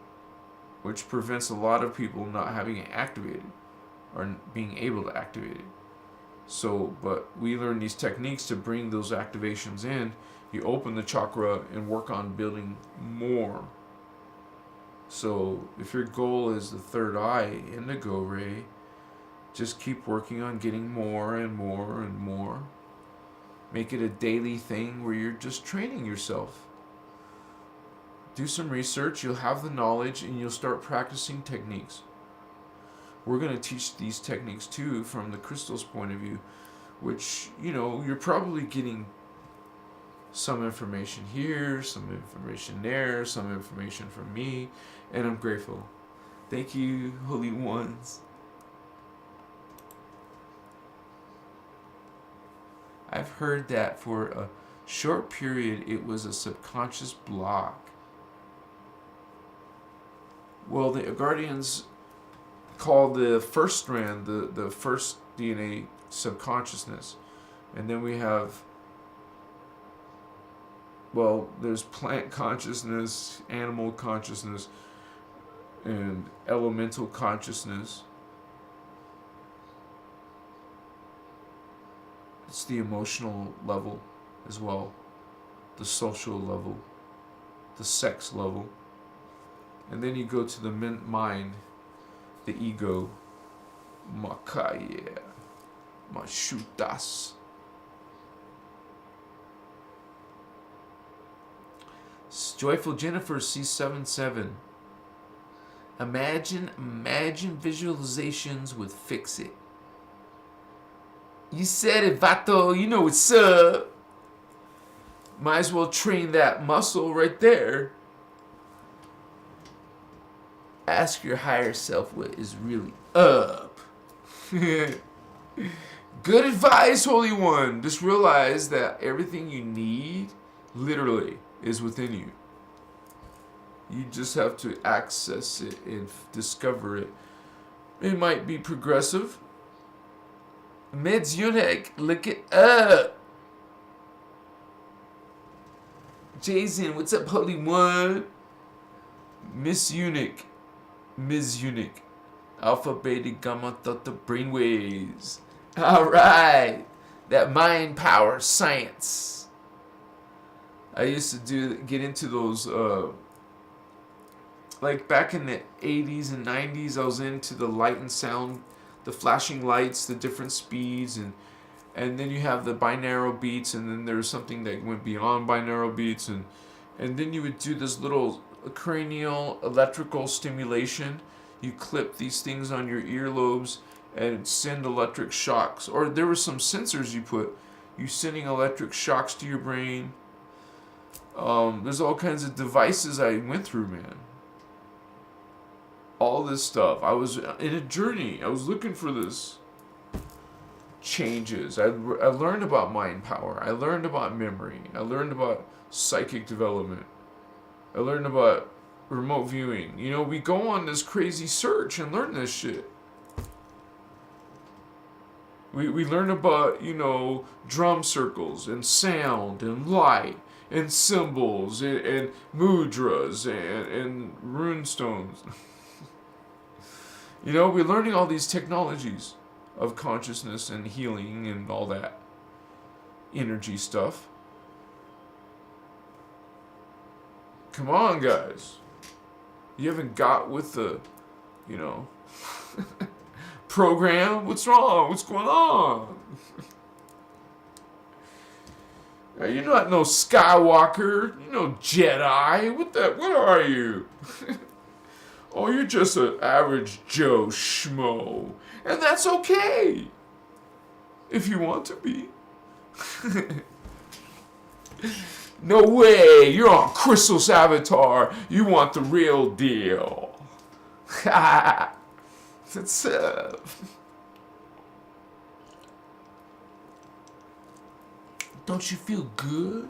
which prevents a lot of people not having it activated or being able to activate it. So, but we learn these techniques to bring those activations in. You open the chakra and work on building more. So, if your goal is the third eye, Indigo Ray, just keep working on getting more and more and more. Make it a daily thing where you're just training yourself. Do some research, you'll have the knowledge, and you'll start practicing techniques. We're going to teach these techniques too from the Christos point of view, which, you're probably getting some information here, some information there, some information from me, and I'm grateful. Thank you, Holy Ones. I've heard that for a short period it was a subconscious block. Well, the Guardians call the first strand, the first DNA, subconsciousness. And then we have, there's plant consciousness, animal consciousness, and elemental consciousness. It's the emotional level as well, the social level, the sex level. And then you go to the mind, the ego, Makaya, Mashutas. Joyful Jennifer C77. Imagine visualizations with Fix It. You said it, Vato. You know what's up. Might as well train that muscle right there. Ask your higher self what is really up. Good advice, Holy One. Just realize that everything you need, literally, is within you. You just have to access it and discover it. It might be progressive. Mids Eunuch, look it up. Jason, what's up, Holy One? Miss Eunuch. Ms. Eunuch. Alpha, beta, gamma, theta, brainwaves. Alright. That mind power science. I used to get into those, like back in the 80s and 90s, I was into the light and sound, the flashing lights, the different speeds, and then you have the binaural beats, and then there's something that went beyond binaural beats, and then you would do this little cranial electrical stimulation. You clip these things on your earlobes and send electric shocks. Or there were some sensors you sending electric shocks to your brain. There's all kinds of devices I went through, man. All this stuff. I was in a journey. I was looking for this changes. I learned about mind power. I learned about memory. I learned about psychic development. I learned about remote viewing. You know, we go on this crazy search and learn this shit. We learn about, you know, drum circles and sound and light and symbols and mudras and rune stones. You know, we're learning all these technologies of consciousness and healing and all that energy stuff. Come on, guys. You haven't got with the, you know, program? What's wrong? What's going on? You're not no Skywalker. You're no Jedi. What are you? Oh, you're just an average Joe Schmo. And that's okay. If you want to be. No way. You're on Christos Avatar. You want the real deal. What's up? Don't you feel good?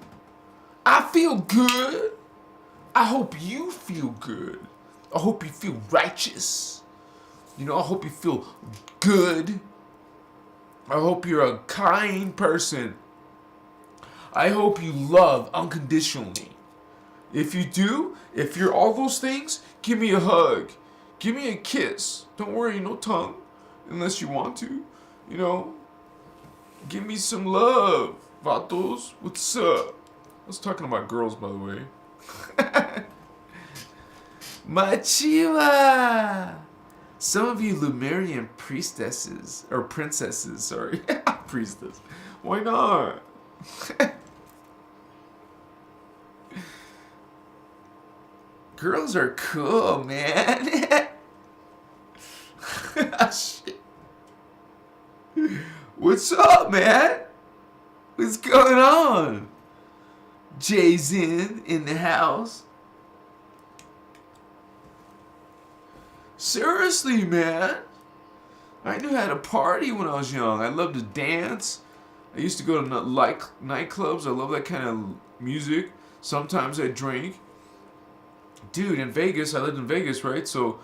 I feel good. I hope you feel good. I hope you feel righteous. You know, I hope you feel good. I hope you're a kind person. I hope you love unconditionally. If you do, if you're all those things, give me a hug. Give me a kiss. Don't worry, no tongue. Unless you want to. You know, give me some love. Vatos, what's up? I was talking about girls, by the way. Machiva! Some of you Lumerian priestesses, or princesses, sorry. Priestess. Why not? Girls are cool, man. Shit. What's up, man? What's going on? Jay's in the house. Seriously, man. I knew how to party when I was young. I loved to dance. I used to go to nightclubs. I love that kind of music. Sometimes I drink. Dude, in Vegas, I lived in Vegas, right? So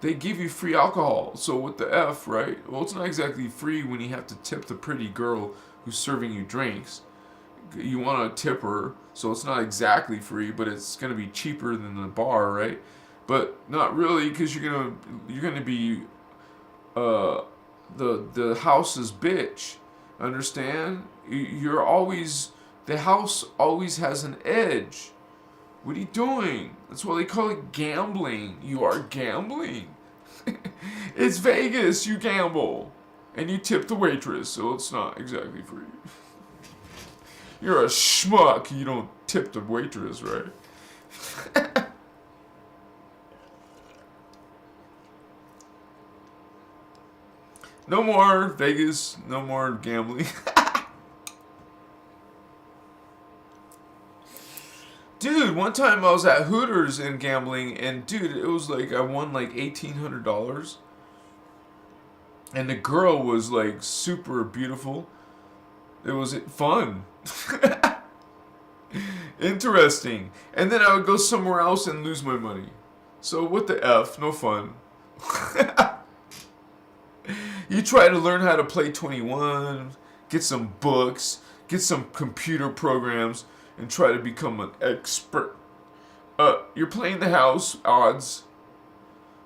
they give you free alcohol. So what the F, right? Well, it's not exactly free when you have to tip the pretty girl who's serving you drinks. You want to tip her, so it's not exactly free, but it's going to be cheaper than the bar, right? But not really, because you're gonna be the house's bitch. Understand? You're always, the house always has an edge. What are you doing? That's why they call it gambling. You are gambling. It's Vegas. You gamble, and you tip the waitress, so it's not exactly free. You're a schmuck. You don't tip the waitress, right? No more Vegas, no more gambling. Dude, one time I was at Hooters and gambling, and dude, it was like I won like $1,800. And the girl was like super beautiful. It was fun. Interesting. And then I would go somewhere else and lose my money. So what the F? No fun. You try to learn how to play 21, get some books, get some computer programs, and try to become an expert. You're playing the house odds.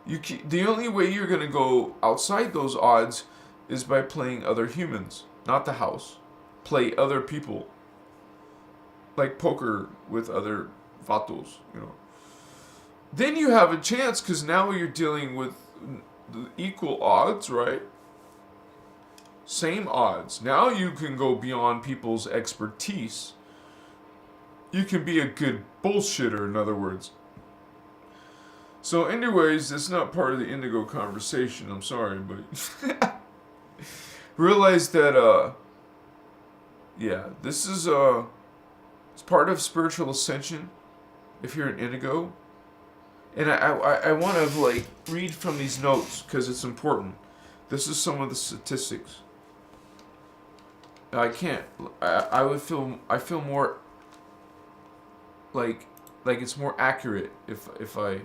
The only way you're going to go outside those odds is by playing other humans, not the house. Play other people. Like poker with other vatos, you know. Then you have a chance, because now you're dealing with the equal odds, right? Same odds. Now you can go beyond people's expertise. You can be a good bullshitter, in other words. So anyways, it's not part of the Indigo conversation, I'm sorry, but realize that, yeah, this is, it's part of spiritual ascension, if you're an Indigo. And I want to, like, read from these notes, because it's important. This is some of the statistics. I feel more, like it's more accurate if I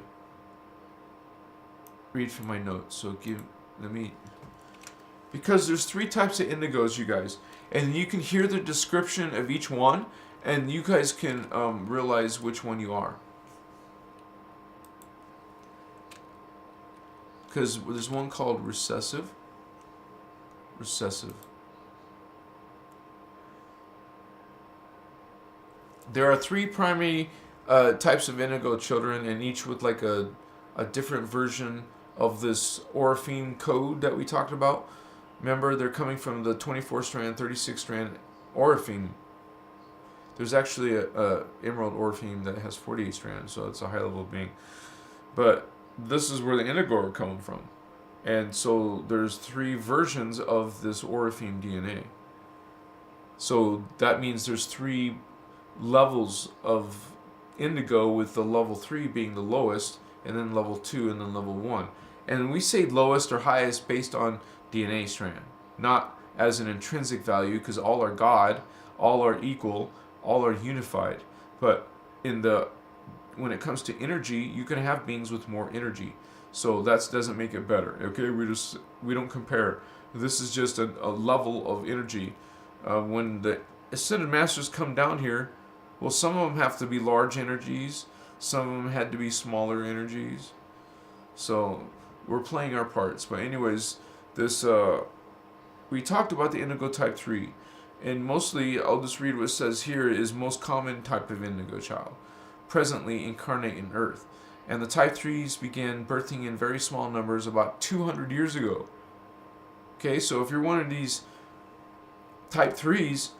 read from my notes. So because there's 3 types of Indigos, you guys, and you can hear the description of each one, and you guys can realize which one you are. Because there's one called recessive. There are 3 primary types of Indigo children, and each with like a different version of this orpheme code that we talked about. Remember, they're coming from the 24-strand, 36-strand orpheme. There's actually a emerald orpheme that has 48 strands, so it's a high-level being. But this is where the Indigo are coming from. And so there's 3 versions of this orpheme DNA. So that means there's 3 levels of Indigo, with the level 3 being the lowest, and then level 2, and then level 1. And we say lowest or highest based on DNA strand, not as an intrinsic value, because all are God, all are equal, all are unified. But when it comes to energy, you can have beings with more energy. So that doesn't make it better. Okay, we don't compare. This is just a level of energy. When the Ascended Masters come down here, well, some of them have to be large energies, some of them had to be smaller energies. So we're playing our parts. But anyways, this we talked about the Indigo type 3, and mostly I'll just read what it says here is most common type of Indigo child, presently incarnate in Earth. And the type 3s began birthing in very small numbers about 200 years ago. Okay, so if you're one of these type 3s,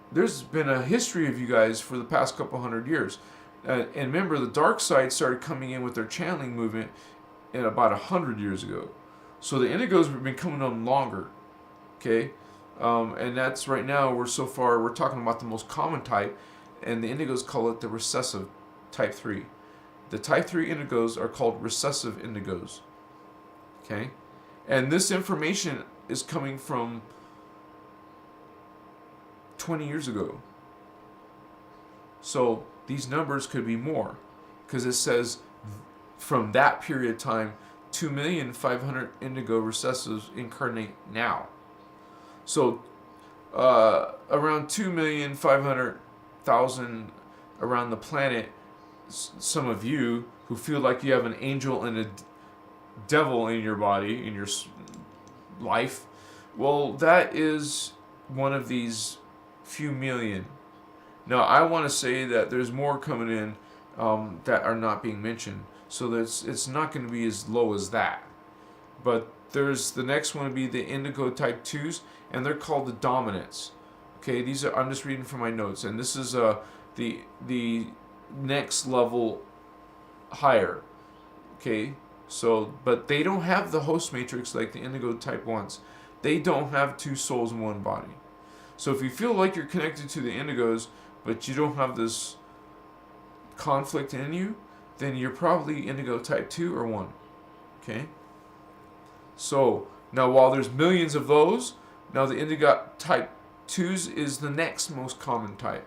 there's been a history of you guys for the past couple hundred years. And remember, the dark side started coming in with their channeling movement in about 100 years ago. So the Indigos have been coming on longer. Okay, and that's right now, we're talking about the most common type, and the Indigos call it the recessive type 3. The type 3 Indigos are called recessive Indigos. Okay, and this information is coming from 20 years ago. So these numbers could be more, because it says from that period of time, 2,500,000 Indigo recessives incarnate now. So around 2,500,000 around the planet, some of you who feel like you have an angel and a devil in your body, in your life, well, that is one of these few million. Now, I want to say that there's more coming in that are not being mentioned, so that it's not going to be as low as that. But there's the next one to be the Indigo type 2s, and they're called the dominants. Okay, these are, I'm just reading from my notes, and this is the next level higher. Okay, so but they don't have the host matrix like the Indigo type 1s. They don't have 2 souls in one body. So if you feel like you're connected to the Indigos, but you don't have this conflict in you, then you're probably Indigo type 2 or 1. Okay? So, now while there's millions of those, now the Indigo type 2s is the next most common type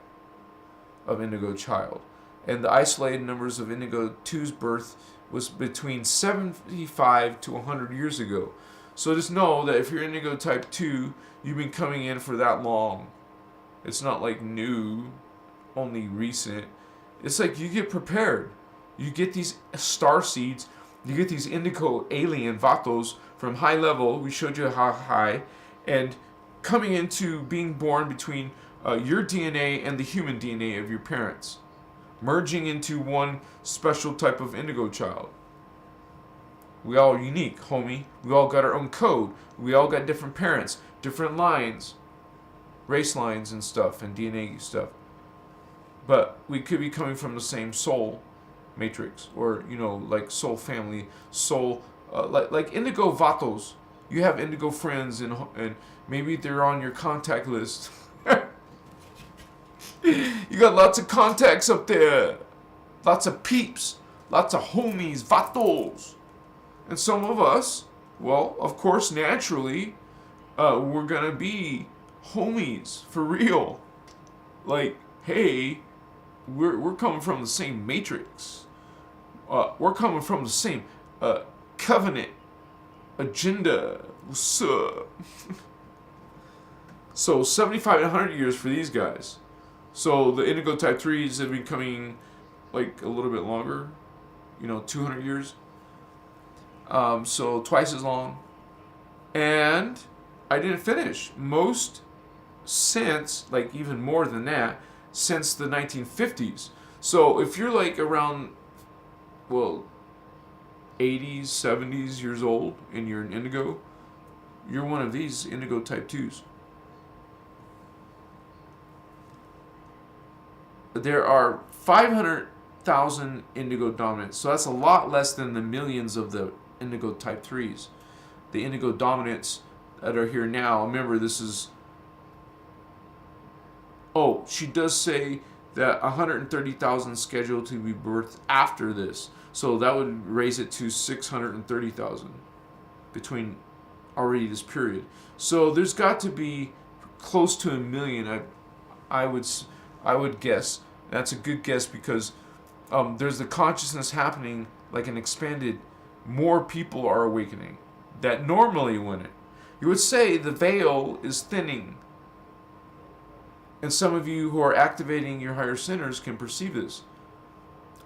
of Indigo child. And the isolated numbers of Indigo 2's birth was between 75 to 100 years ago. So just know that if you're Indigo type 2, you've been coming in for that long. It's not like new, only recent. It's like you get prepared. You get these star seeds. You get these indigo alien vatos from high level. We showed you how high. And coming into being born between your DNA and the human DNA of your parents. Merging into one special type of indigo child. We all unique, homie. We all got our own code. We all got different parents, different lines, race lines and stuff, and DNA stuff. But we could be coming from the same soul matrix, or like soul family, soul, like indigo vatos. You have indigo friends, and maybe they're on your contact list. You got lots of contacts up there, lots of peeps, lots of homies, vatos. And some of us, well, of course, naturally, we're gonna be homies for real. Like, hey, we're coming from the same matrix. We're coming from the same covenant agenda. What's up? So 75 to 100 years for these guys. So the Indigo type 3s have been coming like a little bit longer, 200 years. So twice as long. And I didn't finish. Most since, like even more than that, since the 1950s. So if you're like around, 80s, 70s years old and you're an indigo, you're one of these indigo type 2s. There are 500,000 indigo dominants. So that's a lot less than the millions of the indigo type 3s. The indigo dominants that are here now, remember this is... Oh, she does say that 130,000 scheduled to be birthed after this. So that would raise it to 630,000 between already this period. So there's got to be close to 1 million, I would guess. That's a good guess because there's the consciousness happening, like an expanded, more people are awakening that normally wouldn't. You would say the veil is thinning. And some of you who are activating your higher centers can perceive this.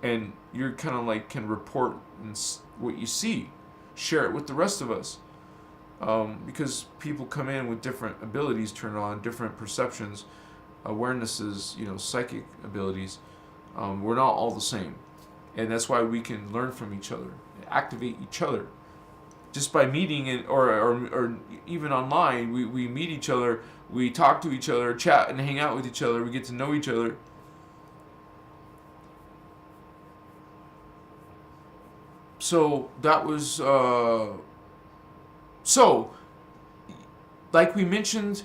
And you're kind of like can report what you see. Share it with the rest of us. Because people come in with different abilities turned on, different perceptions, awarenesses, psychic abilities. We're not all the same. And that's why we can learn from each other, activate each other. Just by meeting it, or even online, we meet each other, we talk to each other, chat and hang out with each other, we get to know each other. So that was, like we mentioned,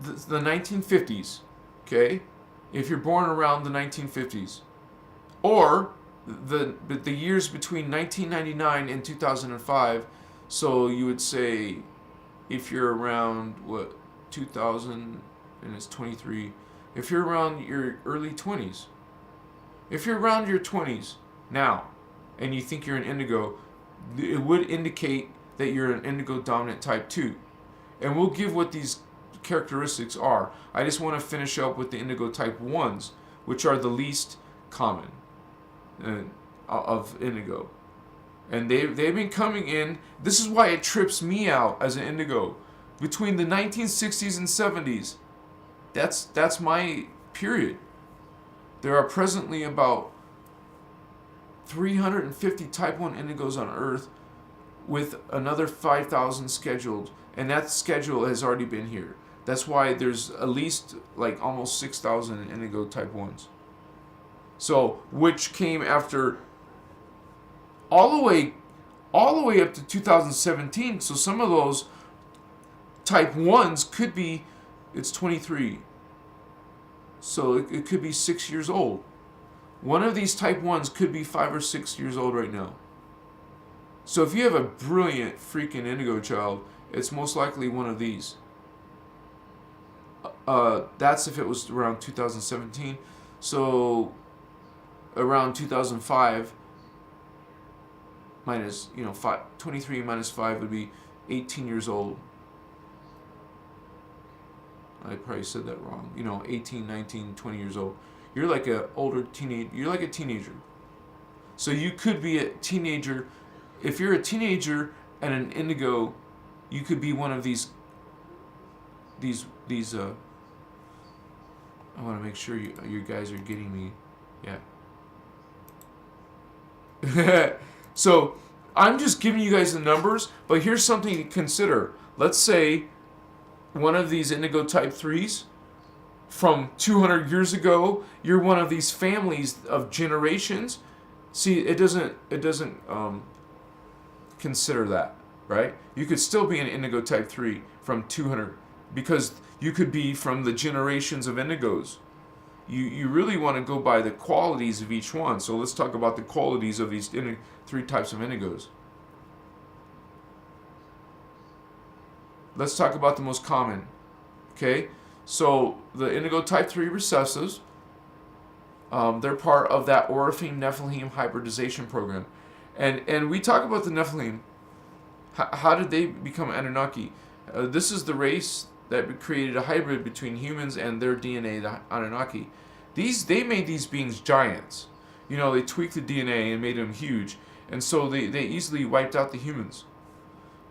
the 1950s, okay? If you're born around the 1950s, or the years between 1999 and 2005, so you would say, if you're around, 2000, and it's 23, if you're around your early 20s, if you're around your 20s now, and you think you're an indigo, it would indicate that you're an indigo dominant type 2. And we'll give what these characteristics are. I just want to finish up with the indigo type 1s, which are the least common of indigo. And they've been coming in. This is why it trips me out as an indigo. Between the 1960s and 70s, that's my period. There are presently about 350 type 1 indigos on Earth, with another 5,000 scheduled, and that schedule has already been here. That's why there's at least like almost 6,000 indigo type 1s. So, which came after all the way up to 2017. So some of those type 1s could be, it's 23. So it could be 6 years old. One of these type 1s could be 5 or 6 years old right now. So if you have a brilliant freaking indigo child, it's most likely one of these. That's if it was around 2017. So around 2005 minus, 23 minus 5 would be 18 years old. I probably said that wrong. 18, 19, 20 years old. You're like a older teenager. You're like a teenager. So you could be a teenager. If you're a teenager and an indigo, you could be one of these. I want to make sure you guys are getting me. Yeah. So I'm just giving you guys the numbers, but here's something to consider. Let's say one of these indigo type 3s from 200 years ago, you're one of these families of generations. See, it doesn't consider that, right? You could still be an indigo type 3 from 200, because you could be from the generations of indigos. You really want to go by the qualities of each one. So let's talk about the qualities of these three types of indigos. Let's talk about the most common. Okay, so the indigo type 3 recessives, they're part of that Orifeme Nephilim hybridization program. And we talk about the Nephilim. How did they become Anunnaki? This is the race that created a hybrid between humans and their DNA, the Anunnaki. They made these beings giants. They tweaked the DNA and made them huge. And so they easily wiped out the humans.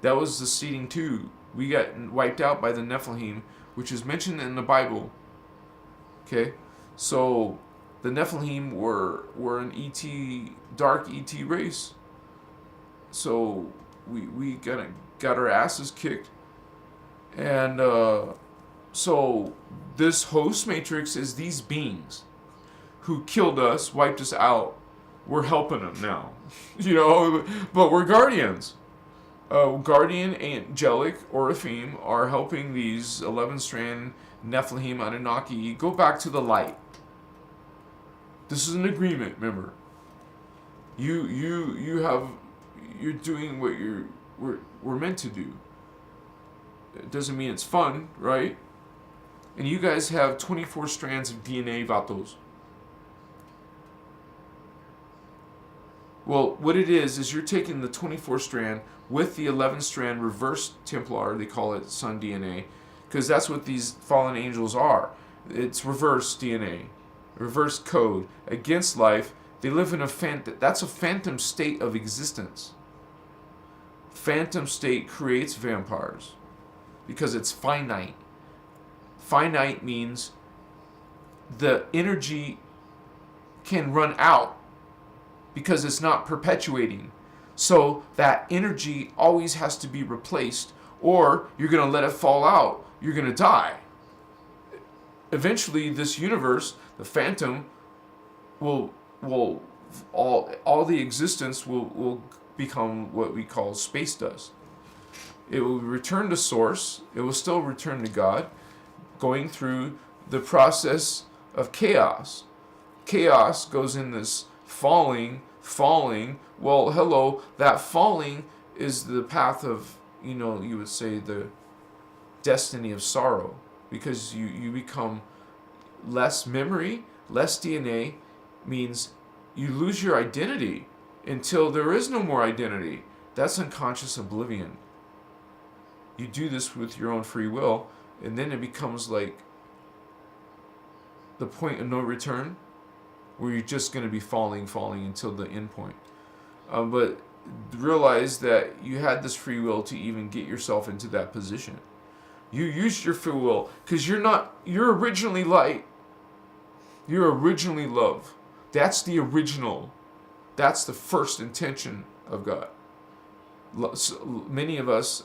That was the seeding too. We got wiped out by the Nephilim, which is mentioned in the Bible. Okay? So the Nephilim were an dark ET race. So we got our asses kicked. And so this host matrix is these beings who killed us, wiped us out. We're helping them now. But we're guardians. Guardian angelic Orifeme are helping these 11-strand Nephilim Anunnaki go back to the light. This is an agreement, remember. You're doing what we're meant to do. It doesn't mean it's fun, right? And you guys have 24 strands of DNA, vatos. Well, what it is you're taking the 24 strand with the 11 strand reverse Templar, they call it Sun DNA, because that's what these fallen angels are. It's reverse DNA, reverse code against life. They live in that's a phantom state of existence. Phantom state creates vampires because it's finite. Finite means the energy can run out because it's not perpetuating. So that energy always has to be replaced, or you're going to let it fall out. You're going to die. Eventually, this universe, the phantom, will all the existence will become what we call space dust. It will return to source. It will still return to God, going through the process of chaos. Chaos goes in this falling. Well, hello, that falling is the path of, you would say the destiny of sorrow, because you become less memory, less DNA, means you lose your identity until there is no more identity. That's unconscious oblivion. You do this with your own free will, and then it becomes like the point of no return, where you're just going to be falling until the end point. But realize that you had this free will to even get yourself into that position. You used your free will because you're originally light. You're originally love. That's the original. That's the first intention of God. Many of us,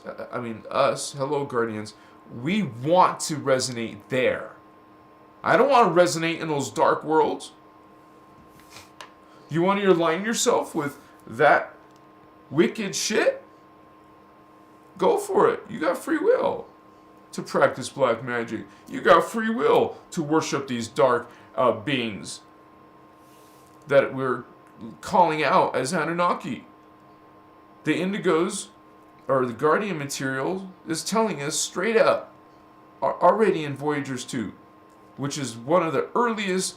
hello guardians, we want to resonate there. I don't want to resonate in those dark worlds. You want to align yourself with that wicked shit? Go for it. You got free will to practice black magic. You got free will to worship these dark beings that we're calling out as Anunnaki. The Indigos, or the Guardian material, is telling us straight up, already in Voyagers 2, which is one of the earliest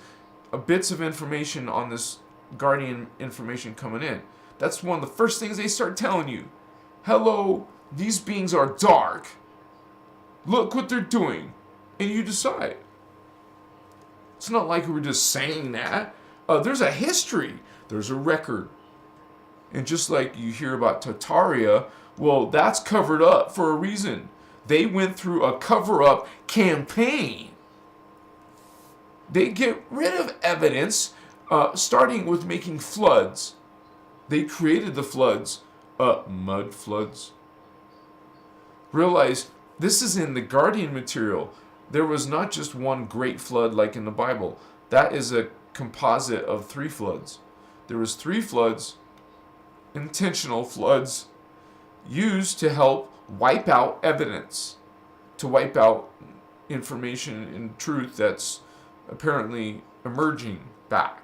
bits of information on this Guardian information coming in. That's one of the first things they start telling you. Hello, These beings are dark. Look what they're doing. And you decide. It's not like we're just saying that. There's a history. There's a record. And just like you hear about Tartaria, well, that's covered up for a reason. They went through a cover-up campaign. They get rid of evidence, starting with making floods. They created the floods, mud floods. Realize this is in the Guardian material. There was not just one great flood like in the Bible. That is a composite of 3 floods. There was 3 floods, intentional floods, used to help wipe out evidence, to wipe out information and truth that's apparently emerging back.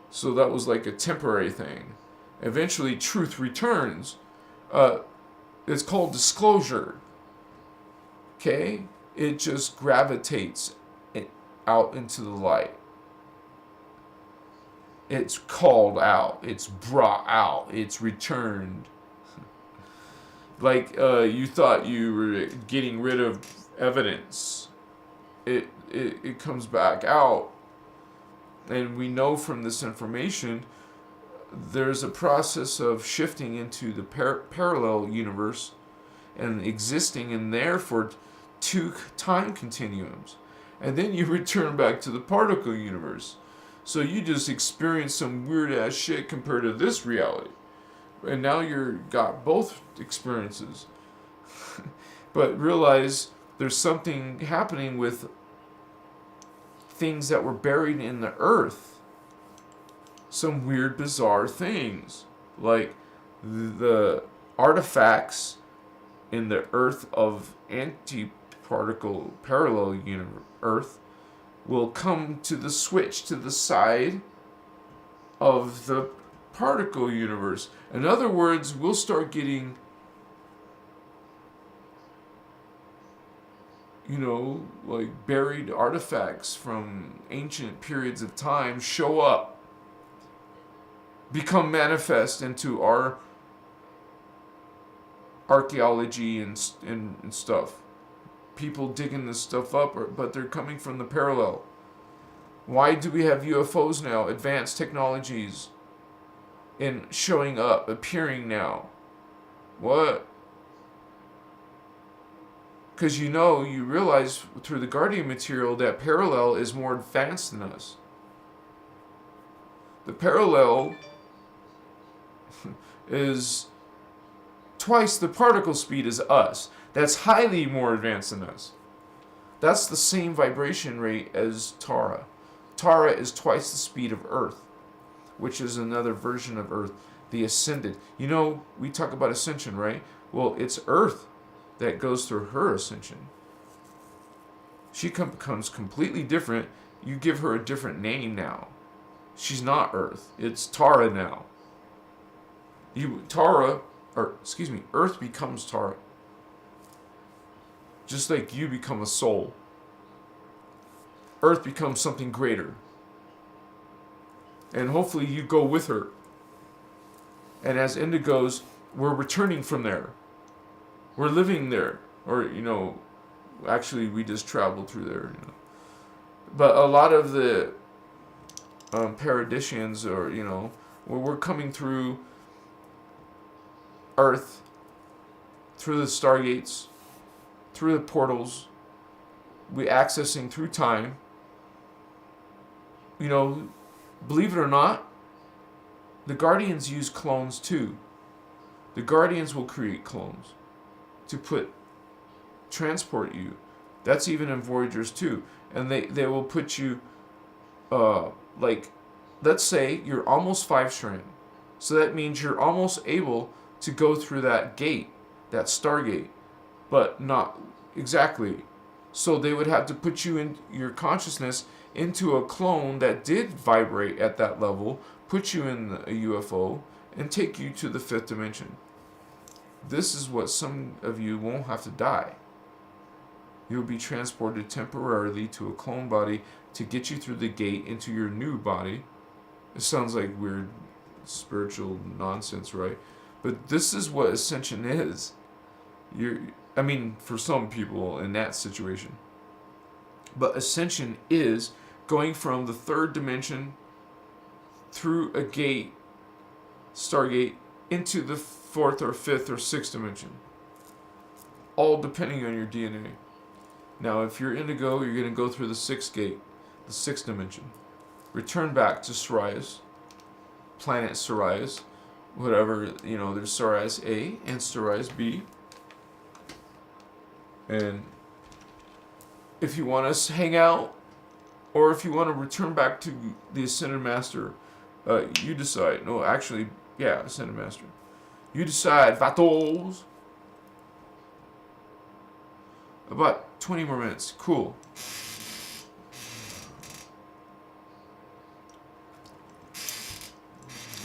So that was like a temporary thing. Eventually truth returns. It's called disclosure. Okay? It just gravitates out into the light. It's called out. It's brought out. It's returned. Like you thought you were getting rid of evidence. It comes back out. And we know from this information there's a process of shifting into the parallel universe and existing in there for 2 time continuums. And then you return back to the particle universe. So you just experience some weird ass shit compared to this reality. And now you're got both experiences. But realize there's something happening with things that were buried in the earth. Some weird, bizarre things. Like the artifacts in the earth of antiparticle parallel earth will come to the switch to the side of the particle universe. In other words, we'll start getting, like buried artifacts from ancient periods of time show up, become manifest into our archaeology and stuff. People digging this stuff up, but they're coming from the parallel. Why do we have UFOs now? Advanced technologies and showing up, appearing now. What? Because you realize through the Guardian material that parallel is more advanced than us. The parallel is twice the particle speed as us. That's highly more advanced than us. That's the same vibration rate as Tara. Tara is twice the speed of Earth, which is another version of Earth, the ascended. We talk about ascension, right? Well, it's Earth that goes through her ascension. She becomes completely different. You give her a different name now. She's not Earth. It's Tara now. Earth becomes Tara. Just like you become a soul. Earth becomes something greater. And hopefully you go with her. And as Indigos, we're returning from there. We're living there. Or, actually we just traveled through there. But a lot of the paradisians, or, we're coming through Earth, through the stargates, through the portals, we accessing through time. Believe it or not, the Guardians use clones too. The Guardians will create clones to transport you. That's even in Voyagers too. And they will put you, let's say you're almost 5-strand. So that means you're almost able to go through that gate, that stargate, but not exactly. So they would have to put you in your consciousness into a clone that did vibrate at that level, put you in a UFO, and take you to the 5th dimension. This is what some of you won't have to die. You'll be transported temporarily to a clone body to get you through the gate into your new body. It sounds like weird spiritual nonsense, right? But this is what ascension is. I mean, for some people in that situation. But ascension is going from the third dimension through a gate, stargate, into the fourth or fifth or sixth dimension. All depending on your DNA. Now, if you're indigo, you're going to go through the sixth gate, the sixth dimension. Return back to Sirius, planet Sirius, whatever, there's Sirius A and Sirius B. And if you want to hang out, or if you want to return back to the Ascended Master, you decide. No, actually, yeah, Ascended Master. You decide, vatos. About 20 more minutes. Cool.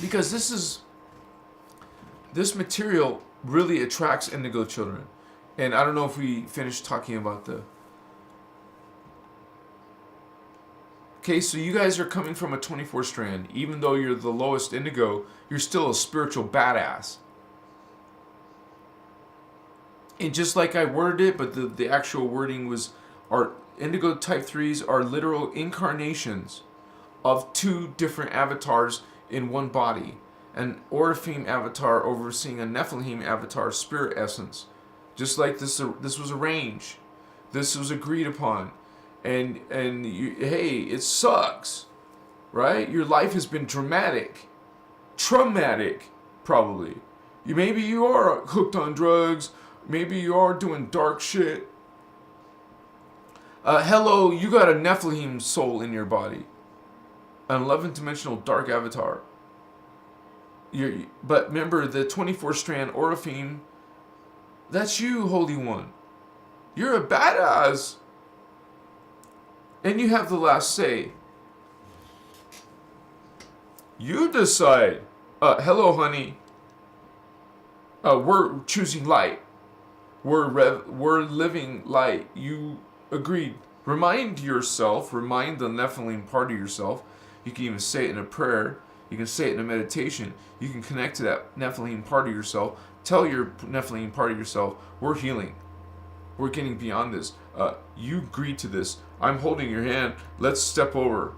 Because this material really attracts Indigo Children. And I don't know if we finished talking about the... Okay, so you guys are coming from a 24 strand. Even though you're the lowest indigo, you're still a spiritual badass. And just like I worded it, but the actual wording was, our indigo type 3s are literal incarnations of two different avatars in one body. An Oraphim avatar overseeing a Nephilim avatar spirit essence. Just like this was arranged. This was agreed upon. And hey, it sucks, right? Your life has been traumatic, probably. Maybe you are hooked on drugs. Maybe you are doing dark shit. Hello, you got a Nephilim soul in your body, an 11th dimensional dark avatar. But remember, the 24 strand Oraphim, that's you, Holy One. You're a badass. And you have the last say. You decide. Hello, honey. We're choosing light. We're living light. You agreed. Remind yourself. Remind the Nephilim part of yourself. You can even say it in a prayer. You can say it in a meditation. You can connect to that Nephilim part of yourself. Tell your Nephilim part of yourself, we're healing. We're getting beyond this. You agreed to this. I'm holding your hand. Let's step over.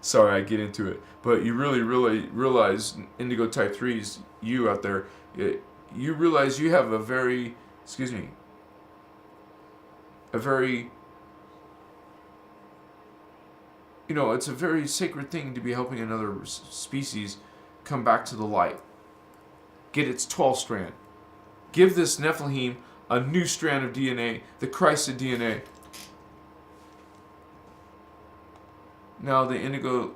Sorry, I get into it. But you really realize, Indigo Type 3s, you out there, you realize you have a very, it's a very sacred thing to be helping another species come back to the light. Get its 12th strand. Give this Nephilim a new strand of DNA, the Christed DNA. Now the indigo,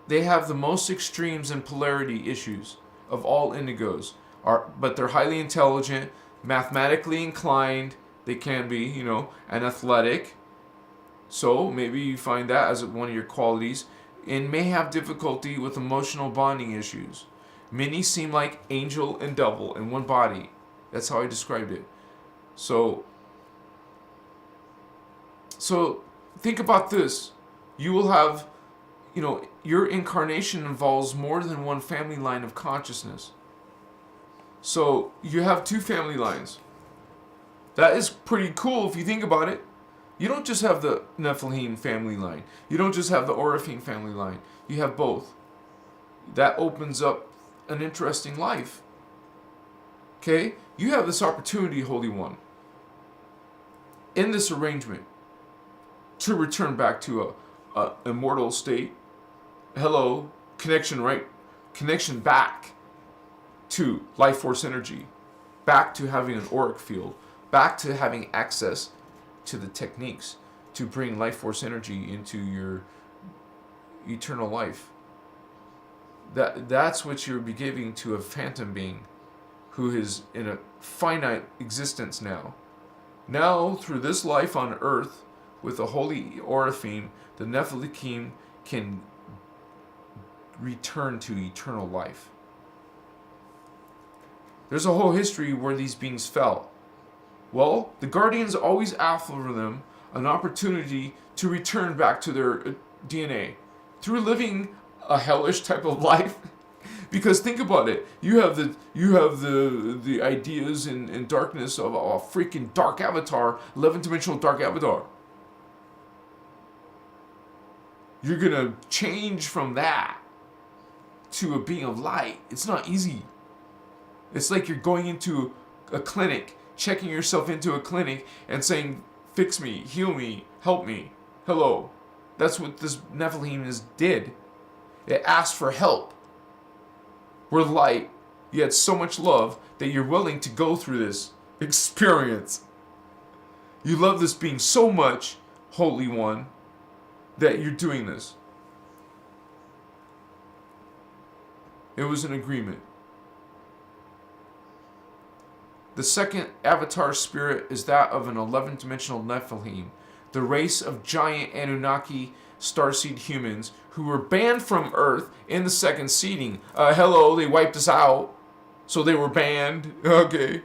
they have the most extremes and polarity issues of all indigos, but they're highly intelligent, mathematically inclined, they can be, and athletic. So maybe you find that as one of your qualities, and may have difficulty with emotional bonding issues. Many seem like angel and devil in one body. That's how I described it. So think about this. You will have, your incarnation involves more than one family line of consciousness. So you have two family lines. That is pretty cool if you think about it. You don't just have the Nephilim family line. You don't just have the Oraphim family line. You have both. That opens up an interesting life. Okay? You have this opportunity, Holy One, in this arrangement, to return back to a immortal state. Hello, connection, right? Connection back to life force energy, back to having an auric field, back to having access to the techniques to bring life force energy into your eternal life. That's what you'll be giving to a phantom being who is in a finite existence now. Now, through this life on earth, with the holy Oraphim, the Nephilim can return to eternal life. There's a whole history where these beings fell. Well, the Guardians always offer them an opportunity to return back to their DNA. Through living a hellish type of life, Because think about it. You have the ideas and darkness of a freaking dark avatar, 11-dimensional dark avatar. You're gonna change from that to a being of light. It's not easy. It's like you're going into a clinic, checking yourself into a clinic and saying, fix me, heal me, help me. Hello. That's what this Nephilim did. It asked for help. We're light. You had so much love that you're willing to go through this experience. You love this being so much, Holy One, that you're doing this. It was an agreement. The second avatar spirit is that of an 11-dimensional Nephilim, the race of giant Anunnaki starseed humans who were banned from Earth in the second seeding. Hello, they wiped us out, so they were banned. Okay.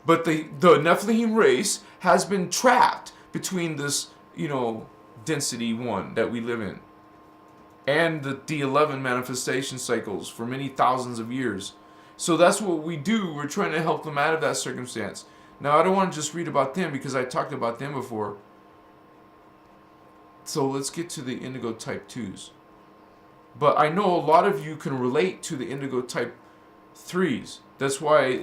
But the Nephilim race has been trapped between this, density 1 that we live in and the 11 manifestation cycles for many thousands of years. So that's what we do. We're trying to help them out of that circumstance. Now, I don't want to just read about them because I talked about them before. So let's get to the Indigo Type 2s. But I know a lot of you can relate to the Indigo Type 3s. That's why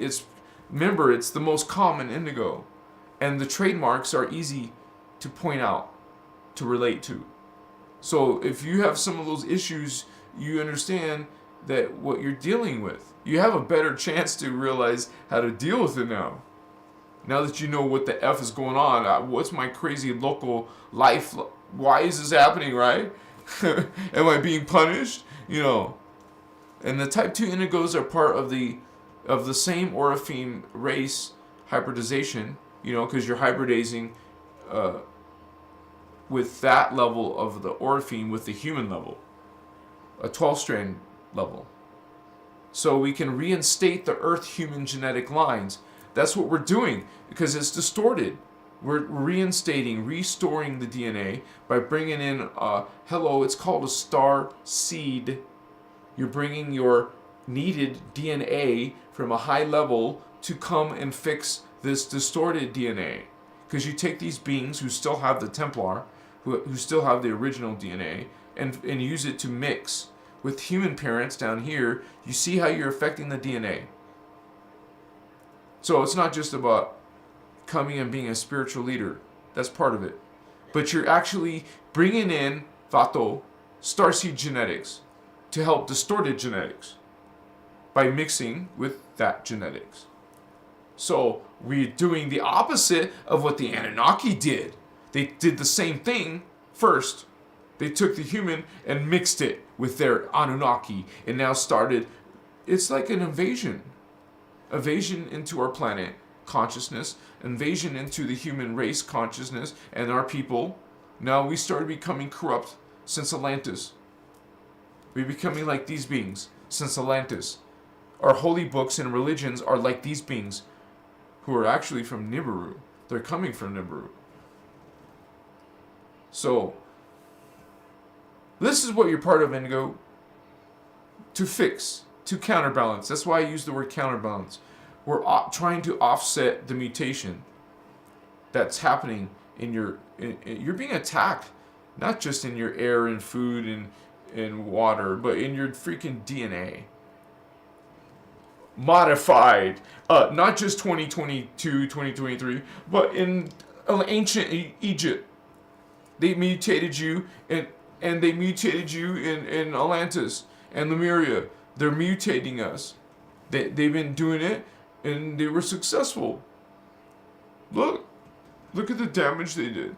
remember, it's the most common Indigo. And the trademarks are easy to point out, to relate to. So if you have some of those issues, you understand that what you're dealing with, you have a better chance to realize how to deal with it now. Now that you know what the F is going on, what's my crazy local life? Why is this happening, right? Am I being punished? And the Type 2 Indigos are part of the same Orifeme race hybridization, because you're hybridizing with that level of the Orifeme with the human level, a 12-strand level. So we can reinstate the Earth-human genetic lines. That's what we're doing because it's distorted. We're reinstating, restoring the DNA by bringing in, it's called a star seed. You're bringing your needed DNA from a high level to come and fix this distorted DNA. Because you take these beings who still have the Templar, who still have the original DNA, and use it to mix with human parents down here. You see how you're affecting the DNA. So it's not just about coming and being a spiritual leader. That's part of it. But you're actually bringing in Vato, starseed genetics, to help distorted genetics by mixing with that genetics. So we're doing the opposite of what the Anunnaki did. They did the same thing first. They took the human and mixed it with their Anunnaki and now started, it's like an invasion. Invasion into our planet consciousness, invasion into the human race consciousness and our people. Now we started becoming corrupt since Atlantis. We're becoming like these beings since Atlantis. Our holy books and religions are like these beings who are actually from Nibiru. They're coming from Nibiru. So, this is what you're part of, Indigo. To fix, to counterbalance. That's why I use the word counterbalance. We're trying to offset the mutation that's happening in you're being attacked, not just in your air and food and water, but in your freaking DNA. Modified, not just 2022, 2023, but in ancient Egypt. They mutated you, and they mutated you in Atlantis and Lemuria. They're mutating us. They've been doing it, and they were successful. Look at the damage they did.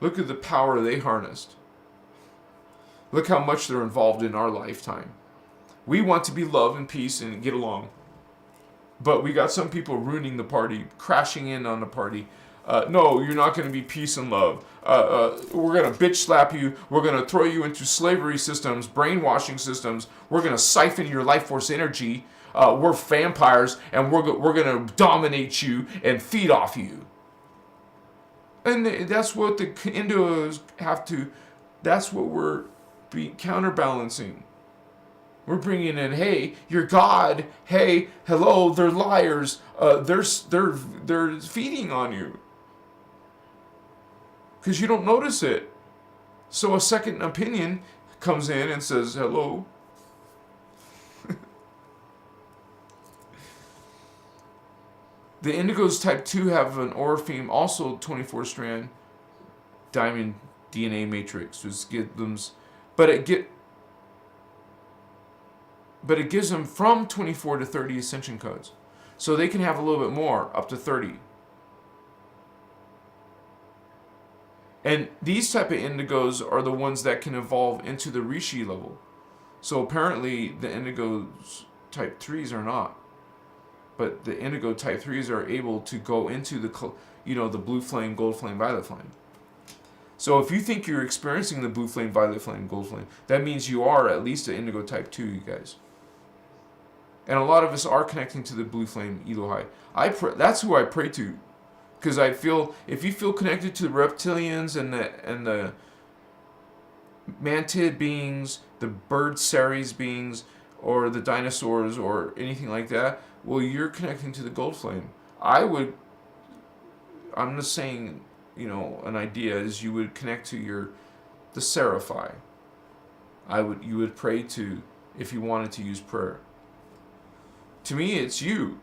Look at the power they harnessed. Look how much they're involved in our lifetime. We want to be love and peace and get along. But we got some people ruining the party, crashing in on the party. No, you're not going to be peace and love. We're going to bitch slap you. We're going to throw you into slavery systems, brainwashing systems. We're going to siphon your life force energy. We're vampires, and we're going to dominate you and feed off you. And that's what the Indigos have to. That's what we're counterbalancing. We're bringing in, hey, you're God. Hey, hello, they're liars. They're feeding on you because you don't notice it. So a second opinion comes in and says, hello. The Indigos type 2 have an Orifeme, also 24-strand diamond DNA matrix, which gives them, but it gives them from 24 to 30 ascension codes. So they can have a little bit more, up to 30. And these type of indigos are the ones that can evolve into the Rishi level. So apparently the indigos type 3s are not. But the indigo type 3s are able to go into the blue flame, gold flame, violet flame. So if you think you're experiencing the blue flame, violet flame, gold flame, that means you are at least an indigo type 2, you guys. And a lot of us are connecting to the blue flame Elohai. That's who I pray to. Because I feel, if you feel connected to the reptilians and the mantid beings, the bird Ceres beings, or the dinosaurs, or anything like that, well, you're connecting to the gold flame. I'm just saying, an idea is you would connect to the Seraphi. You would pray to, if you wanted to use prayer. To me, it's you.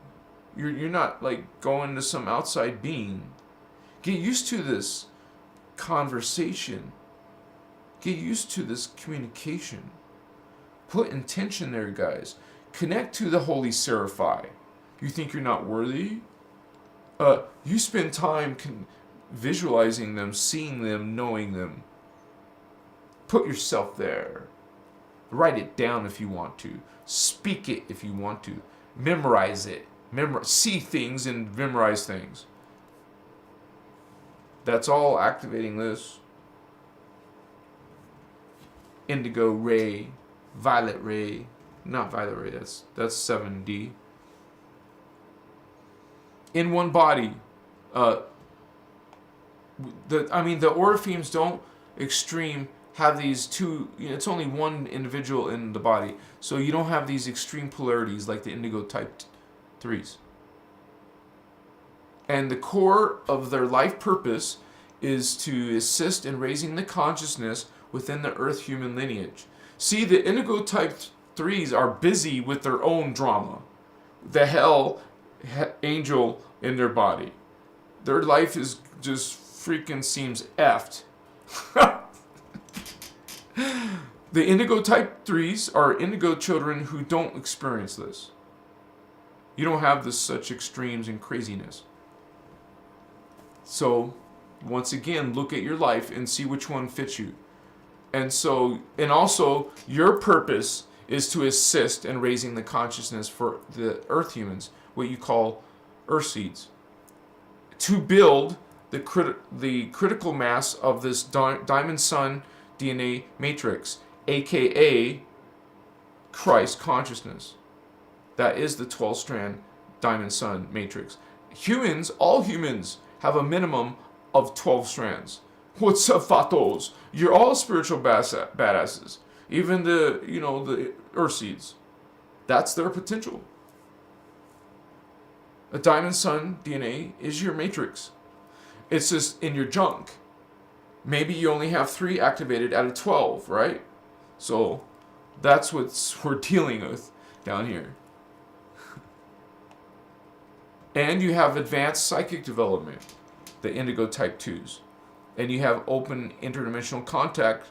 You're not like going to some outside being. Get used to this conversation. Get used to this communication. Put intention there, guys. Connect to the Holy Seraphi. You think you're not worthy? You spend time visualizing them, seeing them, knowing them. Put yourself there. Write it down if you want to. Speak it if you want to. Memorize it. See things and memorize things. That's all activating this. Indigo ray, violet ray, not violet ray, that's 7D. In one body. The Orifemes don't extreme have these two, it's only one individual in the body. So you don't have these extreme polarities like the indigo type 3s. And the core of their life purpose is to assist in raising the consciousness within the earth human lineage. See, the indigo type 3s are busy with their own drama. The hell angel in their body. Their life is just freaking seems effed. The indigo type 3s are indigo children who don't experience this. You don't have such extremes and craziness. So, once again, look at your life and see which one fits you. And also, your purpose is to assist in raising the consciousness for the earth humans, what you call earth seeds, to build the critical mass of this diamond sun DNA matrix, aka Christ consciousness. That is the 12-strand diamond sun matrix. Humans, all humans, have a minimum of 12 strands. What's up, fatos? You're all spiritual badasses. Even the earth seeds. That's their potential. A diamond sun DNA is your matrix. It's just in your junk. Maybe you only have 3 activated out of 12, right? So that's what we're dealing with down here. And you have advanced psychic development, the indigo type 2s. And you have open interdimensional contact.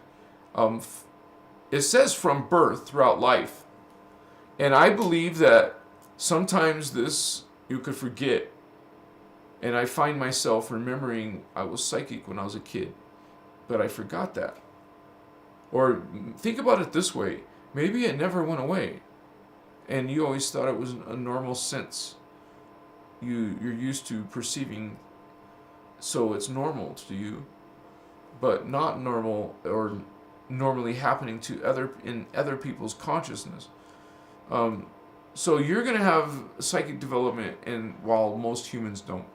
It says from birth throughout life. And I believe that sometimes this you could forget. And I find myself remembering I was psychic when I was a kid. But I forgot that. Or think about it this way. Maybe it never went away. And you always thought it was a normal sense. You're used to perceiving, so it's normal to you, but not normal or normally happening to other people's consciousness. So you're gonna have psychic development, while most humans don't.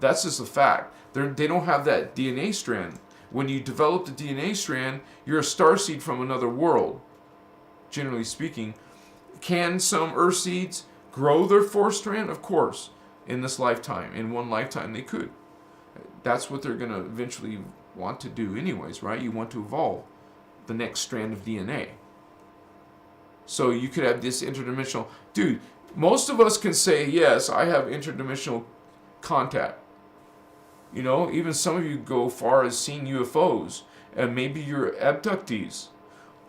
That's just a fact. They don't have that DNA strand, when you develop the DNA strand, you're a starseed from another world, generally speaking. Can some Earth seeds grow their fourth strand? Of course. In this lifetime. In one lifetime, they could. That's what they're going to eventually want to do anyways, right? You want to evolve the next strand of DNA. So you could have this interdimensional... Dude, most of us can say, yes, I have interdimensional contact. You know, even some of you go far as seeing UFOs, and maybe you're abductees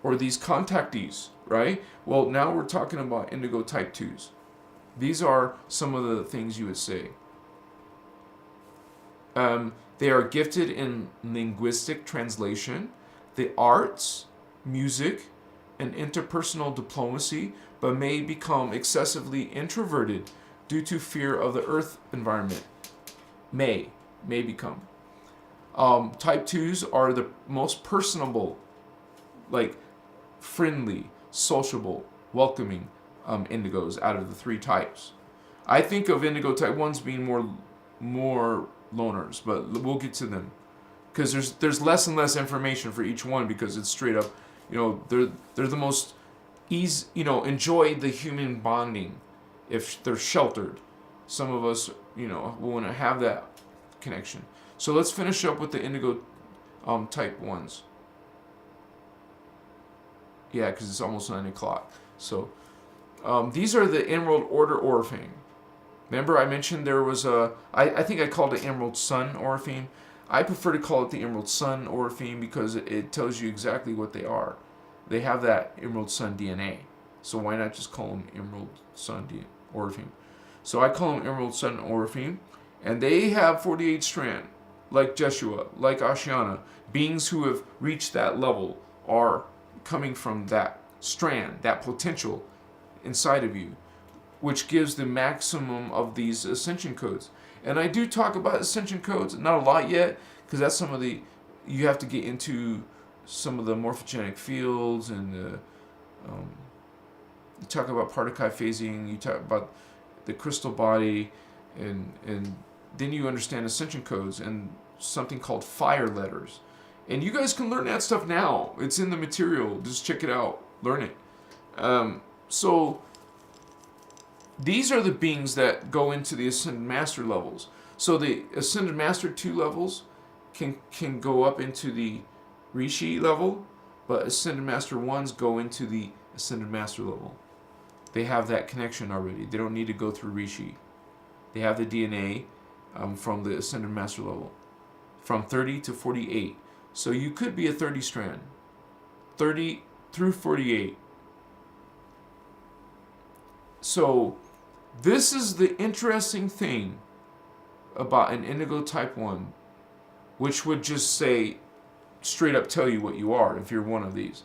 or these contactees, right? Well, now we're talking about indigo type 2s. These are some of the things you would say. They are gifted in linguistic translation, the arts, music, and interpersonal diplomacy, but may become excessively introverted due to fear of the earth environment. May become. Type 2s are the most personable, like friendly, sociable, welcoming indigos out of the three types. I think of indigo type 1s being more loners, but we'll get to them because there's less and less information for each one, because it's straight up, you know, they're the most enjoy the human bonding if they're sheltered. Some of us, you know, will want to have that connection. So let's finish up with the indigo type 1s. Yeah, because it's almost 9 o'clock. So these are the Emerald Order Orphine. Remember I mentioned there was I think I called it Emerald Sun Orphine. I prefer to call it the Emerald Sun Orphine because it tells you exactly what they are. They have that Emerald Sun DNA. So why not just call them Emerald Sun Orphine? So I call them Emerald Sun Orphine. And they have 48 strand, like Jeshua, like Ashiana. Beings who have reached that level are coming from that strand, that potential inside of you, which gives the maximum of these ascension codes. And I do talk about ascension codes, not a lot yet, because that's some of the, you have to get into some of the morphogenic fields, and you talk about particle phasing, you talk about the crystal body, and then you understand ascension codes and something called fire letters. And you guys can learn that stuff now. It's in the material. Just check it out. Learn it. So these are the beings that go into the Ascended Master levels. So the Ascended Master 2 levels can go up into the Rishi level, but Ascended Master 1s go into the Ascended Master level. They have that connection already. They don't need to go through Rishi. They have the DNA from the Ascended Master level, from 30 to 48. So you could be a 30 strand, 30 through 48. So this is the interesting thing about an indigo type 1, which would just say, straight up tell you what you are if you're one of these.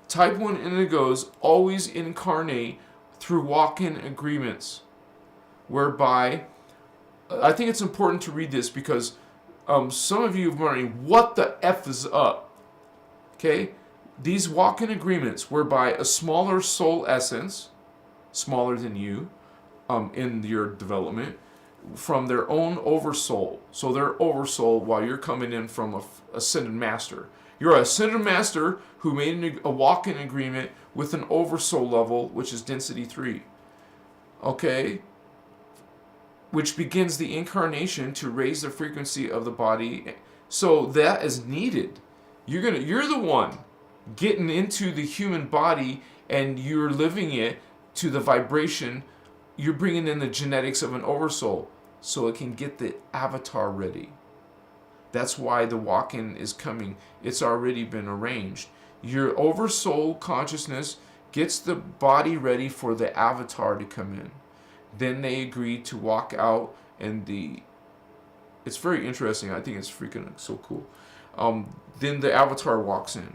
Type 1 indigos always incarnate through walk-in agreements, whereby, I think it's important to read this because some of you are wondering, what the F is up? Okay? These walk-in agreements whereby a smaller soul essence, smaller than you, in your development, from their own oversoul. So their oversoul, while you're coming in from a Ascended Master. You're an Ascended Master who made a walk-in agreement with an oversoul level, which is density 3. Okay? Which begins the incarnation to raise the frequency of the body. So that is needed. You're the one getting into the human body, and you're living it to the vibration. You're bringing in the genetics of an oversoul so it can get the avatar ready. That's why the walk-in is coming. It's already been arranged. Your oversoul consciousness gets the body ready for the avatar to come in. Then they agree to walk out, and it's very interesting. I think it's freaking so cool. Then the avatar walks in.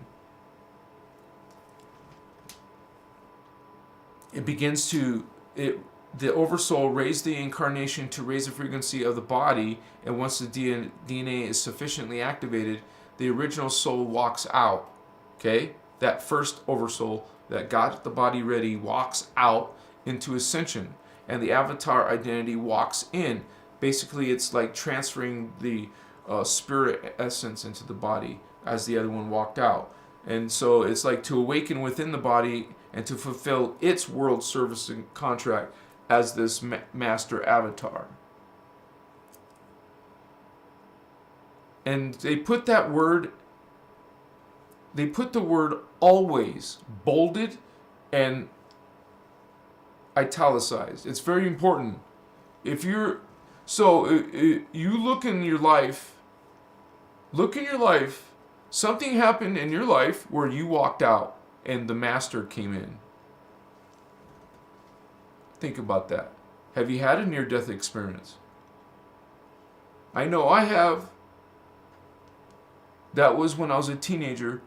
It begins to, the oversoul raise the incarnation to raise the frequency of the body, and once the DNA is sufficiently activated, the original soul walks out. Okay? That first oversoul that got the body ready walks out into ascension, and the avatar identity walks in. Basically, it's like transferring the spirit essence into the body as the other one walked out. And so it's like to awaken within the body and to fulfill its world servicing contract as this master avatar. And they put the word always bolded and italicized. It's very important. If you're, so you look in your life, something happened in your life where you walked out and the master came in. Think about that. Have you had a near-death experience? I know I have. That was when I was a teenager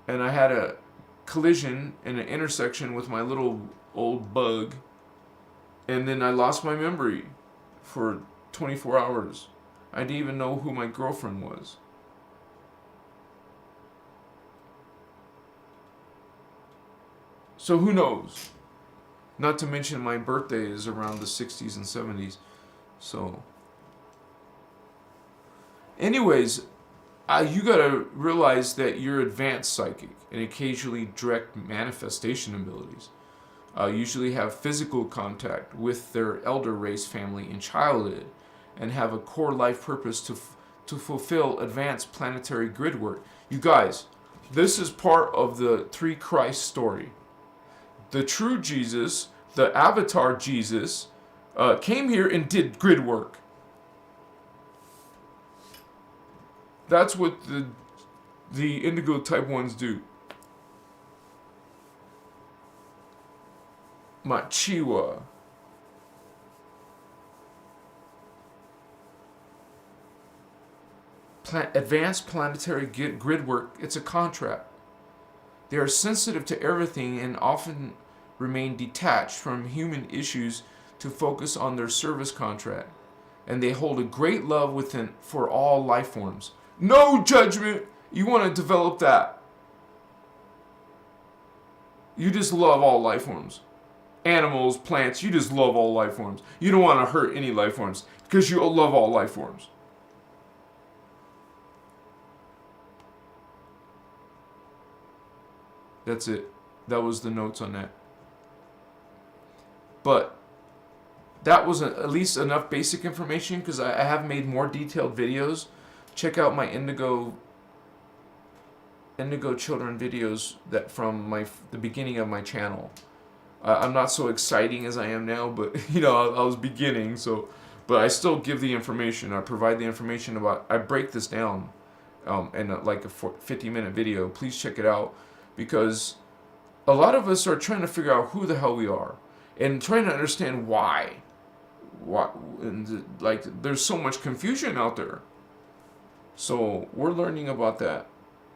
and I had a collision in an intersection with my little old bug, and then I lost my memory for 24 hours. I didn't even know who my girlfriend was. So who knows? Not to mention my birthday is around the 60s and 70s. So anyways, you gotta realize that you're advanced psychic and occasionally direct manifestation abilities. Usually have physical contact with their elder race family in childhood and have a core life purpose to fulfill advanced planetary grid work. You guys, this is part of the three Christ story. The true Jesus, the avatar Jesus, came here and did grid work. That's what the Indigo type 1s do. Machiwa. Advanced planetary grid work, it's a contract. They are sensitive to everything and often remain detached from human issues to focus on their service contract. And they hold a great love within for all life forms. No judgment. You want to develop that. You just love all life forms. Animals, plants, you just love all life forms. You don't want to hurt any life forms because you love all life forms. That's it. That was the notes on that. But that was at least enough basic information because I have made more detailed videos. Check out my Indigo Children videos that from the beginning of my channel. I'm not so exciting as I am now, but I was beginning, but I still give the information. I provide the information I break this down in like a 50-minute video. Please check it out because a lot of us are trying to figure out who the hell we are and trying to understand why. And there's so much confusion out there. So we're learning about that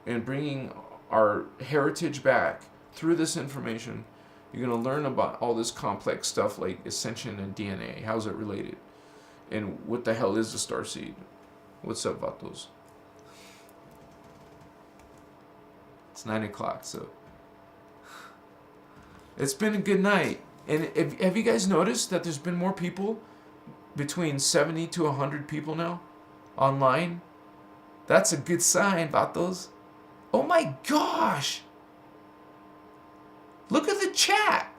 and bringing our heritage back through this information. You're going to learn about all this complex stuff like ascension and DNA. How's it related? And what the hell is a starseed? What's up, vatos? It's 9 o'clock, so it's been a good night. And have you guys noticed that there's been more people, between 70 to 100 people now, online? That's a good sign, vatos. Oh my gosh! Look at the chat!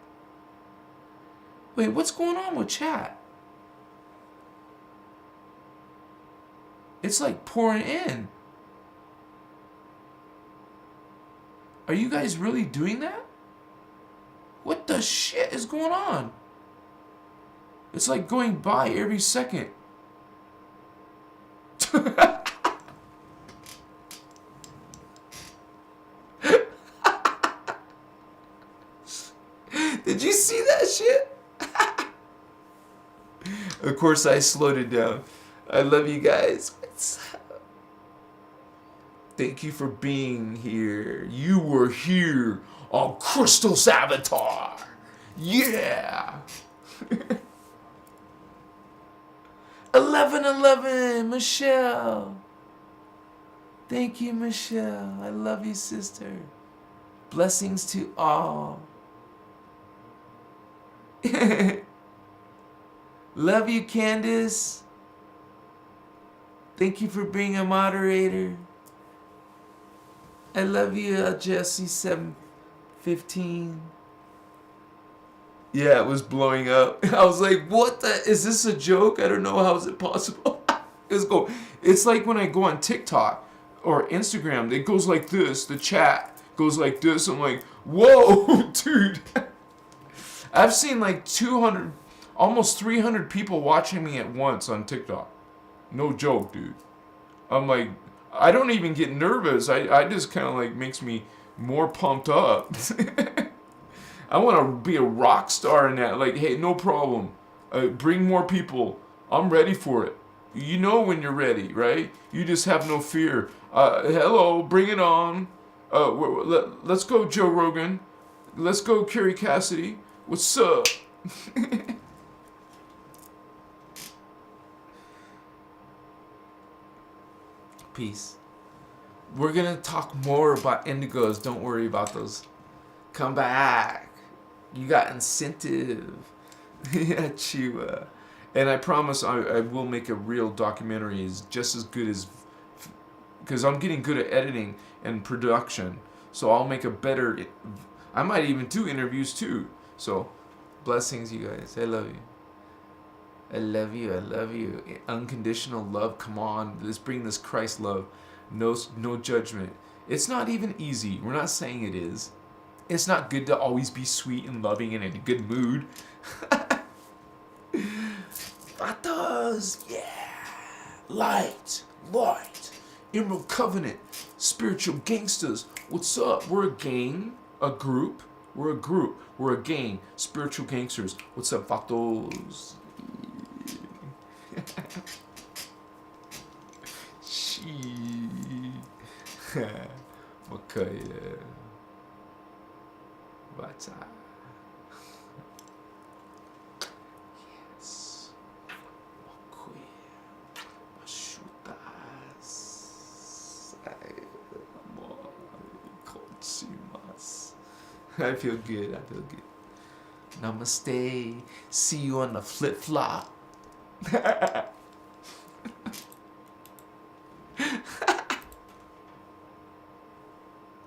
Wait, what's going on with chat? It's like pouring in. Are you guys really doing that? What the shit is going on? It's like going by every second. Did you see that shit? Of course I slowed it down. I love you guys. Thank you for being here. You were here on Christos Avatar. Yeah. 1111, Michelle. Thank you, Michelle. I love you, sister. Blessings to all. Love you, Candace. Thank you for being a moderator. I love you, Jesse715. Yeah, it was blowing up. I was like, what the? Is this a joke? I don't know. How is it possible? It's like when I go on TikTok or Instagram, it goes like this. The chat goes like this. I'm like, whoa, dude. I've seen like 200, almost 300 people watching me at once on TikTok. No joke, dude. I'm like, I don't even get nervous. I just kind of like makes me more pumped up. I want to be a rock star in that. Like, hey, no problem. Bring more people. I'm ready for it. You know when you're ready, right? You just have no fear. Hello, bring it on. Let's go, Joe Rogan. Let's go, Carrie Cassidy. What's up? Peace. We're going to talk more about Indigos. Don't worry about those. Come back. You got incentive. Yeah, Chiwa. And I promise I will make a real documentary is just as good as... Because I'm getting good at editing and production. So I'll make a better... I might even do interviews too. So, blessings, you guys. I love you. I love you. I love you. Unconditional love. Come on. Let's bring this Christ love. No judgment. It's not even easy. We're not saying it is. It's not good to always be sweet and loving and in a good mood. Vatos, yeah. Light. Emerald Covenant. Spiritual gangsters. What's up? We're a gang. A group. We're a group. We're a gang. Spiritual gangsters. What's up, vatos? Okay. What's up? Yes. I feel good. Namaste. See you on the flip flop.